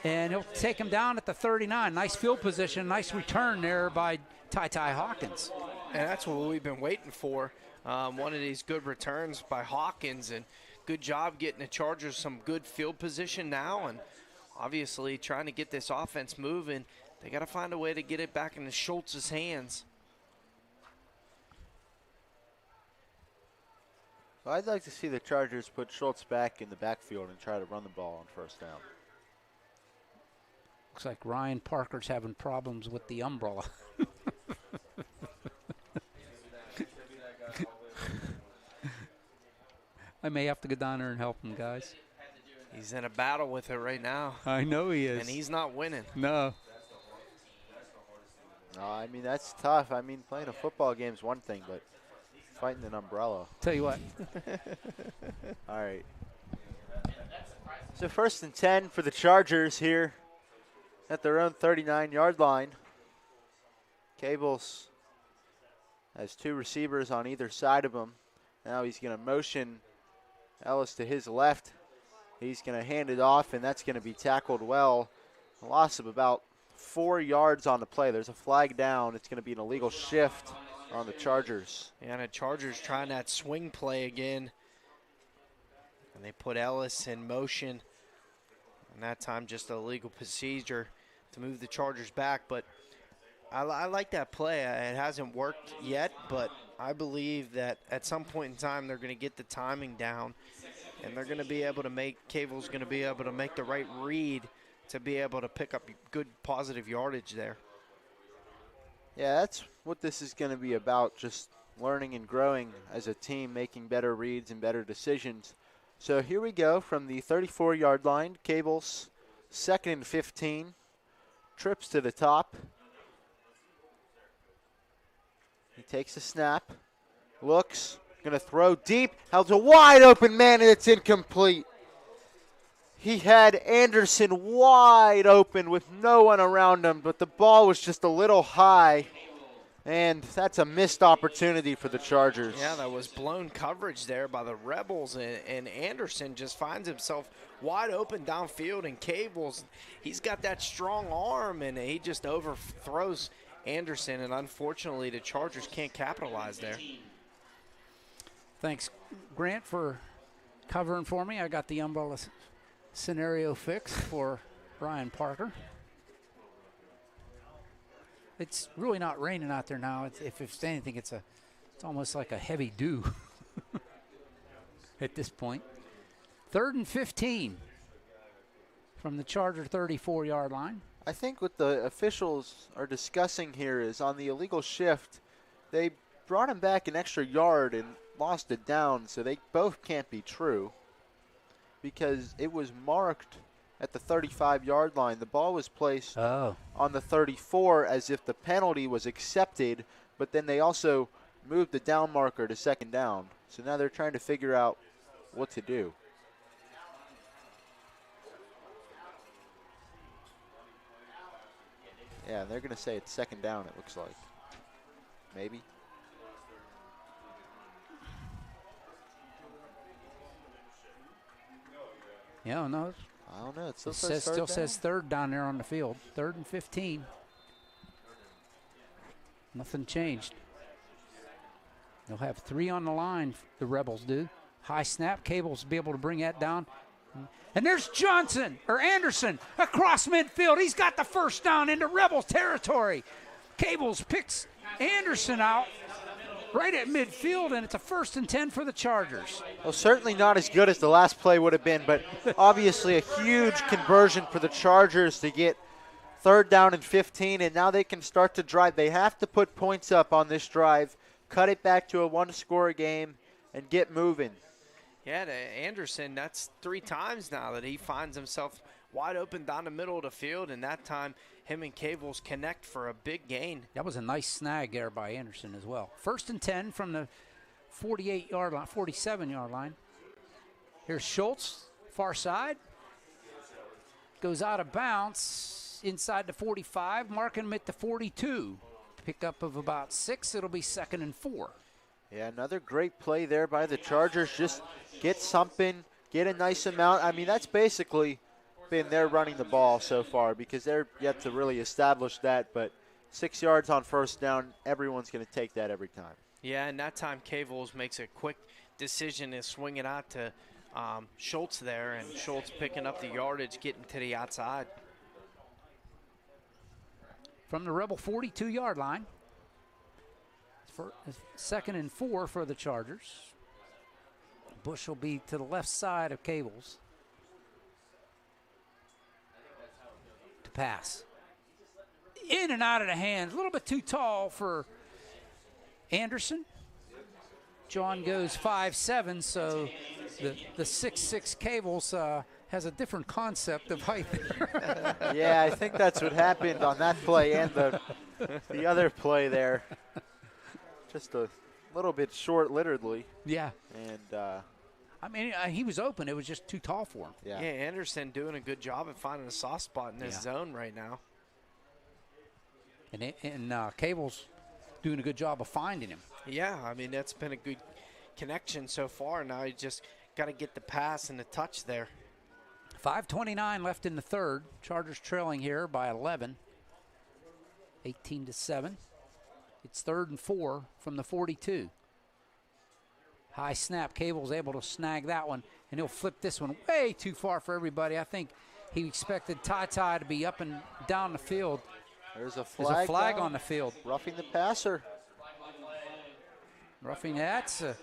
and he'll take him down at the 39. Nice field position, nice return there by Ty Hawkins. And that's what we've been waiting for, one of these good returns by Hawkins, and good job getting the Chargers some good field position now, and obviously trying to get this offense moving. They got to find a way to get it back into Schultz's hands. Well, I'd like to see the Chargers put Schultz back in the backfield and try to run the ball on first down. Looks like Ryan Parker's having problems with the umbrella. I may have to go down there and help him, guys. He's in a battle with it right now. I know he is. And he's not winning. No. No, I mean, that's tough. I mean, playing a football game is one thing, but fighting an umbrella. Tell you what. All right. So 1st and 10 for the Chargers here at their own 39-yard line. Cables has 2 receivers on either side of him. Now he's going to motion Ellis to his left. He's going to hand it off, and that's going to be tackled well. A loss of about 4 yards on the play. There's a flag down. It's going to be an illegal shift on the Chargers. And the Chargers trying that swing play again. And they put Ellis in motion. And that time just a legal procedure to move the Chargers back. But I like that play. It hasn't worked yet, but I believe that at some point in time they're going to get the timing down, and they're going to be able to Cable's going to be able to make the right read to be able to pick up good positive yardage there. Yeah, that's what this is going to be about, just learning and growing as a team, making better reads and better decisions. So here we go from the 34-yard line. Cable's 2nd and 15. Trips to the top. He takes a snap, looks, going to throw deep, held a wide open man, and it's incomplete. He had Anderson wide open with no one around him, but the ball was just a little high, and that's a missed opportunity for the Chargers. Yeah, that was blown coverage there by the Rebels, and Anderson just finds himself wide open downfield, and Cables, he's got that strong arm, and he just overthrows Anderson, and unfortunately the Chargers can't capitalize there. Thanks, Grant, for covering for me. I got the umbrella scenario fixed for Brian Parker. It's really not raining out there now. If it's anything, it's almost like a heavy dew at this point. 3rd and 15 from the Charger 34-yard line. I think what the officials are discussing here is on the illegal shift, they brought him back an extra yard and lost it down, so they both can't be true because it was marked at the 35-yard line. The ball was placed on the 34 as if the penalty was accepted, but then they also moved the down marker to 2nd down. So now they're trying to figure out what to do. Yeah, they're going to say it's 2nd down, it looks like. Maybe. Yeah, no. I don't know. It still says 3rd down there on the field. 3rd and 15. Nothing changed. They'll have 3 on the line, the Rebels do. High snap. Cables will be able to bring that down. And there's Anderson across midfield. He's got the 1st down into Rebels territory. Cables picks Anderson out right at midfield, and it's a 1st and 10 for the Chargers. Well, certainly not as good as the last play would have been, but obviously a huge conversion for the Chargers to get 3rd down and 15, and now they can start to drive. They have to put points up on this drive, cut it back to a 1-score game, and get moving. Yeah, to Anderson, that's 3 times now that he finds himself wide open down the middle of the field, and that time him and Cables connect for a big gain. That was a nice snag there by Anderson as well. 1st and 10 from the 48-yard line, 47-yard line. Here's Schultz, far side. Goes out of bounds inside the 45, marking him at the 42. Pickup of about 6. It'll be 2nd and 4. Yeah, another great play there by the Chargers. Just get something, get a nice amount. I mean, that's basically been their running the ball so far because they're yet to really establish that. But 6 yards on 1st down, everyone's going to take that every time. Yeah, and that time Cables makes a quick decision to swing it out to Schultz there, and Schultz picking up the yardage, getting to the outside. From the Rebel 42-yard line. 2nd and 4 for the Chargers. Bush will be to the left side of Cables. To pass. In and out of the hands. A little bit too tall for Anderson. John goes 5'7", so the 6'6" Cables has a different concept of height there. Yeah, I think that's what happened on that play and the other play there. Just a little bit short, literally. Yeah. And I mean, he was open. It was just too tall for him. Yeah, Anderson doing a good job of finding a soft spot in his zone right now. And Cable's doing a good job of finding him. Yeah, I mean, that's been a good connection so far. Now you just got to get the pass and the touch there. 5:29 left in the 3rd. Chargers trailing here by 11. 18-7. It's 3rd and 4 from the 42. High snap. Cable's able to snag that one. and he'll flip this one way too far for everybody. I think he expected Ty to be up and down the field. There's a There's a flag down. on the field. Roughing the passer. Roughing, that's a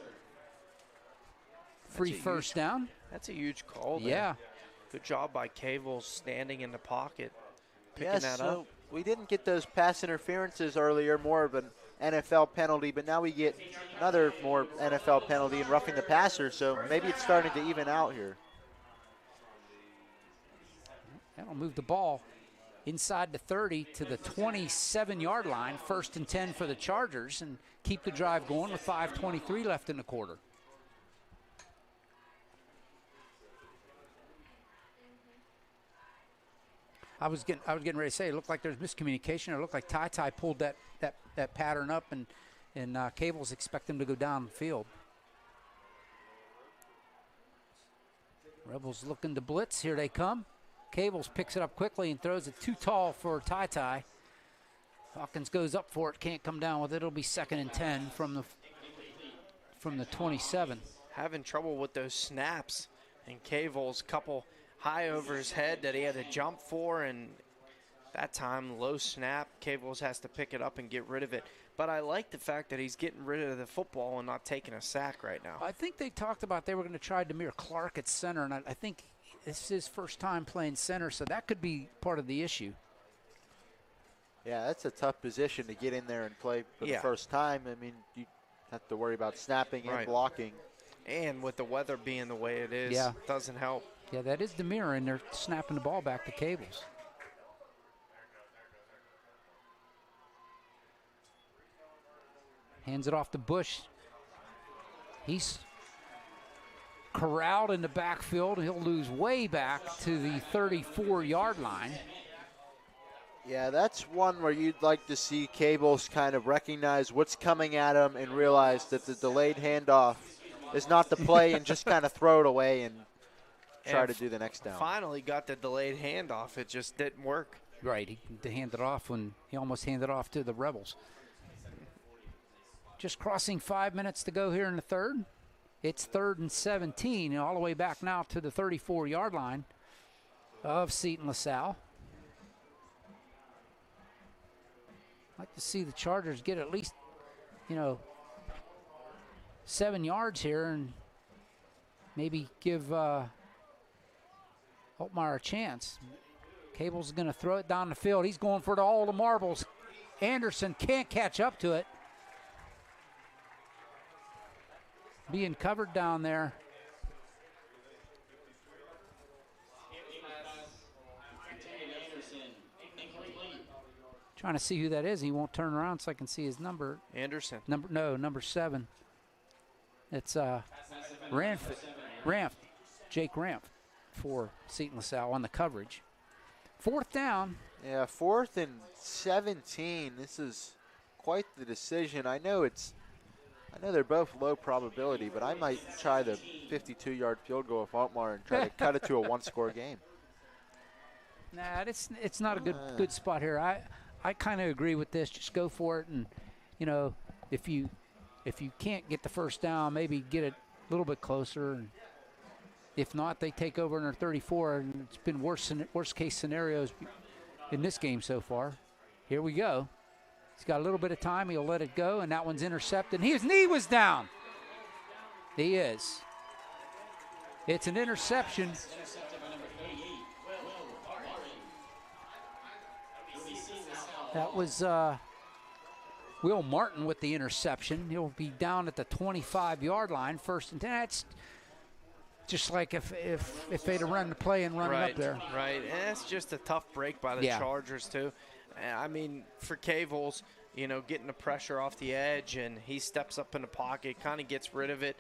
free first down. That's a huge call there. Yeah. Good job by Cavels standing in the pocket, picking that so up. we didn't get those pass interferences earlier, more of an NFL penalty, but now we get another more NFL penalty in roughing the passer, so maybe it's starting to even out here. That'll move the ball inside the 30 to the 27-yard line, 1st and 10 for the Chargers, and keep the drive going with 5:23 left in the quarter. I was getting ready to say it looked like there's miscommunication. It looked like Ty pulled that pattern up, and Cavels expect him to go down the field. Rebels looking to blitz. Here they come. Cavels picks it up quickly and throws it too tall for Ty. Hawkins goes up for it, can't come down with it. It'll be 2nd and 10 from the 27. Having trouble with those snaps, and Cavels couple high over his head that he had to jump for, and that time low snap. Cavels has to pick it up and get rid of it. But I like the fact that he's getting rid of the football and not taking a sack right now. I think they talked about they were going to try Demir Clark at center, and I think this is his first time playing center, so that could be part of the issue. Yeah, that's a tough position to get in there and play for the first time. I mean, you have to worry about snapping and blocking. And with the weather being the way it is, doesn't help. Yeah, that is Demir, and they're snapping the ball back to Cavels. Hands it off to Bush. He's corralled in the backfield, and he'll lose way back to the 34-yard line. Yeah, that's one where you'd like to see Cavels kind of recognize what's coming at him and realize that the delayed handoff is not the play and just kind of throw it away and try to do the next down. Finally got the delayed handoff. It just didn't work. Right, he handed it off when he almost handed off to the Rebels. Just crossing 5 minutes to go here in the third. It's 3rd and 17, and all the way back now to the 34-yard line of Seton LaSalle. I'd like to see the Chargers get at least, 7 yards here and maybe give Holtmeyer a chance. Cable's is going to throw it down the field. He's going for all the marbles. Anderson can't catch up to it. Being covered down there. Trying to see who that is. He won't turn around so I can see his number. Anderson. Number 7. It's Ramp. Jake Ramp for Seton LaSalle on the coverage. 4th down. Yeah, 4th and 17. This is quite the decision. I know they're both low probability, but I might try the 52-yard field goal with Altmaier and try to cut it to a one-score game. Nah, it's not a good spot here. I kind of agree with this. Just go for it, and if you can't get the first down, maybe get it a little bit closer. And if not, they take over in their 34, and it's been worst case scenarios in this game so far. Here we go. He's got a little bit of time. He'll let it go, and that one's intercepted. His knee was down. He is. It's an interception. That was Will Martin with the interception. He'll be down at the 25-yard line, 1st and 10. That's just like if they'd have run the play and run it up there. Right, and that's just a tough break by the Chargers, too. I mean, for Cavels, getting the pressure off the edge, and he steps up in the pocket, kind of gets rid of it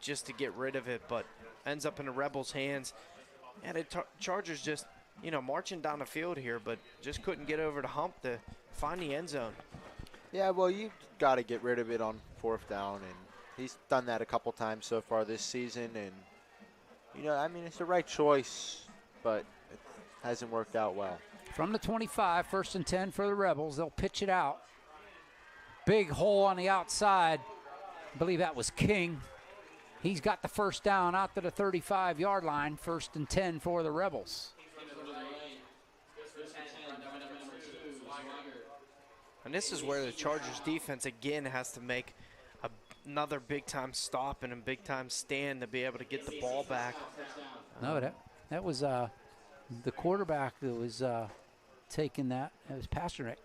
just to get rid of it, but ends up in the Rebels' hands. And the Chargers just, marching down the field here, but just couldn't get over the hump to find the end zone. Yeah, well, you've got to get rid of it on 4th down, and he's done that a couple times so far this season. And, it's the right choice, but it hasn't worked out well. From the 25, 1st and 10 for the Rebels. They'll pitch it out. Big hole on the outside. I believe that was King. He's got the first down out to the 35-yard line, 1st and 10 for the Rebels. And this is where the Chargers defense again has to make another big-time stop and a big-time stand to be able to get the ball back. No, that was the quarterback that was taking that. That was Pasternak.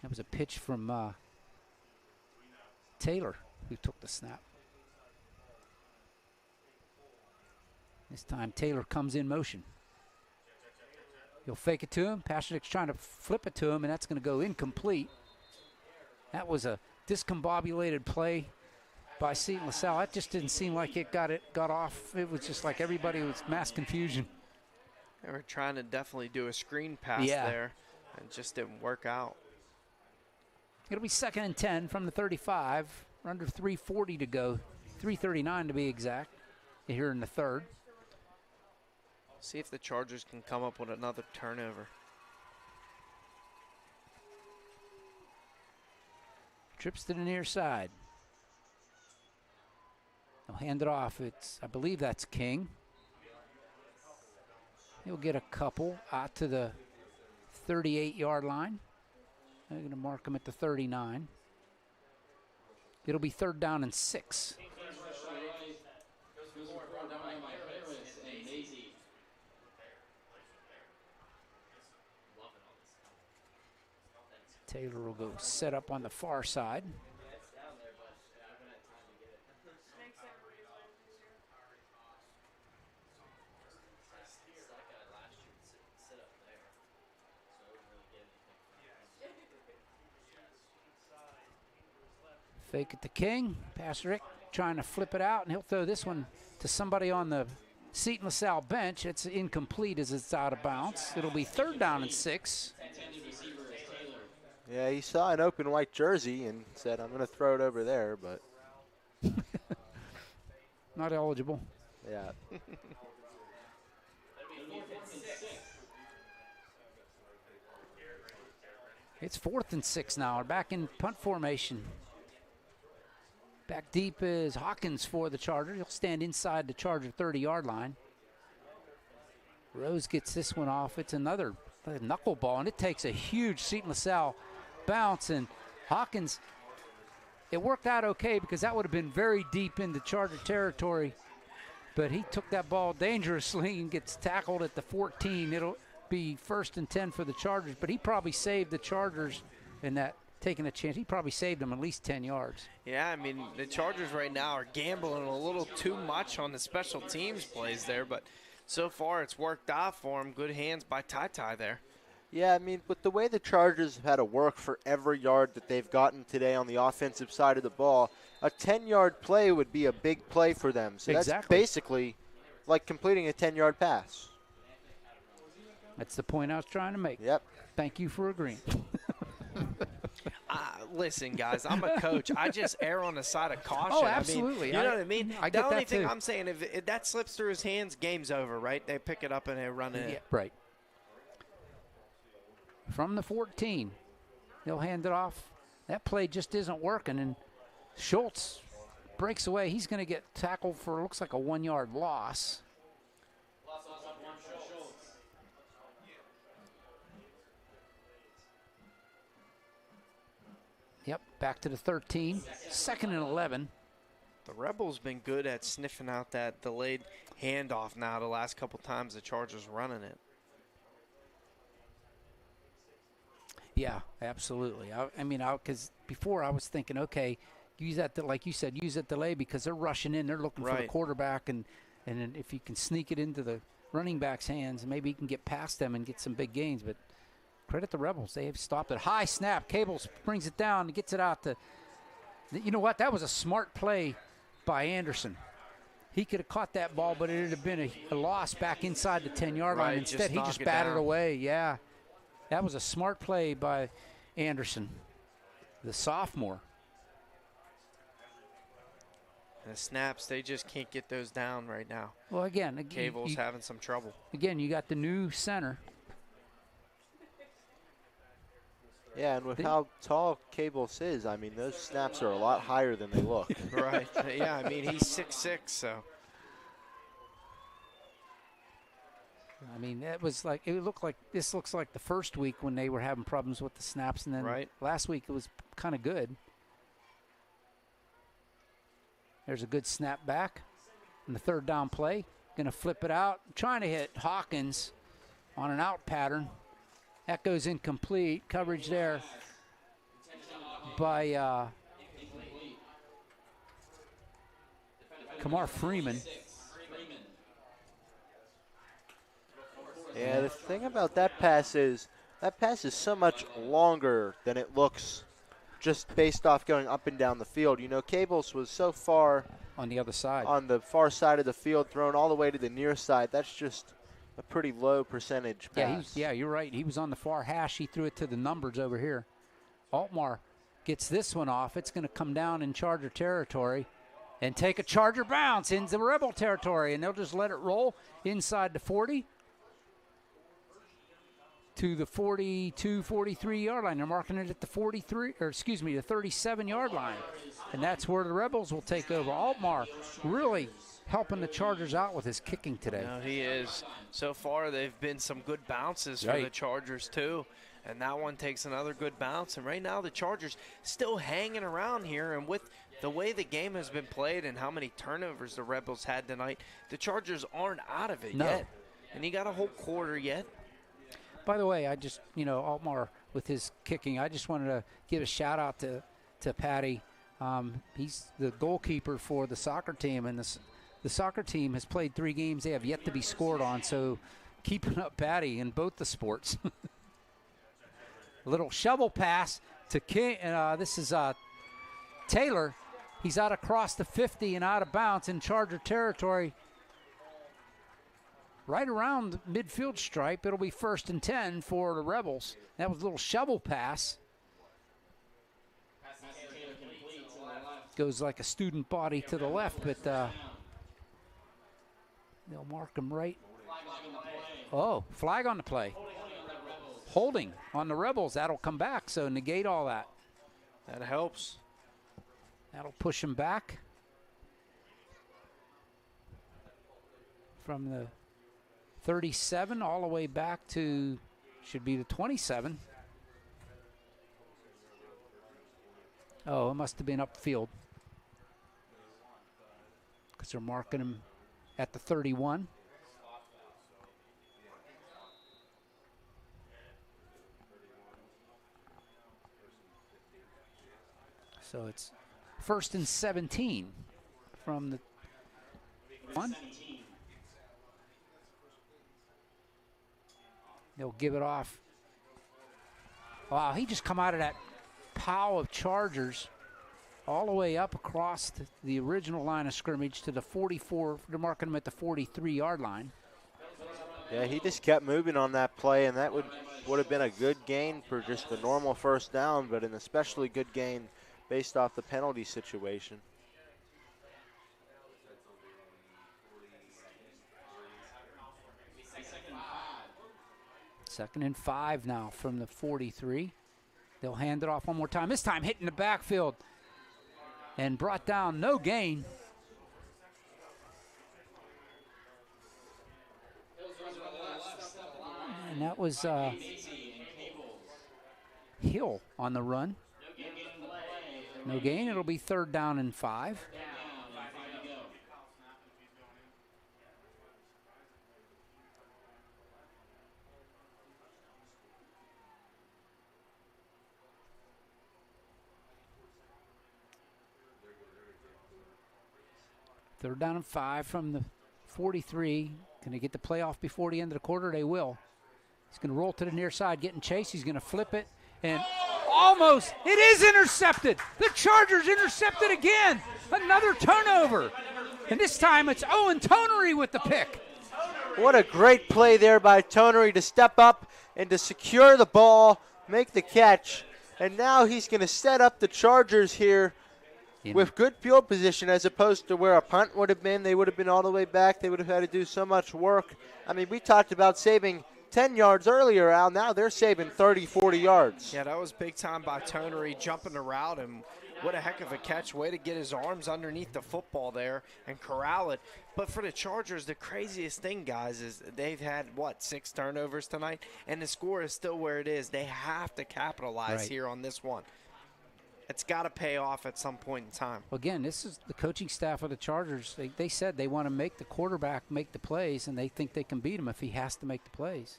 That was a pitch from Taylor, who took the snap. This time Taylor comes in motion. He'll fake it to him. Pasternak's trying to flip it to him, and that's going to go incomplete. That was a discombobulated play by Seton LaSalle. That just didn't seem like it got off. It was just like everybody was mass confusion. They were trying to definitely do a screen pass there, and it just didn't work out. It'll be 2nd and 10 from the 35. We're under 3:40 to go, 3:39 to be exact, here in the 3rd. See if the Chargers can come up with another turnover. Trips to the near side. They'll hand it off. I believe that's King. He'll get a couple out to the 38-yard line. They're going to mark him at the 39. It'll be 3rd down and 6. Taylor will go set up on the far side. Fake it to King. Pasternak trying to flip it out, and he'll throw this one to somebody on the Seton LaSalle bench. It's incomplete as it's out of bounds. It'll be 3rd down and 6. Yeah, he saw an open white jersey and said, I'm going to throw it over there, but. Not eligible. Yeah. It's 4th and 6 now. We're back in punt formation. Back deep is Hawkins for the Chargers. He'll stand inside the Charger 30-yard line. Rose gets this one off. It's another knuckleball, and it takes a huge Seton LaSalle bounce, and Hawkins, it worked out okay because that would have been very deep into Charger territory, but he took that ball dangerously and gets tackled at the 14. It'll be 1st and 10 for the Chargers, but he probably saved the Chargers in that, taking a chance. He probably saved them at least 10 yards. Yeah, I mean, the Chargers right now are gambling a little too much on the special teams plays there, but so far it's worked out for him. Good hands by Ty there. Yeah, I mean, with the way the Chargers have had to work for every yard that they've gotten today on the offensive side of the ball, a 10-yard play would be a big play for them. So that's basically like completing a 10-yard pass. That's the point I was trying to make. Yep. Thank you for agreeing. Listen, guys, I'm a coach. I just err on the side of caution. Oh, absolutely. I mean, you know what I mean? I get the only that thing too. I'm saying, if that slips through his hands, game's over, right? They pick it up and they run it in. Right. From the 14, they'll hand it off. That play just isn't working, and Schultz breaks away. He's going to get tackled for, looks like a 1-yard loss. Yep, back to the 13. 2nd and 11. The Rebels been good at sniffing out that delayed handoff now the last couple times the Chargers running it. Yeah, absolutely. I mean, because before I was thinking, okay, use that, like you said, use that delay because they're rushing in. They're looking for the quarterback, and then if you can sneak it into the running back's hands, maybe you can get past them and get some big gains. But credit the Rebels. They have stopped it. High snap. Cables brings it down and gets it out to, you know what? That was a smart play by Anderson. He could have caught that ball, but it would have been a loss back inside the 10-yard line. Instead, he just batted away. Yeah. That was a smart play by Anderson, the sophomore. And the snaps, they just can't get those down right now. Well, again Cable's having some trouble. Again, you got the new center. Yeah, and with how tall Cables is, I mean, those snaps are a lot higher than they look. Right. Yeah, I mean, he's 6'6", so. I mean, it looked like this looks like the first week when they were having problems with the snaps, and then last week it was kind of good. There's a good snap back in the third down play. Going to flip it out, trying to hit Hawkins on an out pattern. That goes incomplete. Coverage there by Kamar Freeman. Yeah, the thing about that pass is so much longer than it looks just based off going up and down the field. You know, Cables was so far on the other side, on the far side of the field, thrown all the way to the near side. That's just a pretty low percentage pass. Yeah, you're right. He was on the far hash. He threw it to the numbers over here. Altmar gets this one off. It's going to come down in Charger territory and take a Charger bounce into Rebel territory, and they'll just let it roll inside the 40 to the 42, 43-yard line. They're marking it at the 37-yard line, and that's where the Rebels will take over. Altmar really helping the Chargers out with his kicking today. No, he is. So far, they've been some good bounces for the Chargers, too. And that one takes another good bounce. And right now, the Chargers still hanging around here. And with the way the game has been played and how many turnovers the Rebels had tonight, the Chargers aren't out of it yet. And you got a whole quarter yet. By the way, I just, Altmar with his kicking, I just wanted to give a shout-out to Patty. He's the goalkeeper for the soccer team, and the soccer team has played 3 games. They have yet to be scored on, so keeping up Patty in both the sports. A little shovel pass to King. This is Taylor. He's out across the 50 and out of bounds in Charger territory. Right around the midfield stripe. It'll be 1st and 10 for the Rebels. That was a little shovel pass. Goes like a student body to the left, but they'll mark him right. Oh, flag on the play. Holding on the Rebels. That'll come back, so negate all that. That helps. That'll push him back from the 37 all the way back to, should be the 27. Oh, it must have been upfield because they're marking him at the 31. So it's 1st and 17 from the 1. They'll give it off. Wow, he just come out of that pile of Chargers all the way up across the original line of scrimmage to the 44. They're marking him at the 43-yard line. Yeah, he just kept moving on that play, and that would have been a good gain for just a normal first down, but an especially good gain based off the penalty situation. Second and 5 now from the 43. They'll hand it off one more time. This time hitting the backfield and brought down, no gain. And that was Hill on the run. No gain. It'll be 3rd down and 5. Third down and 5 from the 43. Can they get the play off before the end of the quarter? They will. He's going to roll to the near side, getting chased. He's going to flip it, and almost, it is intercepted. The Chargers intercepted again. Another turnover. And this time it's Owen Tonery with the pick. What a great play there by Tonery to step up and to secure the ball, make the catch. And now he's going to set up the Chargers here with good field position, as opposed to where a punt would have been. They would have been all the way back. They would have had to do so much work. I mean, we talked about saving 10 yards earlier, Al. Now they're saving 30, 40 yards. Yeah, that was big time by Tonery jumping the route, and what a heck of a catch. Way to get his arms underneath the football there and corral it. But for the Chargers, the craziest thing, guys, is they've had, 6 turnovers tonight, and the score is still where it is. They have to capitalize here on this one. It's got to pay off at some point in time. Well, again, this is the coaching staff of the Chargers. They said they want to make the quarterback make the plays, and they think they can beat him if he has to make the plays.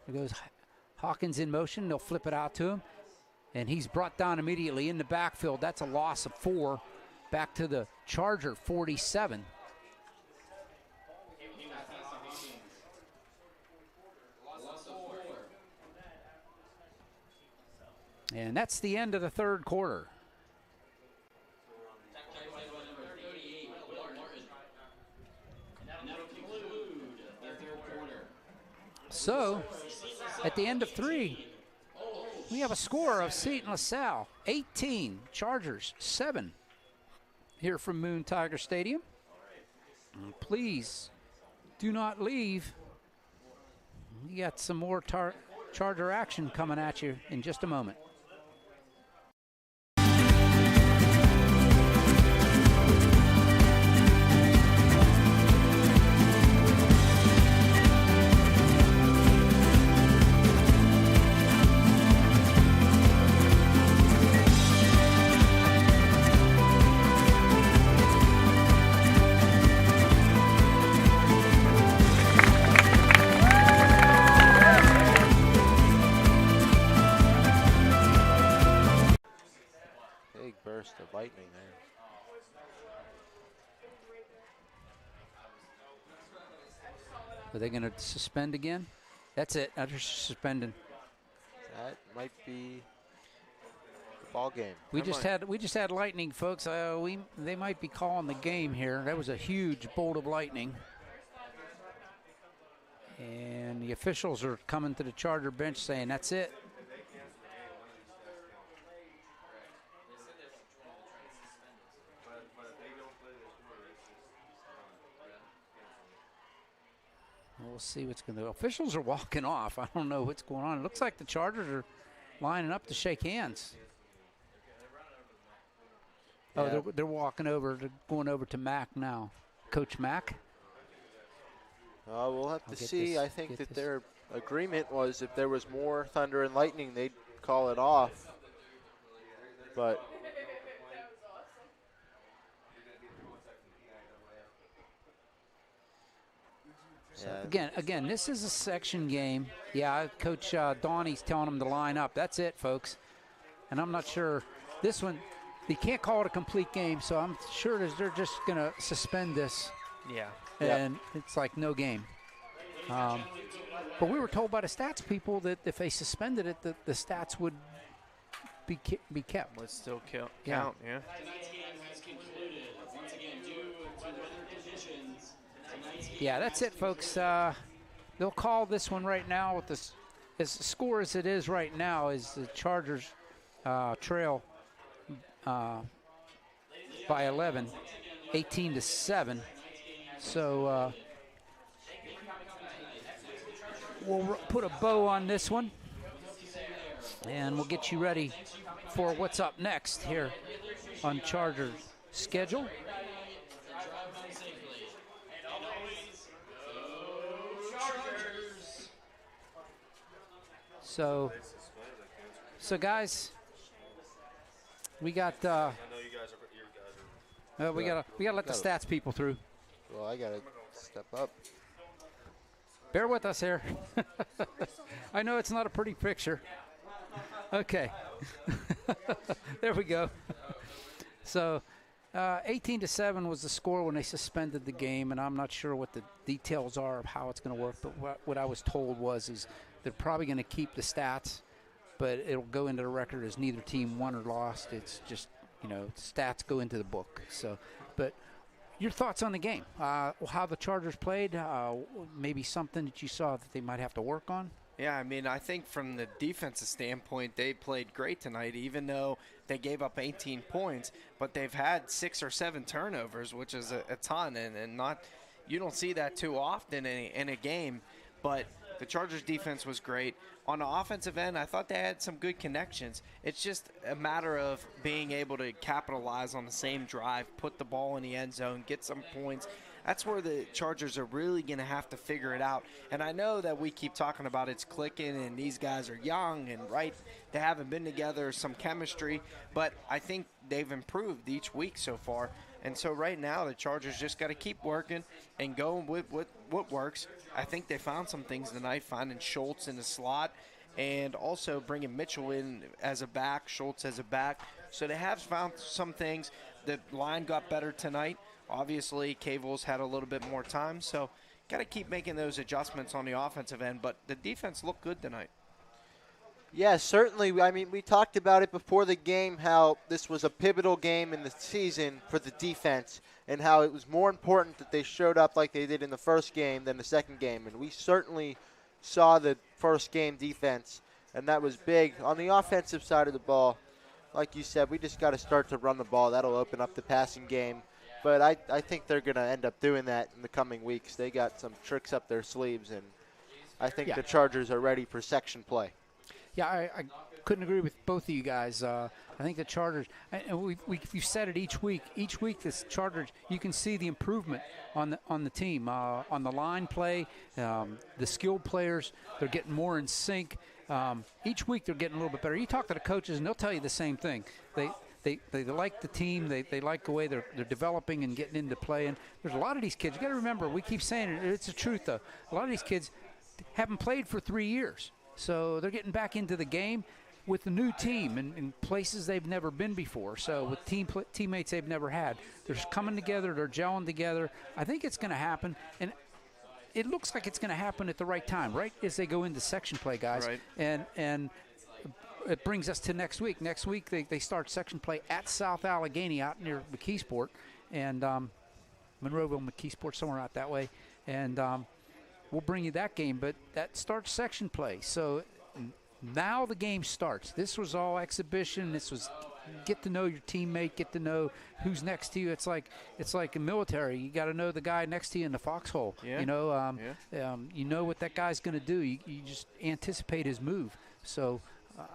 There goes Hawkins in motion. They'll flip it out to him, and he's brought down immediately in the backfield. That's a loss of 4 back to the Charger 47. And that's the end of the third quarter. So, at the end of 3, we have a score of Seton LaSalle 18, Chargers 7 here from Moon Tiger Stadium. And please do not leave. We got some more Charger action coming at you in just a moment. Burst of lightning there. Are they going to suspend again? That's it. They're suspending. That might be the ball game. We just had lightning, folks. They might be calling the game here. That was a huge bolt of lightning. And the officials are coming to the Charger bench saying that's it. We'll see what's going to do. Officials are walking off. I don't know what's going on. It looks like the Chargers are lining up to shake hands. Yeah. Oh, they're walking over. They're going over to Mack now. Coach Mack. We'll have to see. I think that their agreement was if there was more thunder and lightning, they'd call it off. But yeah. Again, this is a section game. Yeah, Coach Donnie's telling them to line up. That's it, folks. And I'm not sure. This one, they can't call it a complete game, so I'm sure they're just going to suspend this. Yeah. And it's like no game. But we were told by the stats people that if they suspended it, the stats would be kept. Would still count, Yeah. yeah. Yeah, that's it, folks. They'll call this one right now with this. As the score as it is right now is the Chargers trail by 11, 18-7. So we'll put a bow on this one, and we'll get you ready for what's up next here on Chargers schedule. So guys, we got we gotta let the stats people through. well, I gotta step up. Bear with us here. I know it's not a pretty picture. Okay. There we go. So 18-7 was the score when they suspended the game, and I'm not sure what the details are of how it's going to work, but what I was told is they're probably going to keep the stats, but it'll go into the record as neither team won or lost. It's just, stats go into the book. So, but your thoughts on the game, how the Chargers played, maybe something that you saw that they might have to work on? Yeah, I mean, I think from the defensive standpoint, they played great tonight, even though they gave up 18 points. But they've had 6 or 7 turnovers, which is a ton, and not you don't see that too often in a game. But The Chargers defense was great. On the offensive end, I thought they had some good connections. It's just a matter of being able to capitalize on the same drive, put the ball in the end zone, get some points. That's where the Chargers are really going to have to figure it out. And I know that we keep talking about it's clicking and these guys are young and right, they haven't been together, some chemistry, but I think they've improved each week so far. And so right now the Chargers just got to keep working and going with what works. I think they found some things tonight, finding Schultz in the slot and also bringing Mitchell in as a back, Schultz as a back. So they have found some things. The line got better tonight. Obviously, Cavill's had a little bit more time, so got to keep making those adjustments on the offensive end. But the defense looked good tonight. Yeah, certainly. I mean, we talked about it before the game, how this was a pivotal game in the season for the defense and how it was more important that they showed up like they did in the first game than the second game. And we certainly saw the first game defense, and that was big. On the offensive side of the ball, like you said, we just got to start to run the ball. That'll open up the passing game. But I think they're going to end up doing that in the coming weeks. They got some tricks up their sleeves, and I think the Chargers are ready for section play. Yeah, I couldn't agree with both of you guys. I think the Chargers, and we've said it each week. Each week, this Chargers, you can see the improvement on the team, on the line play, the skilled players. They're getting more in sync. Each week, they're getting a little bit better. You talk to the coaches, and they'll tell you the same thing. They like the team. They like the way they're developing and getting into play. And there's a lot of these kids. You got to remember, we keep saying it. It's the truth, though. A lot of these kids haven't played for 3 years. So they're getting back into the game with a new team in places they've never been before. So with teammates they've never had. They're coming together. They're gelling together. I think it's going to happen. And it looks like it's going to happen at the right time, right as they go into section play, guys. Right. And it brings us to next week. Next week they start section play at South Allegheny out near McKeesport. And Monroeville, McKeesport, somewhere out that way. And we'll bring you that game, but that starts section play. So now the game starts. This was all exhibition. This was get to know your teammate, get to know who's next to you. It's like in military. You got to know the guy next to you in the foxhole. Yeah. You know what that guy's going to do. You just anticipate his move. So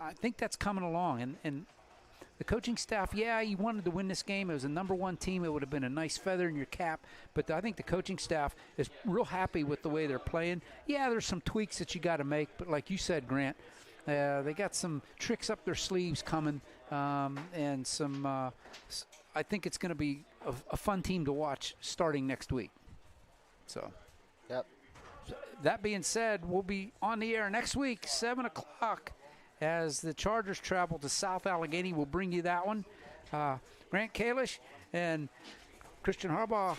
I think that's coming along. And the coaching staff, you wanted to win this game. It was a number one team. It would have been a nice feather in your cap. But I think the coaching staff is real happy with the way they're playing. Yeah, there's some tweaks that you got to make. But like you said, Grant, they got some tricks up their sleeves coming. And some I think it's going to be a fun team to watch starting next week. So, yep. That being said, we'll be on the air next week, 7 o'clock. As the Chargers travel to South Allegheny, we'll bring you that one. Grant Kalish and Christian Harbaugh,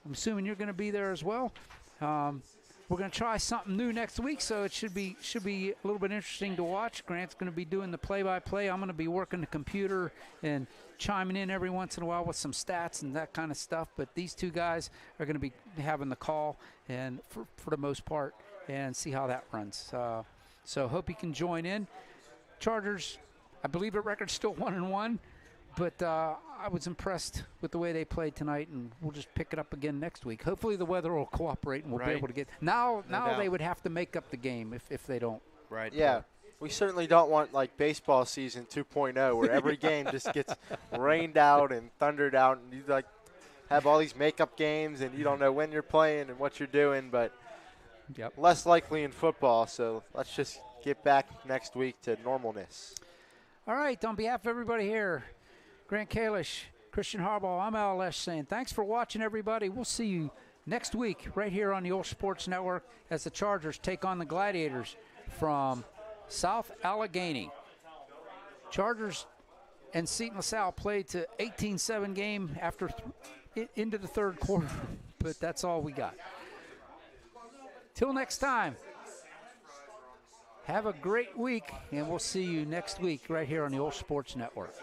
I'm assuming you're going to be there as well. We're going to try something new next week, so it should be a little bit interesting to watch. Grant's going to be doing the play-by-play. I'm going to be working the computer and chiming in every once in a while with some stats and that kind of stuff. But these two guys are going to be having the call, and for the most part, and see how that runs. So hope you can join in. Chargers, I believe their record's still 1-1, but I was impressed with the way they played tonight, and we'll just pick it up again next week. Hopefully the weather will cooperate, and we'll be able to get – now they would have to make up the game if they don't. Right. Yeah. We certainly don't want like baseball season 2.0 where every game just gets rained out and thundered out, and you like have all these makeup games and you don't know when you're playing and what you're doing, but less likely in football. So let's just get back next week to normalness. All right, on behalf of everybody here, Grant Kalish, Christian Harbaugh, I'm LaSalle saying thanks for watching, everybody. We'll see you next week right here on the OLSH Sports Network as the Chargers take on the Gladiators from South Allegheny. Chargers and Seton LaSalle played to 18-7 game after into the third quarter, but that's all we got. Till next time. Have a great week, and we'll see you next week right here on the OLSH Sports Network.